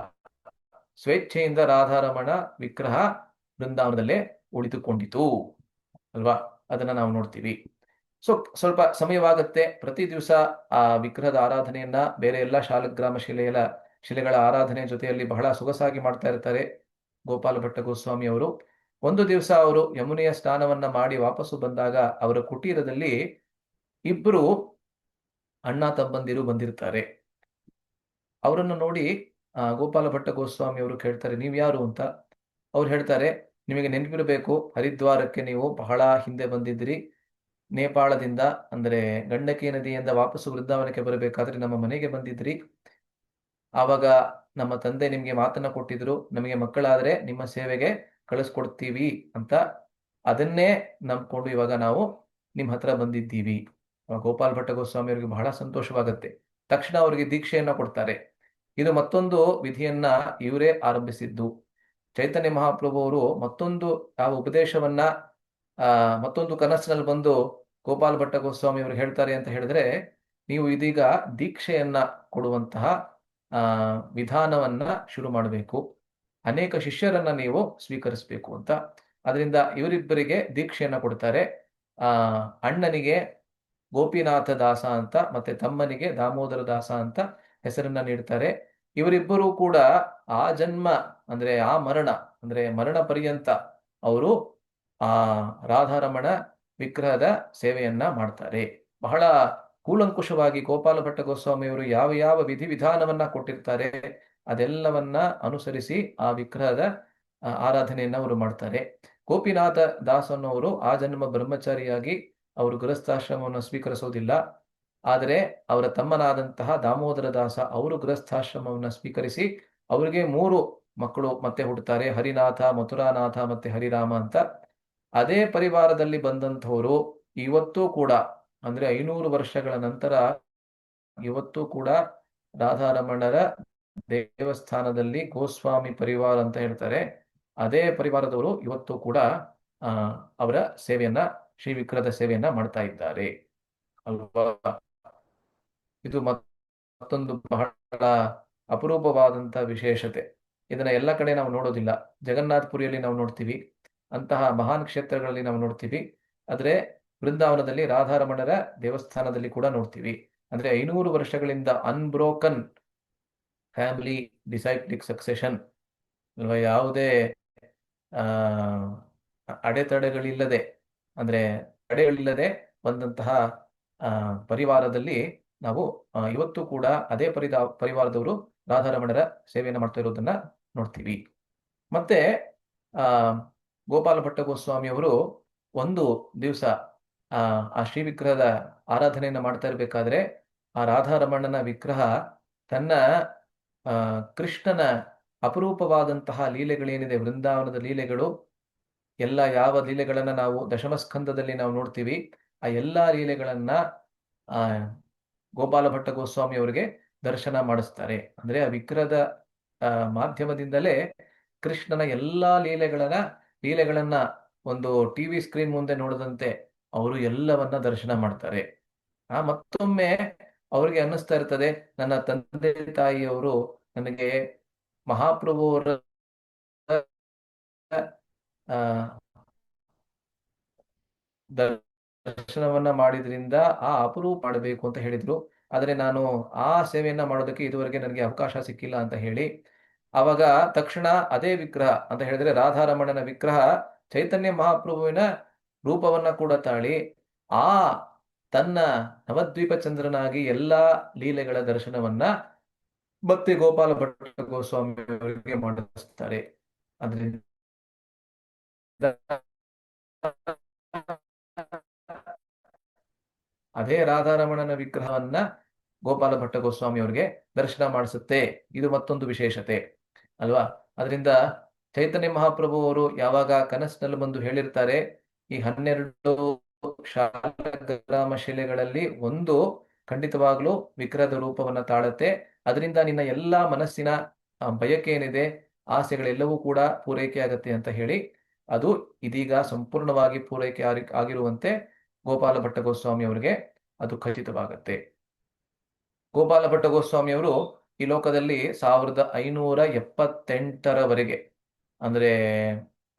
ಸ್ವೇಚ್ಛೆಯಿಂದ ರಾಧಾರಮಣ ವಿಗ್ರಹ ಬೃಂದಾವನದಲ್ಲೇ ಉಳಿದುಕೊಂಡಿತು ಅಲ್ವಾ. ಅದನ್ನ ನಾವು ನೋಡ್ತೀವಿ. ಸೊ ಸ್ವಲ್ಪ ಸಮಯವಾಗುತ್ತೆ. ಪ್ರತಿ ದಿವಸ ಆ ವಿಗ್ರಹದ ಆರಾಧನೆಯನ್ನ ಬೇರೆ ಎಲ್ಲ ಶಾಲಗ್ರಾಮ ಶಿಲೆಗಳ ಆರಾಧನೆ ಜೊತೆಯಲ್ಲಿ ಬಹಳ ಸೊಗಸಾಗಿ ಮಾಡ್ತಾ ಇರ್ತಾರೆ ಗೋಪಾಲ ಭಟ್ಟ ಗೋಸ್ವಾಮಿ ಅವರು. ಒಂದು ದಿವಸ ಅವರು ಯಮುನೆಯ ಸ್ನಾನವನ್ನ ಮಾಡಿ ವಾಪಸ್ಸು ಬಂದಾಗ ಅವರ ಕುಟೀರದಲ್ಲಿ ಇಬ್ರು ಅಣ್ಣ ತಮ್ಮಂದಿರು ಬಂದಿರ್ತಾರೆ. ಅವರನ್ನು ನೋಡಿ ಗೋಪಾಲ ಭಟ್ಟ ಗೋಸ್ವಾಮಿ ಅವರು ಕೇಳ್ತಾರೆ, ನೀವ್ ಯಾರು ಅಂತ. ಅವ್ರು ಹೇಳ್ತಾರೆ, ನಿಮಗೆ ನೆನಪಿರಬೇಕು, ಹರಿದ್ವಾರಕ್ಕೆ ನೀವು ಬಹಳ ಹಿಂದೆ ಬಂದಿದ್ರಿ. ನೇಪಾಳದಿಂದ ಅಂದ್ರೆ ಗಂಡಕಿ ನದಿಯಿಂದ ವಾಪಸ್ಸು ವೃಂದಾವನಕ್ಕೆ ಬರಬೇಕಾದ್ರೆ ನಮ್ಮ ಮನೆಗೆ ಬಂದಿದ್ರಿ. ಆವಾಗ ನಮ್ಮ ತಂದೆ ನಿಮ್ಗೆ ಮಾತನ್ನ ಕೊಟ್ಟಿದ್ರು, ನಮಗೆ ಮಕ್ಕಳಾದ್ರೆ ನಿಮ್ಮ ಸೇವೆಗೆ ಕಳಿಸ್ಕೊಡ್ತೀವಿ ಅಂತ. ಅದನ್ನೇ ನಂಬ್ಕೊಂಡು ಇವಾಗ ನಾವು ನಿಮ್ಮ ಹತ್ರ ಬಂದಿದ್ದೀವಿ. ಗೋಪಾಲ್ ಭಟ್ಟ ಗೋಸ್ವಾಮಿ ಅವರಿಗೆ ಬಹಳ ಸಂತೋಷವಾಗುತ್ತೆ. ತಕ್ಷಣ ಅವರಿಗೆ ದೀಕ್ಷೆಯನ್ನ ಕೊಡ್ತಾರೆ. ಇದು ಮತ್ತೊಂದು ವಿಧಿಯನ್ನ ಇವರೇ ಆರಂಭಿಸಿದ್ದು. ಚೈತನ್ಯ ಮಹಾಪ್ರಭು ಅವರು ಮತ್ತೊಂದು ಯಾವ ಉಪದೇಶವನ್ನ ಮತ್ತೊಂದು ಕನಸಿನಲ್ಲಿ ಬಂದು ಗೋಪಾಲ್ ಭಟ್ಟ ಗೋಸ್ವಾಮಿ ಅವರು ಹೇಳ್ತಾರೆ ಅಂತ ಹೇಳಿದ್ರೆ, ನೀವು ಇದೀಗ ದೀಕ್ಷೆಯನ್ನ ಕೊಡುವಂತಹ ವಿಧಾನವನ್ನ ಶುರು ಮಾಡಬೇಕು, ಅನೇಕ ಶಿಷ್ಯರನ್ನ ನೀವು ಸ್ವೀಕರಿಸಬೇಕು ಅಂತ. ಅದರಿಂದ ಇವರಿಬ್ಬರಿಗೆ ದೀಕ್ಷೆಯನ್ನ ಕೊಡ್ತಾರೆ. ಅಣ್ಣನಿಗೆ ಗೋಪಿನಾಥ ದಾಸ ಅಂತ ಮತ್ತೆ ತಮ್ಮನಿಗೆ ದಾಮೋದರ ದಾಸ ಅಂತ ಹೆಸರನ್ನ ನೀಡ್ತಾರೆ. ಇವರಿಬ್ಬರೂ ಕೂಡ ಆ ಜನ್ಮ ಅಂದ್ರೆ ಆ ಮರಣ ಪರ್ಯಂತ ಅವರು ಆ ರಾಧಾರಮಣ ವಿಗ್ರಹದ ಸೇವೆಯನ್ನ ಮಾಡ್ತಾರೆ. ಬಹಳ ಕೂಲಂಕುಷವಾಗಿ ಗೋಪಾಲ ಭಟ್ಟ ಗೋಸ್ವಾಮಿ ಅವರು ಯಾವ ಯಾವ ವಿಧಿವಿಧಾನವನ್ನ ಕೊಟ್ಟಿರ್ತಾರೆ ಅದೆಲ್ಲವನ್ನ ಅನುಸರಿಸಿ ಆ ವಿಗ್ರಹದ ಆರಾಧನೆಯನ್ನ ಅವರು ಮಾಡ್ತಾರೆ. ಗೋಪಿನಾಥ ದಾಸ್ ಅನ್ನೋರು ಆ ಜನ್ಮ ಬ್ರಹ್ಮಚಾರಿಯಾಗಿ ಅವರು ಗೃಹಸ್ಥಾಶ್ರಮವನ್ನು ಸ್ವೀಕರಿಸೋದಿಲ್ಲ. ಆದರೆ ಅವರ ತಮ್ಮನಾದಂತಹ ದಾಮೋದರ ದಾಸ ಅವರು ಗೃಹಸ್ಥಾಶ್ರಮವನ್ನು ಸ್ವೀಕರಿಸಿ ಅವರಿಗೆ 3 ಮಕ್ಕಳು ಮತ್ತೆ ಹುಟ್ಟುತ್ತಾರೆ, ಹರಿನಾಥ, ಮಥುರಾನಾಥ ಮತ್ತೆ ಹರಿರಾಮ ಅಂತ. ಅದೇ ಪರಿವಾರದಲ್ಲಿ ಬಂದಂಥವರು ಇವತ್ತೂ ಕೂಡ ಅಂದ್ರೆ 500 ವರ್ಷಗಳ ನಂತರ ಇವತ್ತೂ ಕೂಡ ರಾಧಾರಮಣರ ದೇವಸ್ಥಾನದಲ್ಲಿ ಗೋಸ್ವಾಮಿ ಪರಿವಾರ ಅಂತ ಹೇಳ್ತಾರೆ. ಅದೇ ಪರಿವಾರದವರು ಇವತ್ತು ಕೂಡ ಅವರ ಸೇವೆಯನ್ನ, ಶ್ರೀ ವಿಗ್ರಹದ ಸೇವೆಯನ್ನ ಮಾಡ್ತಾ ಇದ್ದಾರೆ ಅಲ್ವಾ. ಇದು ಮತ್ತೊಂದು ಬಹಳ ಅಪರೂಪವಾದಂತಹ ವಿಶೇಷತೆ. ಇದನ್ನ ಎಲ್ಲ ಕಡೆ ನಾವು ನೋಡೋದಿಲ್ಲ. ಜಗನ್ನಾಥಪುರಿಯಲ್ಲಿ ನಾವು ನೋಡ್ತೀವಿ, ಅಂತಹ ಮಹಾನ್ ಕ್ಷೇತ್ರಗಳಲ್ಲಿ ನಾವು ನೋಡ್ತೀವಿ. ಆದ್ರೆ ಬೃಂದಾವನದಲ್ಲಿ ರಾಧಾರಮಣರ ದೇವಸ್ಥಾನದಲ್ಲಿ ಕೂಡ ನೋಡ್ತೀವಿ. ಅಂದ್ರೆ 500 ವರ್ಷಗಳಿಂದ ಅನ್ಬ್ರೋಕನ್ ಫ್ಯಾಮಿಲಿ ಡಿಸೈಕ್ಲಿಕ್ ಸಕ್ಸೆಷನ್ ಅಲ್ವಾ. ಯಾವುದೇ ಅಡೆತಡೆಗಳಿಲ್ಲದೆ ಅಂದ್ರೆ ತಡೆಗಳಿಲ್ಲದೆ ಬಂದಂತಹ ಪರಿವಾರದಲ್ಲಿ ನಾವು ಇವತ್ತು ಕೂಡ ಅದೇ ಪರಿವಾರದವರು ರಾಧಾರಮಣರ ಸೇವೆಯನ್ನು ಮಾಡ್ತಾ ಇರೋದನ್ನ ನೋಡ್ತೀವಿ. ಮತ್ತೆ ಗೋಪಾಲ ಭಟ್ಟ ಗೋಸ್ವಾಮಿ ಅವರು ಒಂದು ದಿವಸ ಆ ಶ್ರೀ ವಿಗ್ರಹದ ಆರಾಧನೆಯನ್ನ ಮಾಡ್ತಾ ಇರಬೇಕಾದ್ರೆ ಆ ರಾಧಾರಮಣನ ವಿಗ್ರಹ ತನ್ನ ಕೃಷ್ಣನ ಅಪರೂಪವಾದಂತಹ ಲೀಲೆಗಳೇನಿದೆ, ವೃಂದಾವನದ ಲೀಲೆಗಳು ಎಲ್ಲ ಯಾವ ಲೀಲೆಗಳನ್ನ ನಾವು ದಶಮಸ್ಕಂದದಲ್ಲಿ ನಾವು ನೋಡ್ತೀವಿ, ಆ ಎಲ್ಲಾ ಲೀಲೆಗಳನ್ನ ಗೋಪಾಲ ಭಟ್ಟ ಗೋಸ್ವಾಮಿ ಅವರಿಗೆ ದರ್ಶನ ಮಾಡಿಸ್ತಾರೆ. ಅಂದ್ರೆ ಆ ವಿಗ್ರಹದ ಮಾಧ್ಯಮದಿಂದಲೇ ಕೃಷ್ಣನ ಎಲ್ಲಾ ಲೀಲೆಗಳನ್ನ ಒಂದು ಟಿವಿ ಸ್ಕ್ರೀನ್ ಮುಂದೆ ನೋಡದಂತೆ ಅವರು ಎಲ್ಲವನ್ನ ದರ್ಶನ ಮಾಡ್ತಾರೆ. ಮತ್ತೊಮ್ಮೆ ಅವ್ರಿಗೆ ಅನ್ನಿಸ್ತಾ ಇರ್ತದೆ, ನನ್ನ ತಂದೆ ತಾಯಿಯವರು ನನಗೆ ಮಹಾಪ್ರಭುವರ ದರ್ಶನವನ್ನ ಮಾಡಿದ್ರಿಂದ ಆ ಅಪರೂಪ ಮಾಡಬೇಕು ಅಂತ ಹೇಳಿದ್ರು. ಆದರೆ ನಾನು ಆ ಸೇವೆಯನ್ನ ಮಾಡೋದಕ್ಕೆ ಇದುವರೆಗೆ ನನಗೆ ಅವಕಾಶ ಸಿಕ್ಕಿಲ್ಲ ಅಂತ ಹೇಳಿ ಅವಾಗ ತಕ್ಷಣ ಅದೇ ವಿಗ್ರಹ ಅಂತ ಹೇಳಿದ್ರೆ ರಾಧಾರಮಣನ ವಿಗ್ರಹ ಚೈತನ್ಯ ಮಹಾಪ್ರಭುವಿನ ರೂಪವನ್ನ ಕೂಡ ತಾಳಿ ಆ ತನ್ನ ನವದ್ವೀಪ ಚಂದ್ರನಾಗಿ ಎಲ್ಲಾ ಲೀಲೆಗಳ ದರ್ಶನವನ್ನ ಮತ್ತೆ ಗೋಪಾಲ ಭಟ್ಟ ಗೋಸ್ವಾಮಿ ಅವರಿಗೆ ಮಾಡಿಸ್ತಾರೆ. ಅದರಿಂದ ಅದೇ ರಾಧಾರಮಣನ ವಿಗ್ರಹವನ್ನ ಗೋಪಾಲ ಭಟ್ಟ ಗೋಸ್ವಾಮಿ ಅವರಿಗೆ ದರ್ಶನ ಮಾಡಿಸುತ್ತೆ. ಇದು ಮತ್ತೊಂದು ವಿಶೇಷತೆ ಅಲ್ವಾ. ಅದರಿಂದ ಚೈತನ್ಯ ಮಹಾಪ್ರಭು ಅವರು ಯಾವಾಗ ಕನಸಿನಲ್ಲಿ ಬಂದು ಹೇಳಿರ್ತಾರೆ, ಈ 12 ಶಾಲಗ್ರಾಮ ಶಿಲೆಗಳಲ್ಲಿ ಒಂದು ಖಂಡಿತವಾಗ್ಲೂ ವಿಗ್ರಹದ ರೂಪವನ್ನ ತಾಳುತ್ತೆ. ಅದರಿಂದ ನಿನ್ನ ಎಲ್ಲಾ ಮನಸ್ಸಿನ ಬಯಕೆ ಏನಿದೆ, ಆಸೆಗಳೆಲ್ಲವೂ ಕೂಡ ಪೂರೈಕೆ ಆಗತ್ತೆ ಅಂತ ಹೇಳಿ, ಅದು ಇದೀಗ ಸಂಪೂರ್ಣವಾಗಿ ಪೂರೈಕೆ ಆಗಿರುವಂತೆ ಗೋಪಾಲ ಭಟ್ಟ ಗೋಸ್ವಾಮಿ ಅವರಿಗೆ ಅದು ಖಚಿತವಾಗತ್ತೆ. ಗೋಪಾಲ ಭಟ್ಟ ಗೋಸ್ವಾಮಿ ಅವರು ಈ ಲೋಕದಲ್ಲಿ 1578ರವರೆಗೆ, ಅಂದ್ರೆ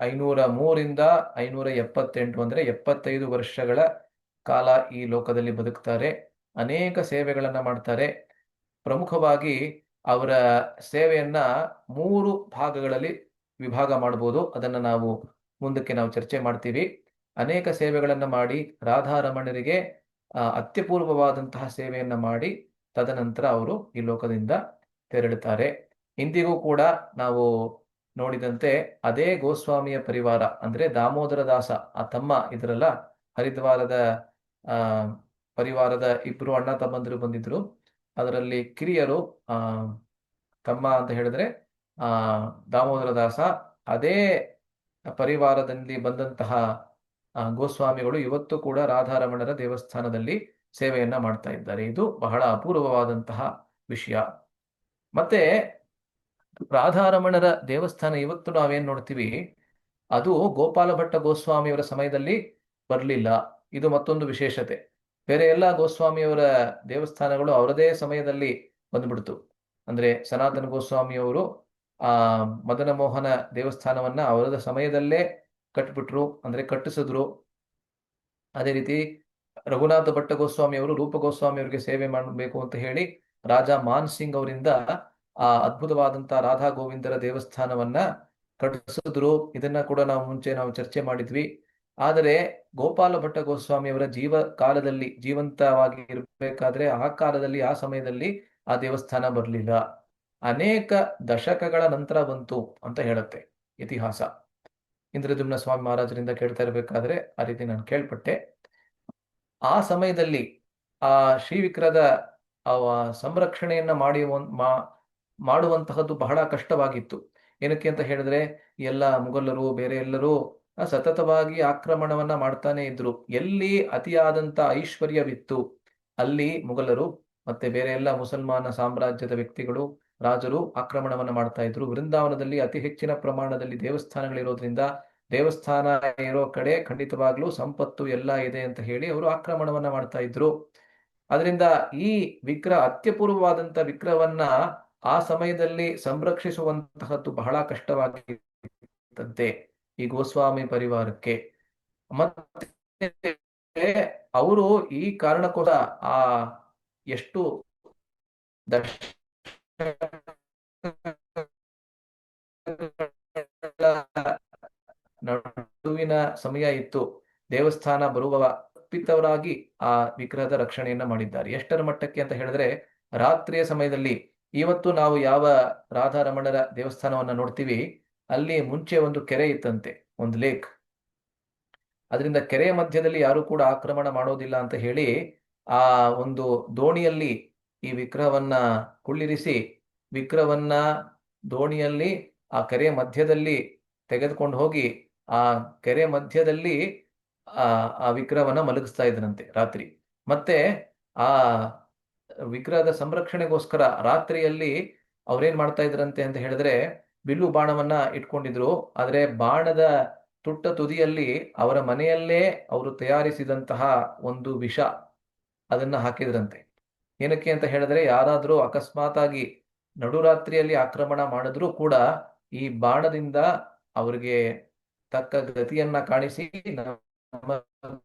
503ರಿಂದ 578, ಅಂದ್ರೆ 75 ವರ್ಷಗಳ ಕಾಲ ಈ ಲೋಕದಲ್ಲಿ ಬದುಕ್ತಾರೆ. ಅನೇಕ ಸೇವೆಗಳನ್ನ ಮಾಡ್ತಾರೆ. ಪ್ರಮುಖವಾಗಿ ಅವರ ಸೇವೆಯನ್ನ 3 ಭಾಗಗಳಲ್ಲಿ ವಿಭಾಗ ಮಾಡಬಹುದು. ಅದನ್ನ ನಾವು ಮುಂದಕ್ಕೆ ಚರ್ಚೆ ಮಾಡ್ತೀವಿ. ಅನೇಕ ಸೇವೆಗಳನ್ನ ಮಾಡಿ ರಾಧಾರಮಣರಿಗೆ ಅತ್ಯಪೂರ್ವವಾದಂತಹ ಸೇವೆಯನ್ನ ಮಾಡಿ ತದನಂತರ ಅವರು ಈ ಲೋಕದಿಂದ ತೆರಳುತ್ತಾರೆ. ಇಂದಿಗೂ ಕೂಡ ನಾವು ನೋಡಿದಂತೆ ಅದೇ ಗೋಸ್ವಾಮಿಯ ಪರಿವಾರ, ಅಂದ್ರೆ ದಾಮೋದರ ದಾಸ ಆ ತಮ್ಮ ಇದರಲ್ಲ, ಹರಿದ್ವಾರದ ಪರಿವಾರದ 2 ಅಣ್ಣ ತಮ್ಮಂದಿರು ಬಂದಿದ್ರು. ಅದರಲ್ಲಿ ಕಿರಿಯರು ತಮ್ಮ ಅಂತ ಹೇಳಿದ್ರೆ ದಾಮೋದರ ದಾಸ. ಅದೇ ಪರಿವಾರದಲ್ಲಿ ಬಂದಂತಹ ಗೋಸ್ವಾಮಿಗಳು ಇವತ್ತು ಕೂಡ ರಾಧಾರಮಣರ ದೇವಸ್ಥಾನದಲ್ಲಿ ಸೇವೆಯನ್ನ ಮಾಡ್ತಾ ಇದ್ದಾರೆ. ಇದು ಬಹಳ ಅಪೂರ್ವವಾದಂತಹ ವಿಷಯ. ಮತ್ತೆ ರಾಧಾರಮಣರ ದೇವಸ್ಥಾನ ಇವತ್ತು ನಾವೇನ್ ನೋಡ್ತೀವಿ, ಅದು ಗೋಪಾಲ ಭಟ್ಟ ಗೋಸ್ವಾಮಿಯವರ ಸಮಯದಲ್ಲಿ ಬರಲಿಲ್ಲ. ಇದು ಮತ್ತೊಂದು ವಿಶೇಷತೆ. ಬೇರೆ ಎಲ್ಲ ಗೋಸ್ವಾಮಿಯವರ ದೇವಸ್ಥಾನಗಳು ಅವರದೇ ಸಮಯದಲ್ಲಿ ಬಂದ್ಬಿಡ್ತು. ಅಂದ್ರೆ ಸನಾತನ ಗೋಸ್ವಾಮಿಯವರು ಮದನ ಮೋಹನ ದೇವಸ್ಥಾನವನ್ನ ಅವರದ ಸಮಯದಲ್ಲೇ ಕಟ್ಬಿಟ್ರು, ಅಂದ್ರೆ ಕಟ್ಟಿಸಿದ್ರು. ಅದೇ ರೀತಿ ರಘುನಾಥ ಭಟ್ಟ ಗೋಸ್ವಾಮಿ ಅವರು ರೂಪ ಗೋಸ್ವಾಮಿ ಅವರಿಗೆ ಸೇವೆ ಮಾಡಬೇಕು ಅಂತ ಹೇಳಿ ರಾಜ ಮಾನ್ ಸಿಂಗ್ ಅವರಿಂದ ಆ ಅದ್ಭುತವಾದಂತಹ ರಾಧಾ ಗೋವಿಂದರ ದೇವಸ್ಥಾನವನ್ನ ಕಟ್ಟಿಸಿದ್ರು. ಇದನ್ನ ಕೂಡ ಮುಂಚೆ ನಾವು ಚರ್ಚೆ ಮಾಡಿದ್ವಿ. ಆದರೆ ಗೋಪಾಲ ಭಟ್ಟ ಗೋಸ್ವಾಮಿ ಅವರ ಕಾಲದಲ್ಲಿ ಜೀವಂತವಾಗಿ ಇರಬೇಕಾದ್ರೆ ಆ ಕಾಲದಲ್ಲಿ ಆ ಸಮಯದಲ್ಲಿ ಆ ದೇವಸ್ಥಾನ ಬರಲಿಲ್ಲ. ಅನೇಕ ದಶಕಗಳ ನಂತರ ಬಂತು ಅಂತ ಹೇಳುತ್ತೆ ಇತಿಹಾಸ. ಇಂದ್ರದ್ಯುಮ್ನ ಸ್ವಾಮಿ ಮಹಾರಾಜರಿಂದ ಕೇಳ್ತಾ ಇರಬೇಕಾದ್ರೆ ಆ ರೀತಿ ನಾನು ಕೇಳ್ಪಟ್ಟೆ. ಆ ಸಮಯದಲ್ಲಿ ಆ ಶ್ರೀ ವಿಗ್ರಹದ ಸಂರಕ್ಷಣೆಯನ್ನ ಮಾಡುವಂತಹದ್ದು ಬಹಳ ಕಷ್ಟವಾಗಿತ್ತು. ಏನಕ್ಕೆ ಅಂತ ಹೇಳಿದ್ರೆ ಎಲ್ಲ ಮುಘಲರು ಬೇರೆ ಎಲ್ಲರೂ ಸತತವಾಗಿ ಆಕ್ರಮಣವನ್ನ ಮಾಡ್ತಾನೆ ಇದ್ರು. ಎಲ್ಲಿ ಅತಿಯಾದಂತ ಐಶ್ವರ್ಯವಿತ್ತು ಅಲ್ಲಿ ಮುಘಲರು ಮತ್ತೆ ಬೇರೆ ಎಲ್ಲ ಮುಸಲ್ಮಾನ ಸಾಮ್ರಾಜ್ಯದ ವ್ಯಕ್ತಿಗಳು, ರಾಜರು ಆಕ್ರಮಣವನ್ನ ಮಾಡ್ತಾ ಇದ್ರು. ವೃಂದಾವನದಲ್ಲಿ ಅತಿ ಹೆಚ್ಚಿನ ಪ್ರಮಾಣದಲ್ಲಿ ದೇವಸ್ಥಾನಗಳಿರೋದ್ರಿಂದ ದೇವಸ್ಥಾನ ಇರೋ ಕಡೆ ಖಂಡಿತವಾಗ್ಲೂ ಸಂಪತ್ತು ಎಲ್ಲ ಇದೆ ಅಂತ ಹೇಳಿ ಅವರು ಆಕ್ರಮಣವನ್ನ ಮಾಡ್ತಾ ಇದ್ರು. ಅದರಿಂದ ಈ ವಿಗ್ರಹ, ಅತ್ಯಪೂರ್ವವಾದಂತ ವಿಗ್ರಹವನ್ನ ಆ ಸಮಯದಲ್ಲಿ ಸಂರಕ್ಷಿಸುವಂತಹದ್ದು ಬಹಳ ಕಷ್ಟವಾಗಿತ್ತಂತೆ ಈ ಗೋಸ್ವಾಮಿ ಪರಿವಾರಕ್ಕೆ. ಮತ್ತೆ ಅವರು ಈ ಕಾರಣಕ್ಕೋಸ್ಕರ ಆ ಎಷ್ಟು ನಡುವಿನ ಸಮಯ ಇತ್ತು, ದೇವಸ್ಥಾನ ಬರುವ ತಪ್ಪಿತವರಾಗಿ ಆ ವಿಗ್ರಹದ ರಕ್ಷಣೆಯನ್ನ ಮಾಡಿದ್ದಾರೆ. ಎಷ್ಟರ ಮಟ್ಟಕ್ಕೆ ಅಂತ ಹೇಳಿದ್ರೆ ರಾತ್ರಿಯ ಸಮಯದಲ್ಲಿ, ಇವತ್ತು ನಾವು ಯಾವ ರಾಧಾರಮಣರ ದೇವಸ್ಥಾನವನ್ನ ನೋಡ್ತೀವಿ ಅಲ್ಲಿ ಮುಂಚೆ ಒಂದು ಕೆರೆ ಇತ್ತಂತೆ, ಒಂದು ಲೇಕ್. ಅದರಿಂದ ಕೆರೆಯ ಮಧ್ಯದಲ್ಲಿ ಯಾರು ಕೂಡ ಆಕ್ರಮಣ ಮಾಡೋದಿಲ್ಲ ಅಂತ ಹೇಳಿ ಆ ಒಂದು ದೋಣಿಯಲ್ಲಿ ಈ ವಿಗ್ರಹವನ್ನ ಕುಳ್ಳಿರಿಸಿ ವಿಗ್ರಹವನ್ನ ದೋಣಿಯಲ್ಲಿ ಆ ಕೆರೆಯ ಮಧ್ಯದಲ್ಲಿ ತೆಗೆದುಕೊಂಡು ಹೋಗಿ ಆ ಕೆರೆ ಮಧ್ಯದಲ್ಲಿ ಆ ವಿಗ್ರಹವನ್ನ ಮಲಗಿಸ್ತಾ ಇದ್ರಂತೆ ರಾತ್ರಿ. ಮತ್ತೆ ಆ ವಿಗ್ರಹದ ಸಂರಕ್ಷಣೆಗೋಸ್ಕರ ರಾತ್ರಿಯಲ್ಲಿ ಅವ್ರೇನ್ ಮಾಡ್ತಾ ಇದ್ರಂತೆ ಅಂತ ಹೇಳಿದ್ರೆ ಬಿಲ್ಲು ಬಾಣವನ್ನ ಇಟ್ಕೊಂಡಿದ್ರು. ಆದ್ರೆ ಬಾಣದ ತುಟ್ಟ ತುದಿಯಲ್ಲಿ ಅವರ ಮನೆಯಲ್ಲೇ ಅವರು ತಯಾರಿಸಿದಂತಹ ಒಂದು ವಿಷ ಅದನ್ನ ಹಾಕಿದ್ರಂತೆ. ಏನಕ್ಕೆ ಅಂತ ಹೇಳಿದ್ರೆ ಯಾರಾದ್ರೂ ಅಕಸ್ಮಾತ್ ಆಗಿ ನಡುರಾತ್ರಿಯಲ್ಲಿ ಆಕ್ರಮಣ ಮಾಡಿದ್ರೂ ಕೂಡ ಈ ಬಾಣದಿಂದ ಅವರಿಗೆ ತಕ್ಕ ಗತಿಯನ್ನ ಕಾಣಿಸಿ ನಮ್ಮ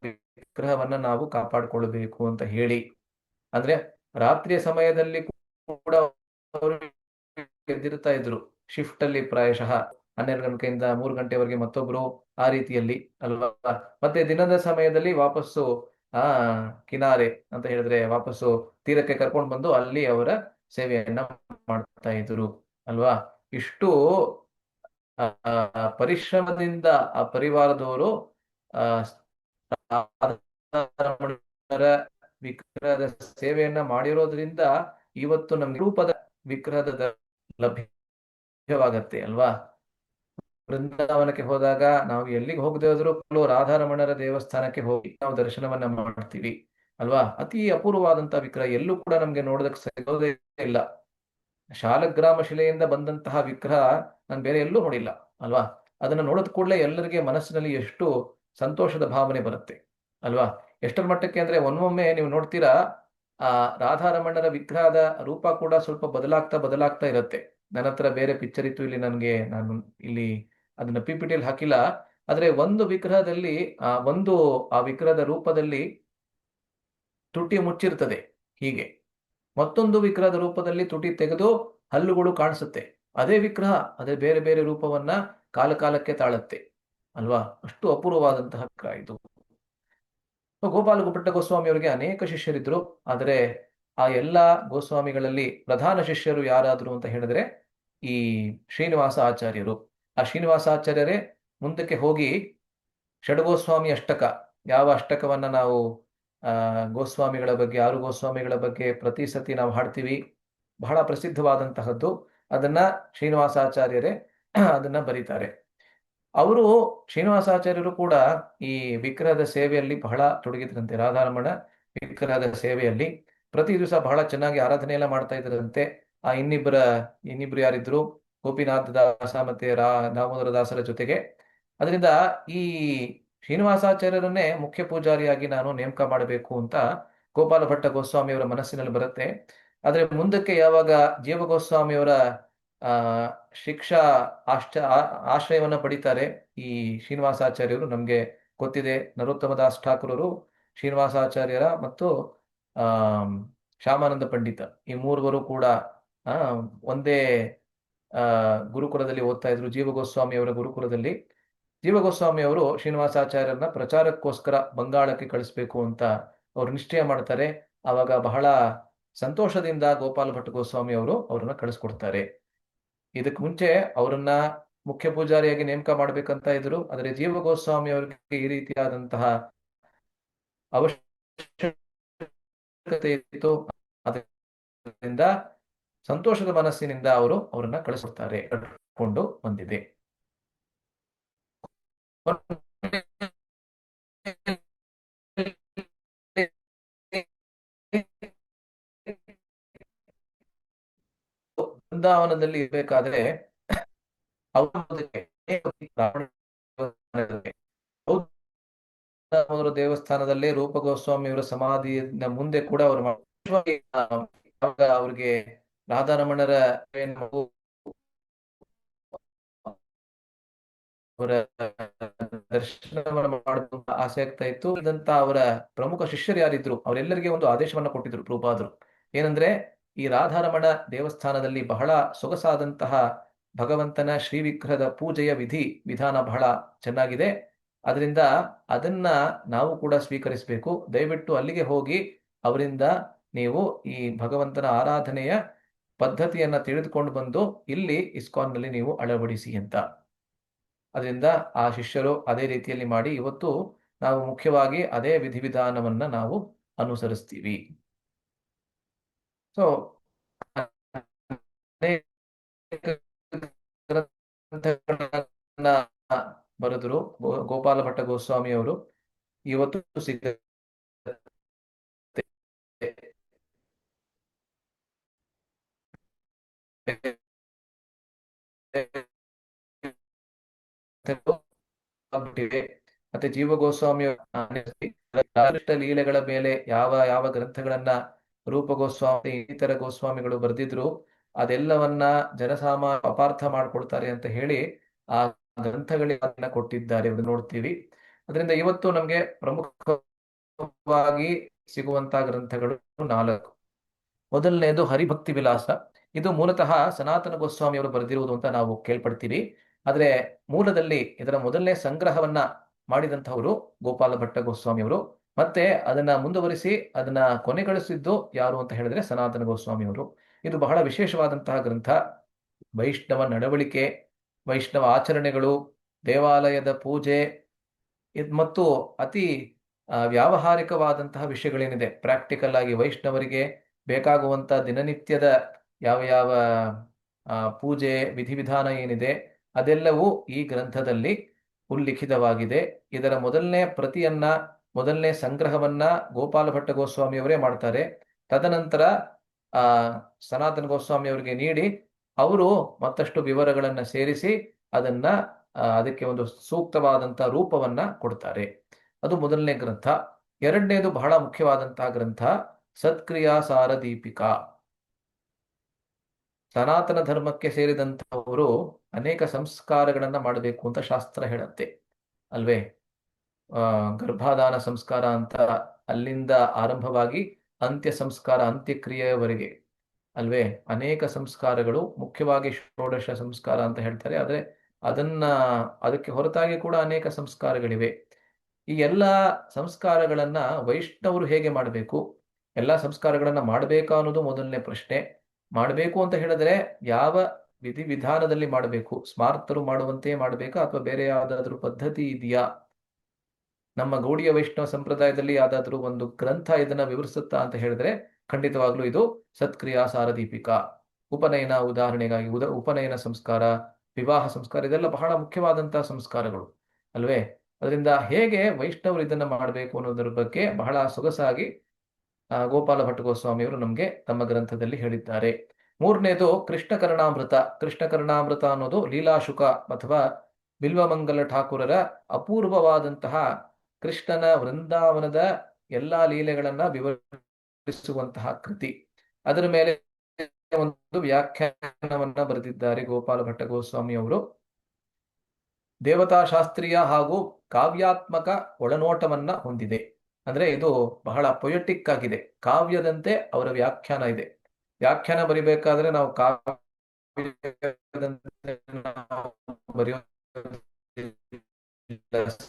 ವಿಗ್ರಹವನ್ನ ನಾವು ಕಾಪಾಡಿಕೊಳ್ಳಬೇಕು ಅಂತ ಹೇಳಿ. ಅಂದ್ರೆ ರಾತ್ರಿಯ ಸಮಯದಲ್ಲಿ ಕೂಡ ಅವರು ಎದ್ದಿರ್ತಾ ಇದ್ರು ಶಿಫ್ಟ್ ಅಲ್ಲಿ, ಪ್ರಾಯಶಃ 12 ಗಂಟೆಯಿಂದ 3 ಗಂಟೆವರೆಗೆ ಮತ್ತೊಬ್ರು, ಆ ರೀತಿಯಲ್ಲಿ ಅಲ್ವಾ. ಮತ್ತೆ ದಿನದ ಸಮಯದಲ್ಲಿ ವಾಪಸ್ಸು ಕಿನಾರೆ ಅಂತ ಹೇಳಿದ್ರೆ ವಾಪಸ್ಸು ತೀರಕ್ಕೆ ಕರ್ಕೊಂಡು ಬಂದು ಅಲ್ಲಿ ಅವರ ಸೇವೆಯನ್ನ ಮಾಡ್ತಾ ಇದ್ರು ಅಲ್ವಾ. ಇಷ್ಟು ಪರಿಶ್ರಮದಿಂದ ಆ ಪರಿವಾರದವರು ವಿಗ್ರಹದ ಸೇವೆಯನ್ನ ಮಾಡಿರೋದ್ರಿಂದ ಇವತ್ತು ನಮ್ಗೆ ರೂಪದ ವಿಗ್ರಹದ ಲಭ್ಯವಾಗತ್ತೆ ಅಲ್ವಾ. ಬೃಂದಾವನಕ್ಕೆ ಹೋದಾಗ ನಾವು ಎಲ್ಲಿಗೆ ಹೋಗದೆ ಹೋದ್ರು ರಾಧಾರಮಣರ ದೇವಸ್ಥಾನಕ್ಕೆ ಹೋಗಿ ನಾವು ದರ್ಶನವನ್ನ ಮಾಡ್ತೀವಿ ಅಲ್ವಾ. ಅತಿ ಅಪೂರ್ವವಾದಂತಹ ವಿಗ್ರಹ ಎಲ್ಲೂ ಕೂಡ ನಮ್ಗೆ ನೋಡೋದಕ್ಕೆ ಸಿಗೋದೇ ಇಲ್ಲ. ಶಾಲಗ್ರಾಮ ಶಿಲೆಯಿಂದ ಬಂದಂತಹ ವಿಗ್ರಹ ನಾನು ಬೇರೆ ಎಲ್ಲೂ ನೋಡಿಲ್ಲ ಅಲ್ವಾ. ಅದನ್ನ ನೋಡಿದ ಕೂಡಲೇ ಎಲ್ಲರಿಗೆ ಮನಸ್ಸಿನಲ್ಲಿ ಎಷ್ಟು ಸಂತೋಷದ ಭಾವನೆ ಬರುತ್ತೆ ಅಲ್ವಾ. ಎಷ್ಟರ ಮಟ್ಟಕ್ಕೆ ಅಂದ್ರೆ ಒಮ್ಮೊಮ್ಮೆ ನೀವು ನೋಡ್ತೀರಾ, ಆ ರಾಧಾರಮಣರ ವಿಗ್ರಹದ ರೂಪ ಕೂಡ ಸ್ವಲ್ಪ ಬದಲಾಗ್ತಾ ಬದಲಾಗ್ತಾ ಇರುತ್ತೆ. ನನ್ನ ಹತ್ರ ಬೇರೆ ಪಿಕ್ಚರ್ ಇತ್ತು ಇಲ್ಲಿ, ನಾನು ಇಲ್ಲಿ ಅದನ್ನ ಪಿಪಿಟಿಯಲ್ಲಿ ಹಾಕಿಲ್ಲ. ಆದ್ರೆ ಒಂದು ವಿಗ್ರಹದಲ್ಲಿ ಆ ವಿಗ್ರಹದ ರೂಪದಲ್ಲಿ ತುಟಿ ಮುಚ್ಚಿರ್ತದೆ ಹೀಗೆ, ಮತ್ತೊಂದು ವಿಗ್ರಹದ ರೂಪದಲ್ಲಿ ತುಟಿ ತೆಗೆದು ಹಲ್ಲುಗಳು ಕಾಣಿಸುತ್ತೆ. ಅದೇ ವಿಗ್ರಹ ಅದೇ ಬೇರೆ ಬೇರೆ ರೂಪವನ್ನ ಕಾಲ ಕಾಲಕ್ಕೆ ತಾಳುತ್ತೆ ಅಲ್ವಾ. ಅಷ್ಟು ಅಪೂರ್ವವಾದಂತಹ ವಿಗ್ರಹ ಇದು. ಗೋಪಾಲ ಭಟ್ಟ ಗೋಸ್ವಾಮಿ ಅವರಿಗೆ ಅನೇಕ ಶಿಷ್ಯರಿದ್ರು. ಆದರೆ ಆ ಎಲ್ಲ ಗೋಸ್ವಾಮಿಗಳಲ್ಲಿ ಪ್ರಧಾನ ಶಿಷ್ಯರು ಯಾರಾದ್ರು ಅಂತ ಹೇಳಿದ್ರೆ ಈ ಶ್ರೀನಿವಾಸ ಆಚಾರ್ಯರು. ಆ ಶ್ರೀನಿವಾಸ ಆಚಾರ್ಯರೇ ಮುಂದಕ್ಕೆ ಹೋಗಿ ಷಡ್ಗೋಸ್ವಾಮಿ ಅಷ್ಟಕ, ಯಾವ ಅಷ್ಟಕವನ್ನ ನಾವು ಗೋಸ್ವಾಮಿಗಳ ಬಗ್ಗೆ, ಆರು ಗೋಸ್ವಾಮಿಗಳ ಬಗ್ಗೆ ಪ್ರತಿ ಸತಿ ನಾವು ಹಾಡ್ತೀವಿ, ಬಹಳ ಪ್ರಸಿದ್ಧವಾದಂತಹದ್ದು. ಅದನ್ನ ಶ್ರೀನಿವಾಸಾಚಾರ್ಯರೇ ಅದನ್ನ ಬರೀತಾರೆ. ಅವರು ಶ್ರೀನಿವಾಸಾಚಾರ್ಯರು ಕೂಡ ಈ ವಿಗ್ರಹದ ಸೇವೆಯಲ್ಲಿ ಬಹಳ ತೊಡಗಿದ್ರಂತೆ. ರಾಧಾರಮಣ ವಿಗ್ರಹದ ಸೇವೆಯಲ್ಲಿ ಪ್ರತಿ ದಿವಸ ಬಹಳ ಚೆನ್ನಾಗಿ ಆರಾಧನೆ ಎಲ್ಲ ಮಾಡ್ತಾ ಇದ್ರಂತೆ. ಆ ಇನ್ನಿಬ್ರು ಯಾರಿದ್ರು, ಗೋಪಿನಾಥ ದಾಸ ಮತ್ತೆ ದಾಮೋದರ ದಾಸರ ಜೊತೆಗೆ. ಅದರಿಂದ ಈ ಶ್ರೀನಿವಾಸಾಚಾರ್ಯರನ್ನೇ ಮುಖ್ಯ ಪೂಜಾರಿಯಾಗಿ ನಾನು ನೇಮಕ ಮಾಡಬೇಕು ಅಂತ ಗೋಪಾಲ ಭಟ್ಟ ಗೋಸ್ವಾಮಿಯವರ ಮನಸ್ಸಿನಲ್ಲಿ ಬರುತ್ತೆ. ಆದ್ರೆ ಮುಂದಕ್ಕೆ ಯಾವಾಗ ಜೀವ ಗೋಸ್ವಾಮಿಯವರ ಆ ಶಿಕ್ಷಾ ಆಶ್ರಯವನ್ನ ಪಡಿತಾರೆ ಈ ಶ್ರೀನಿವಾಸಾಚಾರ್ಯರು, ನಮ್ಗೆ ಗೊತ್ತಿದೆ ನರೋತ್ತಮ ದಾಸ್ ಠಾಕೂರರು ಶ್ರೀನಿವಾಸಾಚಾರ್ಯರ ಮತ್ತು ಆ ಶ್ಯಾಮಾನಂದ ಪಂಡಿತ ಈ ಮೂರುವರು ಕೂಡ ಒಂದೇ ಗುರುಕುಲದಲ್ಲಿ ಓದ್ತಾ ಇದ್ರು, ಜೀವ ಗೋಸ್ವಾಮಿ ಅವರ ಗುರುಕುಲದಲ್ಲಿ. ಜೀವ ಗೋಸ್ವಾಮಿ ಅವರು ಶ್ರೀನಿವಾಸಾಚಾರ್ಯರನ್ನ ಪ್ರಚಾರಕ್ಕೋಸ್ಕರ ಬಂಗಾಳಕ್ಕೆ ಕಳಿಸ್ಬೇಕು ಅಂತ ಅವ್ರು ನಿಶ್ಚಯ ಮಾಡ್ತಾರೆ. ಆವಾಗ ಬಹಳ ಸಂತೋಷದಿಂದ ಗೋಪಾಲ ಭಟ್ ಗೋಸ್ವಾಮಿ ಅವರು ಅವ್ರನ್ನ ಕಳಿಸ್ಕೊಡ್ತಾರೆ. ಇದಕ್ಕೆ ಮುಂಚೆ ಅವರನ್ನ ಮುಖ್ಯ ಪೂಜಾರಿಯಾಗಿ ನೇಮಕ ಮಾಡ್ಬೇಕಂತ ಇದ್ರು. ಆದರೆ ಜೀವ ಗೋಸ್ವಾಮಿ ಅವರಿಗೆ ಈ ರೀತಿಯಾದಂತಹ ಅವಶ್ಯಕತೆ ಇತ್ತು. ಅದರಿಂದ ಸಂತೋಷದ ಮನಸ್ಸಿನಿಂದ ಅವರನ್ನ ಕಳಿಸ್ಕೊಡ್ತಾರೆ, ಕಟ್ಕೊಂಡು ಬಂದಿದೆ. ಬೃಂದಾವನದಲ್ಲಿ ಇರ್ಬೇಕಾದ್ರೆ ಅವರ ದೇವಸ್ಥಾನದಲ್ಲೇ ರೂಪ ಗೋಸ್ವಾಮಿಯವರ ಸಮಾಧಿಯ ಮುಂದೆ ಕೂಡ ಅವ್ರಿಗೆ ರಾಧಾರಮಣರ ಅವರ ದರ್ಶನವನ್ನು ಮಾಡುವಂತ ಆಸೆ ಆಗ್ತಾ ಇತ್ತು. ಇದಂತ ಅವರ ಪ್ರಮುಖ ಶಿಷ್ಯರು ಯಾರಿದ್ರು ಅವರೆಲ್ಲರಿಗೆ ಒಂದು ಆದೇಶವನ್ನ ಕೊಟ್ಟಿದ್ರು ಪ್ರಭುಪಾದರು. ಏನಂದ್ರೆ ಈ ರಾಧಾರಮಣ ದೇವಸ್ಥಾನದಲ್ಲಿ ಬಹಳ ಸೊಗಸಾದಂತಹ ಭಗವಂತನ ಶ್ರೀ ವಿಗ್ರಹದ ಪೂಜೆಯ ವಿಧಾನ ಬಹಳ ಚೆನ್ನಾಗಿದೆ. ಅದರಿಂದ ಅದನ್ನ ನಾವು ಕೂಡ ಸ್ವೀಕರಿಸಬೇಕು. ದಯವಿಟ್ಟು ಅಲ್ಲಿಗೆ ಹೋಗಿ ಅವರಿಂದ ನೀವು ಈ ಭಗವಂತನ ಆರಾಧನೆಯ ಪದ್ಧತಿಯನ್ನ ತಿಳಿದುಕೊಂಡು ಬಂದು ಇಲ್ಲಿ ಇಸ್ಕಾನ್ನಲ್ಲಿ ನೀವು ಅಳವಡಿಸಿ ಅಂತ. ಅದರಿಂದ ಆ ಶಿಷ್ಯರು ಅದೇ ರೀತಿಯಲ್ಲಿ ಮಾಡಿ ಇವತ್ತು ನಾವು ಮುಖ್ಯವಾಗಿ ಅದೇ ವಿಧಿವಿಧಾನವನ್ನ ನಾವು ಅನುಸರಿಸ್ತೀವಿ. ಸೊ ಬರೆದ್ರು ಗೋಪಾಲ ಭಟ್ಟ ಗೋಸ್ವಾಮಿ ಅವರು. ಇವತ್ತು ಸಿಗುತ್ತೆ ಮತ್ತೆ ಜೀವ ಗೋಸ್ವಾಮಿ ಲೀಲೆಗಳ ಮೇಲೆ ಯಾವ ಯಾವ ಗ್ರಂಥಗಳನ್ನ ರೂಪ ಗೋಸ್ವಾಮಿ ಇತರ ಗೋಸ್ವಾಮಿಗಳು ಬರೆದಿದ್ರು ಅದೆಲ್ಲವನ್ನ ಜನಸಾಮಾನ್ಯ ಅಪಾರ್ಥ ಮಾಡ್ಕೊಳ್ತಾರೆ ಅಂತ ಹೇಳಿ ಆ ಗ್ರಂಥಗಳಿಗೆ ಕೊಟ್ಟಿದ್ದಾರೆ, ನೋಡ್ತೀವಿ. ಅದರಿಂದ ಇವತ್ತು ನಮ್ಗೆ ಪ್ರಮುಖವಾಗಿ ಸಿಗುವಂತಹ ಗ್ರಂಥಗಳು 4. ಮೊದಲನೇದು ಹರಿಭಕ್ತಿ ವಿಲಾಸ. ಇದು ಮೂಲತಃ ಸನಾತನ ಗೋಸ್ವಾಮಿ ಅವರು ಬರೆದಿರುವುದು ಅಂತ ನಾವು ಕೇಳ್ಪಡ್ತೀವಿ. ಆದ್ರೆ ಮೂಲದಲ್ಲಿ ಇದರ ಮೊದಲನೇ ಸಂಗ್ರಹವನ್ನ ಮಾಡಿದಂತಹವರು ಗೋಪಾಲ ಭಟ್ಟ ಗೋಸ್ವಾಮಿ ಅವರು. ಮತ್ತೆ ಅದನ್ನ ಮುಂದುವರಿಸಿ ಅದನ್ನ ಕೊನೆಗಳಿಸಿದ್ದು ಯಾರು ಅಂತ ಹೇಳಿದ್ರೆ ಸನಾತನ ಗೋಸ್ವಾಮಿ ಅವರು. ಇದು ಬಹಳ ವಿಶೇಷವಾದಂತಹ ಗ್ರಂಥ. ವೈಷ್ಣವ ನಡವಳಿಕೆ, ವೈಷ್ಣವ ಆಚರಣೆಗಳು, ದೇವಾಲಯದ ಪೂಜೆ ಮತ್ತು ಅತಿ ವ್ಯಾವಹಾರಿಕವಾದಂತಹ ವಿಷಯಗಳೇನಿದೆ, ಪ್ರಾಕ್ಟಿಕಲ್ ಆಗಿ ವೈಷ್ಣವರಿಗೆ ಬೇಕಾಗುವಂತ ದಿನನಿತ್ಯದ ಯಾವ ಯಾವ ಪೂಜೆ ವಿಧಿವಿಧಾನ ಏನಿದೆ ಅದೆಲ್ಲವೂ ಈ ಗ್ರಂಥದಲ್ಲಿ ಉಲ್ಲಿಖಿತವಾಗಿದೆ. ಇದರ ಮೊದಲನೇ ಪ್ರತಿಯನ್ನ, ಮೊದಲನೇ ಸಂಗ್ರಹವನ್ನ ಗೋಪಾಲ ಭಟ್ಟ ಗೋಸ್ವಾಮಿಯವರೇ ಮಾಡ್ತಾರೆ. ತದನಂತರ ಆ ಸನಾತನ ಗೋಸ್ವಾಮಿ ಅವರಿಗೆ ನೀಡಿ ಅವರು ಮತ್ತಷ್ಟು ವಿವರಗಳನ್ನ ಸೇರಿಸಿ ಅದನ್ನ ಅದಕ್ಕೆ ಒಂದು ಸೂಕ್ತವಾದಂತ ರೂಪವನ್ನ ಕೊಡ್ತಾರೆ. ಅದು ಮೊದಲನೇ ಗ್ರಂಥ. ಎರಡನೇದು ಬಹಳ ಮುಖ್ಯವಾದಂತಹ ಗ್ರಂಥ ಸತ್ಕ್ರಿಯಾಸಾರ ದೀಪಿಕಾ. ಸನಾತನ ಧರ್ಮಕ್ಕೆ ಸೇರಿದಂತಹವರು ಅನೇಕ ಸಂಸ್ಕಾರಗಳನ್ನ ಮಾಡಬೇಕು ಅಂತ ಶಾಸ್ತ್ರ ಹೇಳುತ್ತೆ ಅಲ್ವೇ. ಗರ್ಭಾಧಾನ ಸಂಸ್ಕಾರ ಅಂತ ಅಲ್ಲಿಂದ ಆರಂಭವಾಗಿ ಅಂತ್ಯ ಸಂಸ್ಕಾರ, ಅಂತ್ಯಕ್ರಿಯೆಯವರೆಗೆ ಅಲ್ವೇ ಅನೇಕ ಸಂಸ್ಕಾರಗಳು, ಮುಖ್ಯವಾಗಿ ಷೋಡಶ ಸಂಸ್ಕಾರ ಅಂತ ಹೇಳ್ತಾರೆ. ಆದ್ರೆ ಅದಕ್ಕೆ ಹೊರತಾಗಿ ಕೂಡ ಅನೇಕ ಸಂಸ್ಕಾರಗಳಿವೆ. ಈ ಎಲ್ಲ ಸಂಸ್ಕಾರಗಳನ್ನ ವೈಷ್ಣವರು ಹೇಗೆ ಮಾಡಬೇಕು, ಎಲ್ಲ ಸಂಸ್ಕಾರಗಳನ್ನ ಮಾಡಬೇಕಾ ಅನ್ನೋದು ಮೊದಲನೇ ಪ್ರಶ್ನೆ. ಮಾಡಬೇಕು ಅಂತ ಹೇಳಿದ್ರೆ ಯಾವ ವಿಧಾನದಲ್ಲಿ ಮಾಡಬೇಕು? ಸ್ಮಾರ್ತರು ಮಾಡುವಂತೆಯೇ ಮಾಡಬೇಕಾ ಅಥವಾ ಬೇರೆ ಯಾವ್ದಾದ್ರು ಪದ್ಧತಿ ಇದೆಯಾ? ನಮ್ಮ ಗೌಡಿಯ ವೈಷ್ಣವ ಸಂಪ್ರದಾಯದಲ್ಲಿ ಯಾವ್ದಾದ್ರು ಒಂದು ಗ್ರಂಥ ಇದನ್ನ ವಿವರಿಸುತ್ತಾ ಅಂತ ಹೇಳಿದ್ರೆ ಖಂಡಿತವಾಗ್ಲೂ ಇದು ಸತ್ಕ್ರಿಯಾ ಸಾರದೀಪಿಕಾ. ಉಪನಯನ, ಉದಾಹರಣೆಗಾಗಿ ಉಪನಯನ ಸಂಸ್ಕಾರ, ವಿವಾಹ ಸಂಸ್ಕಾರ, ಇದೆಲ್ಲ ಬಹಳ ಮುಖ್ಯವಾದಂತಹ ಸಂಸ್ಕಾರಗಳು ಅಲ್ವೇ. ಅದರಿಂದ ಹೇಗೆ ವೈಷ್ಣವರು ಇದನ್ನ ಮಾಡಬೇಕು ಅನ್ನೋದ್ರ ಬಗ್ಗೆ ಬಹಳ ಸೊಗಸಾಗಿ ಗೋಪಾಲ ಭಟ್ಟ ಗೋಸ್ವಾಮಿಯವರು ನಮಗೆ ತಮ್ಮ ಗ್ರಂಥದಲ್ಲಿ ಹೇಳಿದ್ದಾರೆ. ಮೂರನೇದು ಕೃಷ್ಣ ಕರ್ಣಾಮೃತ. ಕೃಷ್ಣ ಕರ್ಣಾಮೃತ ಅನ್ನೋದು ಲೀಲಾಶುಕ ಅಥವಾ ಬಿಲ್ವಮಂಗಲ ಠಾಕೂರರ ಅಪೂರ್ವವಾದಂತಹ ಕೃಷ್ಣನ ವೃಂದಾವನದ ಎಲ್ಲಾ ಲೀಲೆಗಳನ್ನ ವಿವರಿಸುವಂತಹ ಕೃತಿ. ಅದರ ಮೇಲೆ ಒಂದು ವ್ಯಾಖ್ಯಾನವನ್ನ ಬರೆದಿದ್ದಾರೆ ಗೋಪಾಲ ಭಟ್ಟ ಗೋಸ್ವಾಮಿ ಅವರು. ದೇವತಾಶಾಸ್ತ್ರೀಯ ಹಾಗೂ ಕಾವ್ಯಾತ್ಮಕ ಒಳನೋಟವನ್ನ ಹೊಂದಿದೆ. ಅಂದ್ರೆ ಇದು ಬಹಳ ಪೊಯೆಟಿಕ್ ಆಗಿದೆ, ಕಾವ್ಯದಂತೆ ಅವರ ವ್ಯಾಖ್ಯಾನ ಇದೆ. ವ್ಯಾಖ್ಯಾನ ಬರಿಬೇಕಾದ್ರೆ ನಾವು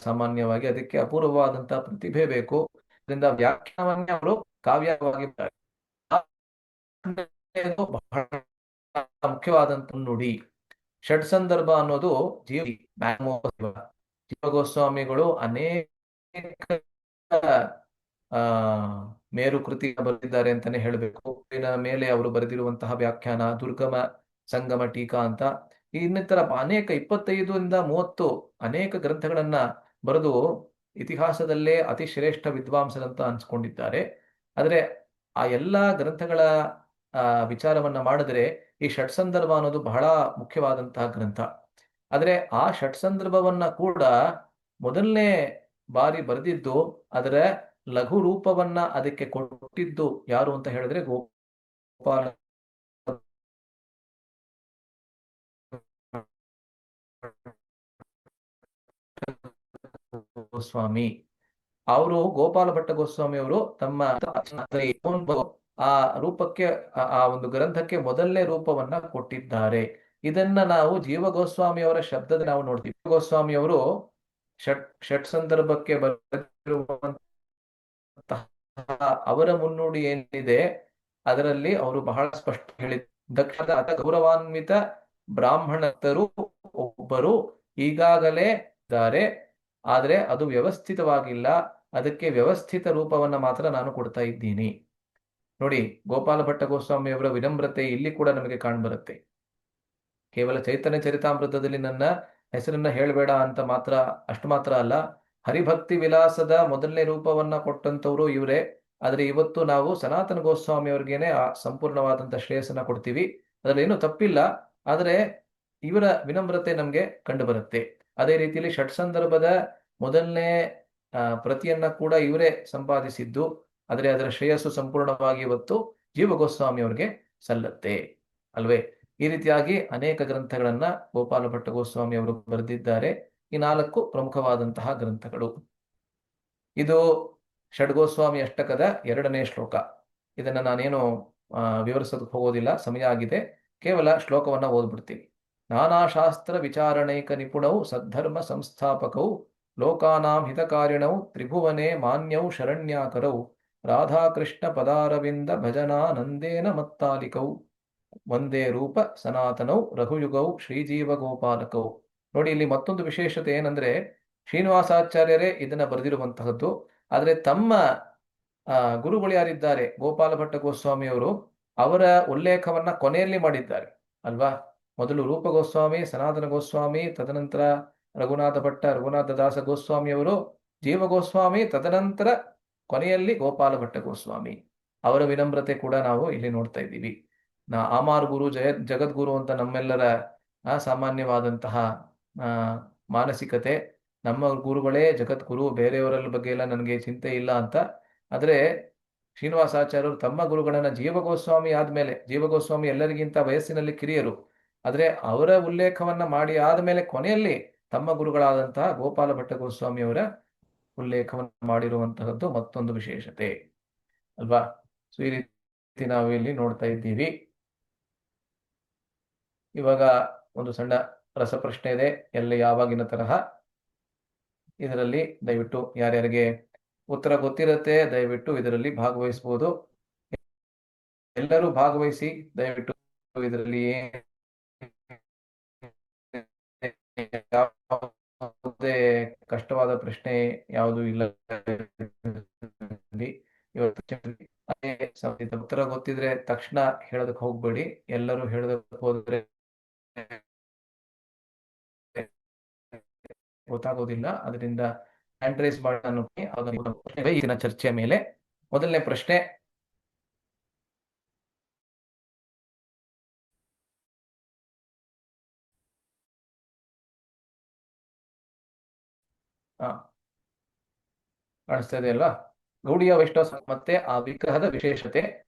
ಸಾಮಾನ್ಯವಾಗಿ ಅದಕ್ಕೆ ಅಪೂರ್ವವಾದಂತಹ ಪ್ರತಿಭೆ ಬೇಕು. ಅದರಿಂದ ವ್ಯಾಖ್ಯಾನವನ್ನೇ ಅವರು ಕಾವ್ಯವಾಗಿ ಬಹಳ ಮುಖ್ಯವಾದಂತ ನುಡಿ. ಷಡ್ ಸಂದರ್ಭ ಅನ್ನೋದು ಜೀವ ಗೋಸ್ವಾಮಿಗಳು ಅನೇಕ ಮೇರು ಕೃತಿ ಬರೆದಿದ್ದಾರೆ ಅಂತಾನೆ ಹೇಳಬೇಕು. ಮೇಲೆ ಅವರು ಬರೆದಿರುವಂತಹ ವ್ಯಾಖ್ಯಾನ, ದುರ್ಗಮ ಸಂಗಮ ಟೀಕಾ ಅಂತ ಇನ್ನಿತರ ಅನೇಕ 25-30 ಅನೇಕ ಗ್ರಂಥಗಳನ್ನ ಬರೆದು ಇತಿಹಾಸದಲ್ಲೇ ಅತಿ ಶ್ರೇಷ್ಠ ವಿದ್ವಾಂಸರಂತ ಅನ್ಸ್ಕೊಂಡಿದ್ದಾರೆ. ಆದ್ರೆ ಆ ಎಲ್ಲಾ ಗ್ರಂಥಗಳ ವಿಚಾರವನ್ನ ಮಾಡಿದ್ರೆ ಈ ಷಟ್ ಸಂದರ್ಭ ಅನ್ನೋದು ಬಹಳ ಮುಖ್ಯವಾದಂತಹ ಗ್ರಂಥ. ಆದ್ರೆ ಆ ಷಟ್ ಸಂದರ್ಭವನ್ನ ಕೂಡ ಮೊದಲನೇ ಬಾರಿ ಬರೆದಿದ್ದು, ಅದರ ಲಘು ರೂಪವನ್ನ ಅದಕ್ಕೆ ಕೊಟ್ಟಿದ್ದು ಯಾರು ಅಂತ ಹೇಳಿದ್ರೆ ಗೋಪಾಲ ಗೋಸ್ವಾಮಿ ಅವರು. ಗೋಪಾಲ ಭಟ್ಟ ಗೋಸ್ವಾಮಿ ಅವರು ತಮ್ಮ ಆ ರೂಪಕ್ಕೆ, ಆ ಒಂದು ಗ್ರಂಥಕ್ಕೆ ಮೊದಲನೇ ರೂಪವನ್ನ ಕೊಟ್ಟಿದ್ದಾರೆ. ಇದನ್ನ ನಾವು ಜೀವ ಗೋಸ್ವಾಮಿ ಅವರ ಶಬ್ದದ ನಾವು ನೋಡ್ತೀವಿ. ಗೋಸ್ವಾಮಿ ಅವರು ಷಟ್ ಸಂದರ್ಭಕ್ಕೆ ಬರೆದಿರುವಂತಹ ಅವರ ಮುನ್ನುಡಿ ಏನಿದೆ ಅದರಲ್ಲಿ ಅವರು ಬಹಳ ಸ್ಪಷ್ಟ ಹೇಳಿ, ದಕ್ಷದ ಗೌರವಾನ್ವಿತ ಬ್ರಾಹ್ಮಣರು ಒಬ್ಬರು ಈಗಾಗಲೇ ಇದ್ದಾರೆ, ಆದ್ರೆ ಅದು ವ್ಯವಸ್ಥಿತವಾಗಿಲ್ಲ, ಅದಕ್ಕೆ ವ್ಯವಸ್ಥಿತ ರೂಪವನ್ನ ಮಾತ್ರ ನಾನು ಕೊಡ್ತಾ ಇದ್ದೀನಿ. ನೋಡಿ, ಗೋಪಾಲ ಭಟ್ಟ ಗೋಸ್ವಾಮಿ ಅವರ ವಿನಮ್ರತೆ ಇಲ್ಲಿ ಕೂಡ ನಮಗೆ ಕಾಣ್ಬರುತ್ತೆ. ಕೇವಲ ಚೈತನ್ಯ ಚರಿತಾಮೃತದಲ್ಲಿ ನನ್ನ ಹೆಸರನ್ನ ಹೇಳಬೇಡ ಅಂತ ಮಾತ್ರ, ಅಷ್ಟು ಮಾತ್ರ ಅಲ್ಲ, ಹರಿಭಕ್ತಿ ವಿಲಾಸದ ಮೊದಲನೇ ರೂಪವನ್ನ ಕೊಟ್ಟಂತವ್ರು ಇವರೇ. ಆದ್ರೆ ಇವತ್ತು ನಾವು ಸನಾತನ ಗೋಸ್ವಾಮಿ ಅವ್ರಿಗೇನೆ ಆ ಸಂಪೂರ್ಣವಾದಂತ ಶ್ರೇಯಸ್ಸನ್ನ ಕೊಡ್ತೀವಿ, ಅದ್ರಲ್ಲಿ ಏನು ತಪ್ಪಿಲ್ಲ. ಆದ್ರೆ ಇವರ ವಿನಮ್ರತೆ ನಮ್ಗೆ ಕಂಡು ಬರುತ್ತೆ. ಅದೇ ರೀತಿಯಲ್ಲಿ ಷಟ್ ಸಂದರ್ಭದ ಮೊದಲನೇ ಪ್ರತಿಯನ್ನ ಕೂಡ ಇವರೇ ಸಂಪಾದಿಸಿದ್ದು, ಆದ್ರೆ ಅದರ ಶ್ರೇಯಸ್ಸು ಸಂಪೂರ್ಣವಾಗಿ ಇವತ್ತು ಜೀವ ಗೋಸ್ವಾಮಿ ಅವ್ರಿಗೆ ಸಲ್ಲತ್ತೆ ಅಲ್ವೇ. ಈ ರೀತಿಯಾಗಿ ಅನೇಕ ಗ್ರಂಥಗಳನ್ನ ಗೋಪಾಲ ಭಟ್ಟ ಗೋಸ್ವಾಮಿ ಅವರು ಬರೆದಿದ್ದಾರೆ. ಈ 4 ಪ್ರಮುಖವಾದಂತಹ ಗ್ರಂಥಗಳು. ಇದು ಷಡ್ಗೋಸ್ವಾಮಿ ಅಷ್ಟಕದ 2ನೇ ಶ್ಲೋಕ. ಇದನ್ನ ನಾನೇನು ವಿವರಿಸೋದಕ್ಕೆ ಹೋಗೋದಿಲ್ಲ, ಸಮಯ ಆಗಿದೆ. ಕೇವಲ ಶ್ಲೋಕವನ್ನ ಓದ್ಬಿಡ್ತೀನಿ. ನಾನಾ ಶಾಸ್ತ್ರ ವಿಚಾರಣೈಕ ನಿಪುಣೌ ಸದ್ಧರ್ಮ ಸಂಸ್ಥಾಪಕೌ ಲೋಕಾನಾಂ ಹಿತಕಾರಿಣೌ ತ್ರಿಭುವನೆ ಮಾನ್ಯೌ ಶರಣ್ಯಾಕರೌ ರಾಧಾಕೃಷ್ಣ ಪದಾರವಿಂದ ಭಜನಾನಂದೇನ ಮತ್ತಾಲಿಕೌ ಒಂದೇ ರೂಪ ಸನಾತನೌ ರಘುಯುಗೌ ಶ್ರೀಜೀವ ಗೋಪಾಲಕೌ. ನೋಡಿ, ಇಲ್ಲಿ ಮತ್ತೊಂದು ವಿಶೇಷತೆ ಏನಂದ್ರೆ ಶ್ರೀನಿವಾಸಾಚಾರ್ಯರೇ ಇದನ್ನ ಬರೆದಿರುವಂತಹದ್ದು. ಆದ್ರೆ ತಮ್ಮ ಗುರುಗಳು ಯಾರಿದ್ದಾರೆ ಗೋಪಾಲ ಭಟ್ಟ ಗೋಸ್ವಾಮಿಯವರು, ಅವರ ಉಲ್ಲೇಖವನ್ನ ಕೊನೆಯಲ್ಲಿ ಮಾಡಿದ್ದಾರೆ ಅಲ್ವಾ. ಮೊದಲು ರೂಪ ಗೋಸ್ವಾಮಿ, ಸನಾತನ ಗೋಸ್ವಾಮಿ, ತದನಂತರ ರಘುನಾಥ ಭಟ್ಟ, ರಘುನಾಥ ದಾಸ ಗೋಸ್ವಾಮಿಯವರು, ಜೀವ ಗೋಸ್ವಾಮಿ, ತದನಂತರ ಕೊನೆಯಲ್ಲಿ ಗೋಪಾಲ ಭಟ್ಟ ಗೋಸ್ವಾಮಿ. ಅವರ ವಿನಮ್ರತೆ ಕೂಡ ನಾವು ಇಲ್ಲಿ ನೋಡ್ತಾ ಇದ್ದೀವಿ. ಆಮಾರ್ ಗುರು ಜಗದ್ಗುರು ಅಂತ ನಮ್ಮೆಲ್ಲರ ಸಾಮಾನ್ಯವಾದಂತಹ ಮಾನಸಿಕತೆ. ನಮ್ಮ ಗುರುಗಳೇ ಜಗದ್ಗುರು, ಬೇರೆಯವರ ಬಗ್ಗೆ ಎಲ್ಲ ನನಗೆ ಚಿಂತೆ ಇಲ್ಲ ಅಂತ. ಆದ್ರೆ ಶ್ರೀನಿವಾಸಾಚಾರ್ಯರು ತಮ್ಮ ಗುರುಗಳನ್ನ ಜೀವಗೋಸ್ವಾಮಿ ಆದ್ಮೇಲೆ, ಜೀವಗೋಸ್ವಾಮಿ ಎಲ್ಲರಿಗಿಂತ ವಯಸ್ಸಿನಲ್ಲಿ ಕಿರಿಯರು, ಆದ್ರೆ ಅವರ ಉಲ್ಲೇಖವನ್ನ ಮಾಡಿ ಆದ್ಮೇಲೆ ಕೊನೆಯಲ್ಲಿ ತಮ್ಮ ಗುರುಗಳಾದಂತಹ ಗೋಪಾಲ ಭಟ್ಟ ಗೋಸ್ವಾಮಿಯವರ ಉಲ್ಲೇಖವನ್ನು ಮಾಡಿರುವಂತಹದ್ದು ಮತ್ತೊಂದು ವಿಶೇಷತೆ ಅಲ್ವಾ. ಸೊ ಈ ರೀತಿ ನಾವು ಇಲ್ಲಿ ನೋಡ್ತಾ ಇದ್ದೀವಿ. ಇವಾಗ ಒಂದು ಸಣ್ಣ ರಸಪ್ರಶ್ನೆ ಇದೆ, ಎಲ್ಲ ಯಾವಾಗಿನ ತರಹ. ಇದರಲ್ಲಿ ದಯವಿಟ್ಟು ಯಾರ್ಯಾರಿಗೆ ಉತ್ತರ ಗೊತ್ತಿರುತ್ತೆ ದಯವಿಟ್ಟು ಇದರಲ್ಲಿ ಭಾಗವಹಿಸಬಹುದು. ಎಲ್ಲರೂ ಭಾಗವಹಿಸಿ ದಯವಿಟ್ಟು. ಇದರಲ್ಲಿ ಯಾವುದೇ ಕಷ್ಟವಾದ ಪ್ರಶ್ನೆ ಯಾವುದು ಇಲ್ಲ. ಉತ್ತರ ಗೊತ್ತಿದ್ರೆ ತಕ್ಷಣ ಹೇಳೋದಕ್ಕೆ ಹೋಗ್ಬೇಡಿ. ಎಲ್ಲರೂ ಹೇಳೋದಕ್ಕೆ ಹೋದ್ರೆ ಗೊತ್ತಾಗೋದಿಲ್ಲ. ಅದರಿಂದ ಹ್ಯಾಂಡ್ ರೈಸ್ ಮಾಡಿ ಈಗಿನ ಚರ್ಚೆಯ ಮೇಲೆ ಮೊದಲನೇ ಪ್ರಶ್ನೆ. ಕಾಣಿಸ್ತಾ ಇದೆ ಅಲ್ವಾ. ಗೌಡಿಯ ವೈಷ್ಣವ ಮತ್ತೆ ಆ ವಿಗ್ರಹದ ವಿಶೇಷತೆ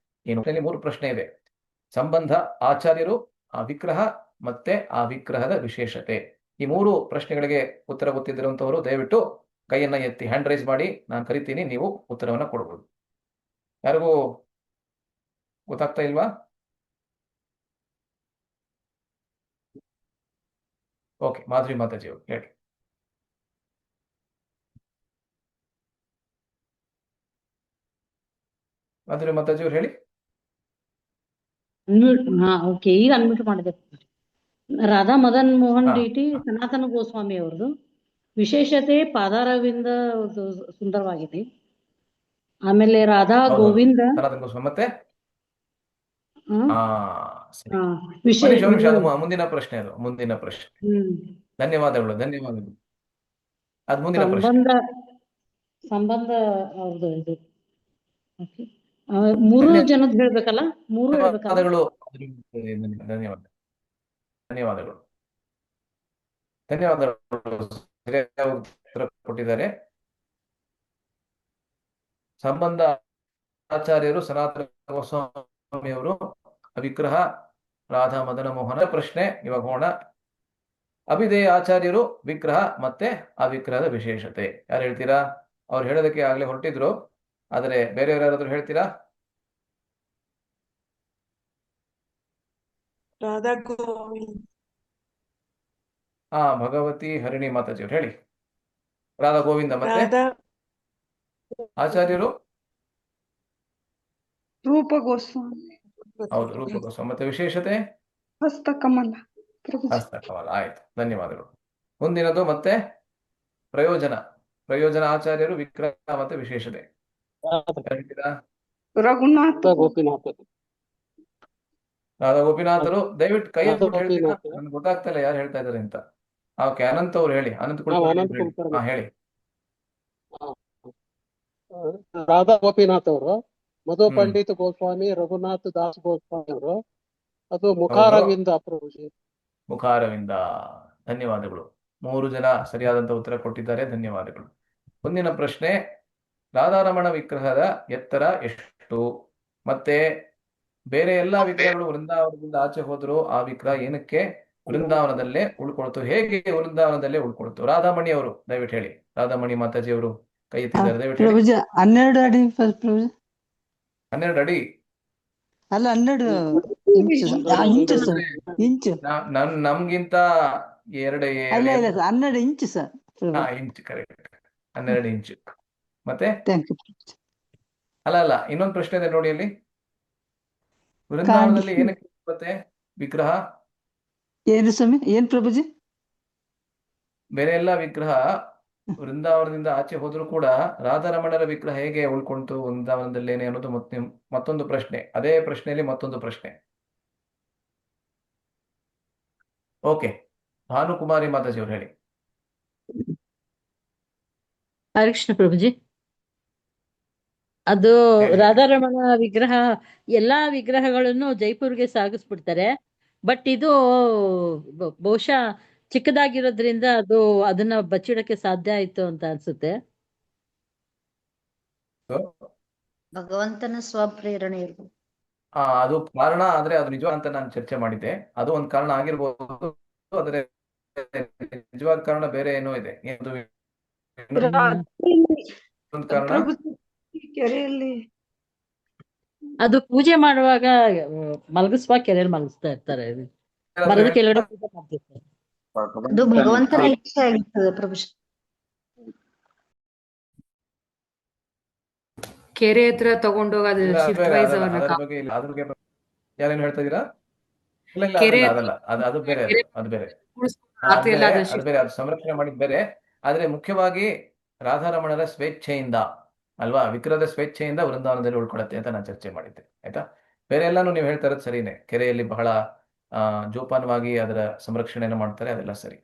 ಏನು? ಮೂರು ಪ್ರಶ್ನೆ ಇದೆ. ಸಂಬಂಧ, ಆಚಾರ್ಯರು, ಆ ವಿಗ್ರಹ ಮತ್ತೆ ಆ ವಿಗ್ರಹದ ವಿಶೇಷತೆ. ಈ ಮೂರು ಪ್ರಶ್ನೆಗಳಿಗೆ ಉತ್ತರ ಗೊತ್ತಿದ್ದಿರುವಂತವರು ದಯವಿಟ್ಟು ಕೈಯನ್ನ ಎತ್ತಿ ಹ್ಯಾಂಡ್ ರೈಸ್ ಮಾಡಿ. ನಾನು ಕರಿತೀನಿ, ನೀವು ಉತ್ತರವನ್ನ ಕೊಡಬಹುದು. ಯಾರಿಗೂ ಗೊತ್ತಾಗ್ತಾ ಇಲ್ವಾ? ಓಕೆ, ಮಾಧುರಿ ಮಾತಾಜಿ ಅವರು ಹೇಳಿ. ಮಾಧುರಿ ಮಾತಾಜಿ ಅವ್ರು ಹೇಳಿ. ಓಕೆ, ಈಗ ಅನ್ಮ್ಯೂಟ್ ಮಾಡಿದೆ. ರಾಧಾ ಮದನ್ ಮೋಹನ್ ಡಿಟಿ ಸನಾತನ ಗೋಸ್ವಾಮಿ ಅವ್ರದ್ದು ವಿಶೇಷತೆ ಪಾದಾರವಿಂದ ಸುಂದರವಾಗಿದೆ. ಆಮೇಲೆ ರಾಧಾ ಗೋವಿಂದ ಸನಾತನ ಗೋಸ್ವಾಮಿ ಮತ್ತೆ ಮುಂದಿನ ಪ್ರಶ್ನೆ, ಅದು ಮುಂದಿನ ಪ್ರಶ್ನೆ. ಧನ್ಯವಾದಗಳು ಧನ್ಯವಾದಗಳು. ಅದು ಮುಂದಿನ ಪ್ರಶ್ನೆ. ಸಂಬಂಧ ಅವ್ರದ್ದು ಇದು. ಮೂರು ಜನದ ಹೇಳ್ಬೇಕಲ್ಲ, ಮೂರು ಹೇಳ್ಬೇಕಲ್ಲ. ಧನ್ಯವಾದ ಧನ್ಯವಾದಗಳು ಧನ್ಯವಾದಗಳು ಕೊಟ್ಟಿದ್ದಾರೆ. ಸಂಬಂಧ, ಆಚಾರ್ಯರು, ಸನಾತನ ಗೋಸ್ವಾಮಿಯವರು, ವಿಗ್ರಹ ರಾಧಾ ಮದನ ಮೋಹನ. ಪ್ರಶ್ನೆ ಇವಾಗ ಹೋಣ. ಅಭಿಧೇಯ ಆಚಾರ್ಯರು, ವಿಗ್ರಹ ಮತ್ತೆ ಆ ವಿಗ್ರಹದ ವಿಶೇಷತೆ. ಯಾರು ಹೇಳ್ತೀರಾ? ಅವ್ರು ಹೇಳೋದಕ್ಕೆ ಆಗ್ಲೇ ಹೊರಟಿದ್ರು, ಆದರೆ ಬೇರೆಯವರು ಯಾರಾದ್ರೂ ಹೇಳ್ತೀರಾ? ರಾಧಾ ಗೋವಿಂದ. ಭಗವತಿ ಹರಿಣಿ ಮಾತಾಜಿ ಅವ್ರು ಹೇಳಿ. ರಾಧಾ ಗೋವಿಂದ ಮತ್ತೆ ಆಚಾರ್ಯರು ರೂಪ ಗೋಸ್ವಾಮಿ. ಹೌದು, ರೂಪ ಗೋಸ್ವಾಮಿ. ಮತ್ತೆ ವಿಶೇಷತೆ ಹಸ್ತಕಮಲ. ಹಸ್ತಕಮಲ. ಆಯ್ತು, ಧನ್ಯವಾದಗಳು. ಮುಂದಿನದು ಮತ್ತೆ ಪ್ರಯೋಜನ. ಪ್ರಯೋಜನ ಆಚಾರ್ಯರು, ವಿಗ್ರಹ ಮತ್ತೆ ವಿಶೇಷತೆ. ರಘುನಾಥ ಗೋಪಿನಾಥ. ರಾಧಾ ಗೋಪಿನಾಥರು. ದಯವಿಟ್ಟು ಕೈ ಎತ್ಬಿಟ್ಟು ಹೇಳ್ತೀರಾ? ನನ್ಗೆ ಗೊತ್ತಾಗ್ತಾ ಇಲ್ಲ ಯಾರು ಹೇಳ್ತಾ ಇದಾರೆ ಅಂತ. ಓಕೆ, ಅನಂತ್ ಅವ್ರು ಹೇಳಿ. ಅನಂತ್ ಕುಲಕರ್ಣಿ ಹೇಳಿ. ರಾಧಾ ಗೋಪಿನಾಥ್ ಅವರು, ಮಧು ಪಂಡಿತ್ ಗೋಸ್ವಾಮಿ, ರಘುನಾಥ್ ದಾಸ್ ಗೋಸ್ವಾಮಿ ಅವರು. ಅದು ಮುಖಾರವಿಂದ. ಮುಖಾರವಿಂದ. ಧನ್ಯವಾದಗಳು. 3 ಜನ ಸರಿಯಾದಂತ ಉತ್ತರ ಕೊಟ್ಟಿದ್ದಾರೆ, ಧನ್ಯವಾದಗಳು. ಮುಂದಿನ ಪ್ರಶ್ನೆ. ರಾಧಾರಮಣ ವಿಗ್ರಹದ ಎತ್ತರ ಎಷ್ಟು? ಮತ್ತೆ ಬೇರೆ ಎಲ್ಲಾ ವಿಗ್ರಹಗಳು ವೃಂದಾವನದಿಂದ ಆಚೆ ಹೋದ್ರು, ಆ ವಿಗ್ರಹ ಏನಕ್ಕೆ ವೃಂದಾವನದಲ್ಲೇ ಉಳ್ಕೊಳ್ತು? ಹೇಗೆ ವೃಂದಾವನದಲ್ಲೇ ಉಳ್ಕೊಳ್ತು? ರಾಧಾಮಣಿ ಅವರು ದಯವಿಟ್ಟು ಹೇಳಿ. ರಾಧಾಮಣಿ ಮಾತಾಜಿ ಅವರು ಕೈ ಎತ್ತಿದ್ದಾರೆ, ದಯವಿಟ್ಟು ಹೇಳಿ. 12 ಅಡಿ. 12 ಅಡಿ ಅಲ್ಲ, 12 ಇಂಚು. ನಮ್ಗಿಂತ 2 12 ಇಂಚು ಸರ್. Inch, correct. 12 ಇಂಚು. ಮತ್ತೆ ಅಲ್ಲ, ಇನ್ನೊಂದು ಪ್ರಶ್ನೆ ಇದೆ ನೋಡಿ ಅಲ್ಲಿ. ವೃಂದಾವನದಲ್ಲಿ ಏನಕ್ಕೆ ಮತ್ತೆ ವಿಗ್ರಹ? ಏನು ಸ್ವಾಮಿ? ಏನ್ ಪ್ರಭುಜಿ? ಬೇರೆ ಎಲ್ಲ ವಿಗ್ರಹ ವೃಂದಾವನದಿಂದ ಆಚೆ ಹೋದ್ರೂ ಕೂಡ ರಾಧಾರಮಣರ ವಿಗ್ರಹ ಹೇಗೆ ಉಳ್ಕೊಂತು ವೃಂದಾವನದಲ್ಲೇನೆ ಅನ್ನೋದು ಮತ್ತೊಂದು ಪ್ರಶ್ನೆ. ಅದೇ ಪ್ರಶ್ನೆಯಲ್ಲಿ ಮತ್ತೊಂದು ಪ್ರಶ್ನೆ. ಓಕೆ, ಭಾನುಕುಮಾರಿ ಮಾತಾಜಿ ಅವ್ರು ಹೇಳಿ. ಹರಿಕೃಷ್ಣ ಪ್ರಭುಜಿ, ಅದು ಹೇಳಿ. ರಾಧಾರಮಣ ವಿಗ್ರಹ ಎಲ್ಲಾ ವಿಗ್ರಹಗಳನ್ನು ಜೈಪುರ್ಗೆ ಸಾಗಿಸ್ಬಿಡ್ತಾರೆ. ಬಟ್ ಇದು ಬಹುಶಃ ಚಿಕ್ಕದಾಗಿರೋದ್ರಿಂದ ಅದನ್ನ ಬಚ್ಚಿಡಕ್ಕೆ ಸಾಧ್ಯ ಆಯ್ತು ಅಂತ ಅನ್ಸುತ್ತೆ. ಭಗವಂತನ ಸ್ವಪ್ರೇರಣೆ ಇರ್ಬೋದು. ಅದು ಕಾರಣ, ಆದ್ರೆ ಅದು ನಿಜ ಅಂತ ನಾನು ಚರ್ಚೆ ಮಾಡಿದ್ದೆ. ಅದು ಒಂದು ಕಾರಣ ಆಗಿರ್ಬೋದು, ಆದ್ರೆ ನಿಜವಾದ ಕಾರಣ ಬೇರೆ ಏನೋ ಇದೆ. ಒಂದು ಕಾರಣ ಪ್ರಭು ಕೆರೆಯಲ್ಲಿ ಅದು ಪೂಜೆ ಮಾಡುವಾಗ ಮಲಗಿಸುವಾಗ ಕೆರೆಯಲ್ಲಿ ಮಲಗಿಸ್ತಾ ಇರ್ತಾರೆ. ಮರದ ಕೆಳಗಡೆ ಪೂಜೆ ಮಾಡ್ತಿರ್ತಾರೆ. ಅದು ಭಗವಂತನ ಇಚ್ಛೆ ಆಗಿರ್ತದೆ ಪ್ರಭು. ಕೆರೆ ಹತ್ರ ತಗೊಂಡೋಗೋದು ಇಲ್ಲ, ಶಿಫ್ಟ್ ಬೇರೆ ವೈಸ್ ಅದಲ್ಲ. ಅವ್ರನ್ನ ಅದ್ರ ಬಗ್ಗೆ ಇಲ್ಲ. ಅದ್ರ ಬಗ್ಗೆ ಯಾರೇನು ಹೇಳ್ತಾ ಇದೀರಾ? ಇಲ್ಲ ಇಲ್ಲ, ಕೆರೆ ಅದಲ್ಲ ಅದು ಬೇರೆ, ಅದು ಬೇರೆ. ರಾತ್ರಿ ಎಲ್ಲ ಅದು ಅದು ಬೇರೆ, ಅದು ಸಂರಕ್ಷಣೆ ಮಾಡಿದ್ ಬೇರೆ. ಆದ್ರೆ ಮುಖ್ಯವಾಗಿ ರಾಧಾರಮಣರ ಸ್ವೇಚ್ಛೆಯಿಂದ ಅಲ್ವಾ, ವಿಗ್ರಹದ ಸ್ವೇಚ್ಛೆಯಿಂದ ವೃಂದಾವನದಲ್ಲಿ ಉಳ್ಕೊಳತ್ತೆ ಅಂತ ನಾನು ಚರ್ಚೆ ಮಾಡಿದ್ದೆ. ಆಯ್ತಾ? ಬೇರೆ ಎಲ್ಲಾನು ನೀವು ಹೇಳ್ತಾ ಇರೋದು ಸರಿನೇ. ಕೆರೆಯಲ್ಲಿ ಬಹಳ ಜೋಪಾನವಾಗಿ ಅದರ ಸಂರಕ್ಷಣೆಯನ್ನು ಮಾಡ್ತಾರೆ, ಅದೆಲ್ಲ ಸರಿ.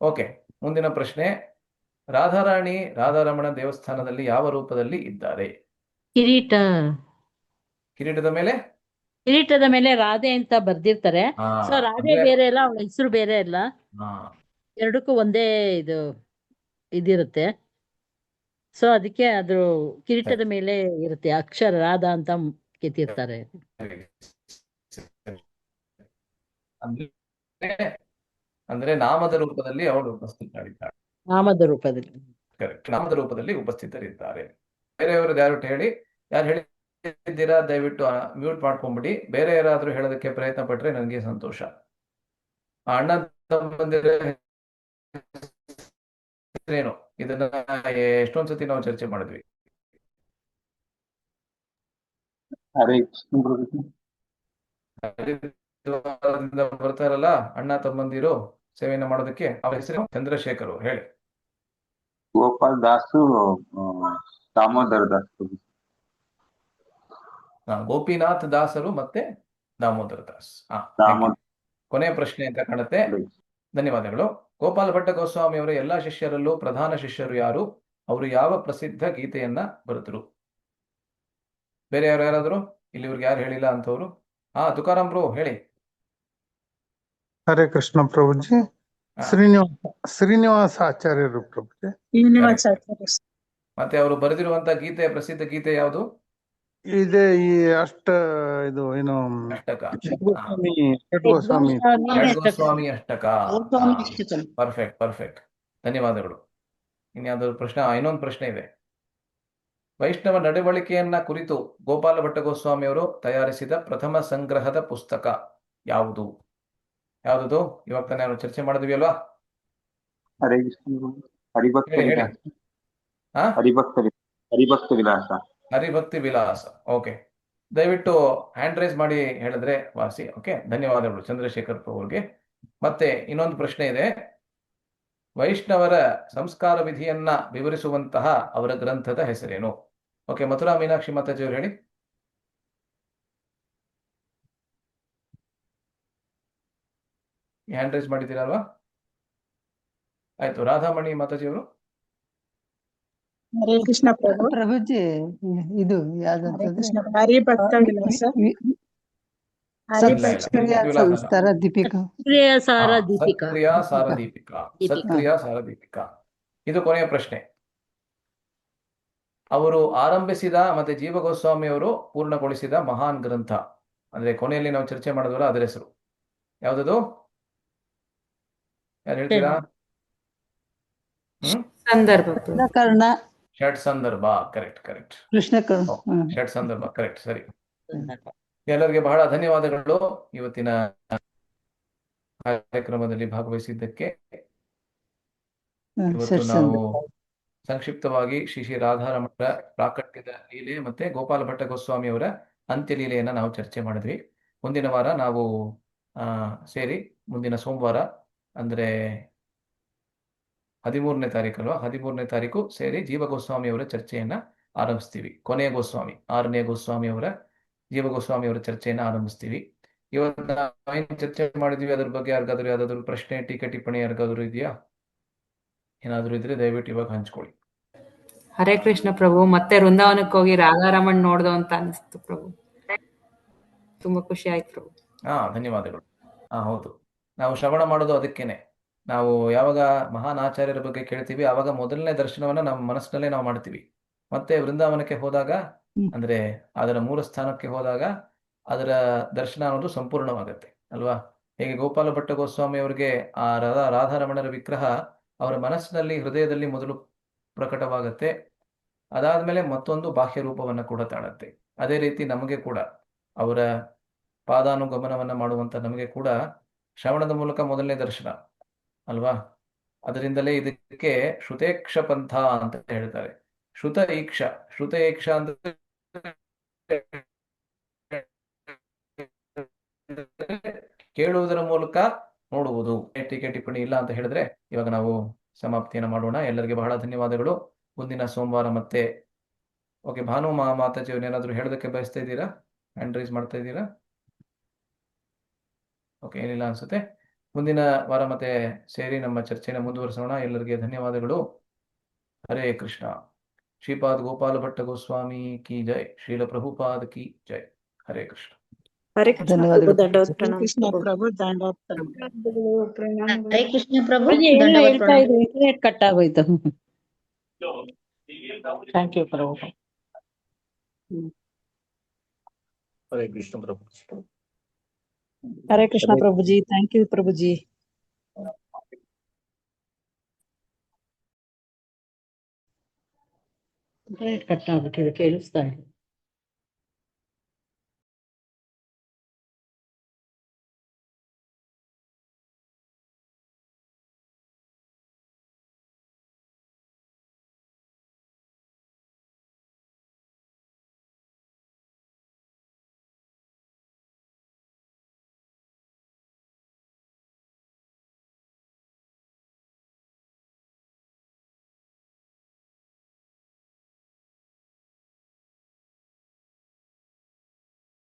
ಓಕೆ, ಮುಂದಿನ ಪ್ರಶ್ನೆ. ರಾಧಾರಾಣಿ ರಾಧಾರಮಣ ದೇವಸ್ಥಾನದಲ್ಲಿ ಯಾವ ರೂಪದಲ್ಲಿ ಇದ್ದಾರೆ? ಕಿರೀಟದ ಮೇಲೆ ರಾಧೆ ಅಂತ ಬರ್ದಿರ್ತಾರೆ. ಸೊ ರಾಧೆ ಬೇರೆ ಇಲ್ಲ, ಅವಳ ಹೆಸರು ಬೇರೆ ಇಲ್ಲ, ಎರಡಕ್ಕೂ ಒಂದೇ ಇದಿರುತ್ತೆ. ಸೊ ಅದಕ್ಕೆ ಅದ್ರ ಕಿರೀಟದ ಮೇಲೆ ಇರುತ್ತೆ ಅಕ್ಷರ ರಾಧಾ ಅಂತ ಕೆತ್ತಿರ್ತಾರೆ. ಅಂದ್ರೆ ನಾಮದ ರೂಪದಲ್ಲಿ ಅವಳು ಉಪಸ್ಥಿತರಿದ್ದಾಳೆ. ನಾಮದ ರೂಪದಲ್ಲಿ. ಕರೆಕ್ಟ್, ನಾಮದ ರೂಪದಲ್ಲಿ ಉಪಸ್ಥಿತರಿದ್ದಾರೆ. ಬೇರೆಯವರು ಯಾರು ಹೇಳಿ, ಯಾರು ಹೇಳಿದ್ದೀರಾ ದಯವಿಟ್ಟು ಮ್ಯೂಟ್ ಮಾಡ್ಕೊಂಡ್ಬಿಡಿ. ಬೇರೆ ಯಾರಾದ್ರೂ ಹೇಳೋದಕ್ಕೆ ಪ್ರಯತ್ನ ಪಟ್ರೆ ನನಗೆ ಸಂತೋಷ. ಅಣ್ಣ ತಮ್ಮಂದಿರ ಏನು, ಇದನ್ನ ಎಷ್ಟೊಂದ್ ಸತಿ ನಾವು ಚರ್ಚೆ ಮಾಡಿದ್ವಿ. ಹರಿದ್ವಾರದಿಂದ ಬರ್ತಾರಲ್ಲ ಅಣ್ಣ ತಮ್ಮಂದಿರು ಸೇವೆಯನ್ನು ಮಾಡೋದಕ್ಕೆ, ಅವ್ರ ಹೆಸರು ಚಂದ್ರಶೇಖರ್. ಹೇಳಿ. ಗೋಪಾಲ್ ದಾಸು, ದಾಮೋದರ ದಾಸು. ಗೋಪಿನಾಥ್ ದಾಸರು ಮತ್ತೆ ದಾಮೋದರ ದಾಸ್. ಕೊನೆಯ ಪ್ರಶ್ನೆ ಅಂತ ಕಾಣುತ್ತೆ. ಧನ್ಯವಾದಗಳು. ಗೋಪಾಲ ಭಟ್ಟ ಗೋಸ್ವಾಮಿ ಅವರ ಎಲ್ಲಾ ಶಿಷ್ಯರಲ್ಲೂ ಪ್ರಧಾನ ಶಿಷ್ಯರು ಯಾರು? ಅವರು ಯಾವ ಪ್ರಸಿದ್ಧ ಗೀತೆಯನ್ನ ಬರೆದರು? ಬೇರೆ ಯಾರಾದ್ರೂ ಇಲ್ಲಿವ್ರಿಗೆ ಯಾರು ಹೇಳಿಲ್ಲ ಅಂತವ್ರು? ತುಕಾರಾಮ್ ಬ್ರೋ ಹೇಳಿ. ಹರೇ ಕೃಷ್ಣ ಪ್ರಭುಜಿ. ಶ್ರೀನಿವಾಸ ಆಚಾರ್ಯರು ಪ್ರಭುಜಿ. ಮತ್ತೆ ಅವರು ಬರೆದಿರುವಂತ ಗೀತೆ, ಪ್ರಸಿದ್ಧ ಗೀತೆ ಯಾವುದು? ಇದೆ ಈ ಇದು ಏನು ಅಷ್ಟಕ. ಗೋಸ್ವಾಮಿ ಅಷ್ಟಕ. ಪರ್ಫೆಕ್ಟ್. ಧನ್ಯವಾದಗಳು. ಇನ್ನೊಂದು ಪ್ರಶ್ನೆ ಇದೆ. ವೈಷ್ಣವ ನಡವಳಿಕೆಯನ್ನ ಕುರಿತು ಗೋಪಾಲ ಭಟ್ಟ ಗೋಸ್ವಾಮಿ ಅವರು ತಯಾರಿಸಿದ ಪ್ರಥಮ ಸಂಗ್ರಹದ ಪುಸ್ತಕ ಯಾವುದು? ಇವಾಗ ತಾನೇ ನಾವು ಚರ್ಚೆ ಮಾಡಿದ್ವಿ ಅಲ್ವಾ? ಹರಿಭಕ್ತಿ ವಿಲಾಸ. ಓಕೆ, ದಯವಿಟ್ಟು ಹ್ಯಾಂಡ್ ರೈಸ್ ಮಾಡಿ ಹೇಳಿದ್ರೆ ವಾಸಿ. ಓಕೆ, ಧನ್ಯವಾದಗಳು ಚಂದ್ರಶೇಖರ್ ಅವ್ರಿಗೆ. ಮತ್ತೆ ಇನ್ನೊಂದು ಪ್ರಶ್ನೆ ಇದೆ. ವೈಷ್ಣವರ ಸಂಸ್ಕಾರ ವಿಧಿಯನ್ನ ವಿವರಿಸುವಂತಹ ಅವರ ಗ್ರಂಥದ ಹೆಸರೇನು? ಓಕೆ, ಮಥುರಾ ಮೀನಾಕ್ಷಿ ಮಾತಾಜಿ ಅವರು ಹೇಳಿ. ಹ್ಯಾಂಡ್ ರೈಸ್ ಮಾಡಿದ್ದೀರಲ್ವಾ? ಆಯ್ತು. ರಾಧಾಮಣಿ ಮಾತಾಜಿ ಅವರು. ಹರೇ ಕೃಷ್ಣ ಪ್ರಭುಜಿ, ಇದು ಯಾವ್ದಂತದ್ದು? ಸಂಸ್ಕಾರ ದೀಪಿಕಾ. ಸತ್ಕ್ರಿಯಾ ಸಾರ ದೀಪಿಕಾ. ಇದು ಕೊನೆಯ ಪ್ರಶ್ನೆ. ಅವರು ಆರಂಭಿಸಿದ ಮತ್ತೆ ಜೀವ ಗೋಸ್ವಾಮಿ ಅವರು ಪೂರ್ಣಗೊಳಿಸಿದ ಮಹಾನ್ ಗ್ರಂಥ, ಅಂದ್ರೆ ಕೊನೆಯಲ್ಲಿ ನಾವು ಚರ್ಚೆ ಮಾಡಿದ್ವಲ್ಲ, ಅದರ ಹೆಸರು ಯಾವ್ದದು? ಯಾರು ಹೇಳ್ತೀರಾ? ಷಟ್ ಸಂದರ್ಭ. ಕರೆಕ್ಟ್. ಷಟ್ ಸಂದರ್ಭ, ಕರೆಕ್ಟ್, ಸರಿ. ಎಲ್ಲರಿಗೆ ಬಹಳ ಧನ್ಯವಾದಗಳು ಇವತ್ತಿನ ಕಾರ್ಯಕ್ರಮದಲ್ಲಿ ಭಾಗವಹಿಸಿದ್ದಕ್ಕೆ. ಇವತ್ತು ನಾವು ಸಂಕ್ಷಿಪ್ತವಾಗಿ ಶ್ರೀ ರಾಧಾರಮಣರ ಪ್ರಾಕಟ್ಯದ ಲೀಲೆ ಮತ್ತೆ ಗೋಪಾಲ ಭಟ್ಟ ಗೋಸ್ವಾಮಿ ಅವರ ಅಂತ್ಯ ಲೀಲೆಯನ್ನ ನಾವು ಚರ್ಚೆ ಮಾಡಿದ್ವಿ. ಮುಂದಿನ ವಾರ ನಾವು ಸೇರಿ ಮುಂದಿನ ಸೋಮವಾರ, ಅಂದ್ರೆ 13ನೇ ತಾರೀಕಲ್ವಾ, 13ನೇ ತಾರೀಕು ಸೇರಿ ಜೀವ ಗೋಸ್ವಾಮಿ ಅವರ ಚರ್ಚೆಯನ್ನ ಆರಂಭಿಸ್ತೀವಿ. ಕೊನೆಯ ಗೋಸ್ವಾಮಿ 6ನೇ ಗೋಸ್ವಾಮಿ ಅವರ ಜೀವ ಗೋಸ್ವಾಮಿ ಅವರ ಚರ್ಚೆಯನ್ನ ಆರಂಭಿಸ್ತೀವಿ. ಇವತ್ತು ನಾವೇನು ಚರ್ಚೆ ಮಾಡಿದ್ವಿ ಅದ್ರ ಬಗ್ಗೆ ಯಾವ್ದಾದ್ರು ಪ್ರಶ್ನೆ, ಟೀಕೆ, ಟಿಪ್ಪಣಿ ಯಾರಿಗಾದ್ರೂ ಇದೆಯಾ? ಏನಾದ್ರೂ ಇದ್ರೆ ದಯವಿಟ್ಟು ಇವಾಗ ಹಂಚ್ಕೊಳ್ಳಿ. ಹರೇ ಕೃಷ್ಣ ಪ್ರಭು. ಮತ್ತೆ ವೃಂದಾವನಕ್ಕೆ ಹೋಗಿ ರಾಧಾರಮಣ್ ನೋಡ್ದು ಅಂತ ಅನಿಸ್ತು ಪ್ರಭು. ತುಂಬಾ ಖುಷಿ ಆಯ್ತು ಪ್ರಭು. ಧನ್ಯವಾದಗಳು. ಹೌದು, ನಾವು ಶ್ರವಣ ಮಾಡೋದು ಅದಕ್ಕೇನೆ. ನಾವು ಯಾವಾಗ ಮಹಾನ್ ಆಚಾರ್ಯರ ಬಗ್ಗೆ ಕೇಳ್ತೀವಿ ಆವಾಗ ಮೊದಲನೇ ದರ್ಶನವನ್ನ ನಮ್ಮ ಮನಸ್ಸಿನಲ್ಲೇ ನಾವು ಮಾಡ್ತೀವಿ. ಮತ್ತೆ ವೃಂದಾವನಕ್ಕೆ ಹೋದಾಗ ಅಂದ್ರೆ ಅದರ ಮೂಲ ಸ್ಥಾನಕ್ಕೆ ಹೋದಾಗ ಅದರ ದರ್ಶನ ಅನ್ನೋದು ಸಂಪೂರ್ಣವಾಗತ್ತೆ ಅಲ್ವಾ? ಹೇಗೆ ಗೋಪಾಲ ಭಟ್ಟ ಗೋಸ್ವಾಮಿ ಅವರಿಗೆ ಆ ರಾಧಾರಮಣರ ವಿಗ್ರಹ ಅವರ ಮನಸ್ಸಿನಲ್ಲಿ, ಹೃದಯದಲ್ಲಿ ಮೊದಲು ಪ್ರಕಟವಾಗತ್ತೆ. ಅದಾದ್ಮೇಲೆ ಮತ್ತೊಂದು ಬಾಹ್ಯ ರೂಪವನ್ನ ಕೂಡ ತಾಳತ್ತೆ. ಅದೇ ರೀತಿ ನಮಗೆ ಕೂಡ ಅವರ ಪಾದಾನುಗಮನವನ್ನ ಮಾಡುವಂತ ನಮಗೆ ಕೂಡ ಶ್ರವಣದ ಮೂಲಕ ಮೊದಲನೇ ದರ್ಶನ ಅಲ್ವಾ? ಅದರಿಂದಲೇ ಇದಕ್ಕೆ ಶ್ರುತೇಕ್ಷ ಪಂಥ ಅಂತ ಹೇಳ್ತಾರೆ. ಶ್ರುತ ಈಕ್ಷ ಅಂದ್ರೆ ಕೇಳುವುದರ ಮೂಲಕ ನೋಡುವುದು. ಟೀಕೆ ಟಿಪ್ಪಣಿ ಇಲ್ಲ ಅಂತ ಹೇಳಿದ್ರೆ ಇವಾಗ ನಾವು ಸಮಾಪ್ತಿಯನ್ನು ಮಾಡೋಣ. ಎಲ್ಲರಿಗೆ ಬಹಳ ಧನ್ಯವಾದಗಳು. ಮುಂದಿನ ಸೋಮವಾರ ಮತ್ತೆ ಓಕೆ. ಭಾನು ಮಾತಾಜಿಯವ್ರು ಏನಾದ್ರು ಹೇಳೋದಕ್ಕೆ ಬಯಸ್ತಾ ಇದ್ದೀರಾ? ಹ್ಯಾಂಡ್ ರೈಸ್ ಮಾಡ್ತಾ ಇದ್ದೀರಾ? ಓಕೆ, ಏನಿಲ್ಲ ಅನ್ಸುತ್ತೆ. ಮುಂದಿನ ವಾರ ಮತ್ತೆ ಸೇರಿ ನಮ್ಮ ಚರ್ಚೆನ ಮುಂದುವರಿಸೋಣ. ಎಲ್ಲರಿಗೆ ಧನ್ಯವಾದಗಳು. ಹರೇ ಕೃಷ್ಣ. ಶ್ರೀಪಾದ್ ಗೋಪಾಲ ಭಟ್ಟ ಗೋಸ್ವಾಮಿ ಕಿ ಜೈ. ಶ್ರೀಲ ಪ್ರಭುಪಾದ್ ಕಿ ಜೈ. ಹರೇ ಕೃಷ್ಣ. ಹರೇ ಕೃಷ್ಣ ಪ್ರಭು, ಧನ್ಯವಾದಗಳು. ದಂಡವತ್ ಹರೇ ಪ್ರಣಾಮ ಕೃಷ್ಣ ಪ್ರಭು. ಪ್ರಭು ದಂಡವತ್ ಹರೇ ಕೃಷ್ಣ ಪ್ರಭು, ಪ್ರಭುಜಿ ಏನೋ ದಂಡವತ್ ಹೇಳ್ತಾ ಪ್ರಣಾಮ. ಇದ್ರು, ಇಂಟರ್ನೆಟ್ ಕಟ್ ಆಗೋಯ್ತು. ಥ್ಯಾಂಕ್ ಯು ಪ್ರಭು. ಹರೇ ಕೃಷ್ಣ ಪ್ರಭು. ಹರೇ ಕೃಷ್ಣ ಪ್ರಭುಜಿ, ಥ್ಯಾಂಕ್ ಯು ಪ್ರಭುಜಿ. ಇಂಟರ್ನೆಟ್ ಕಟ್ ಆಗ್ಬಿಟ್ಟಿದೆ, ಕೇಳಿಸ್ತಾ ಇಲ್ಲ.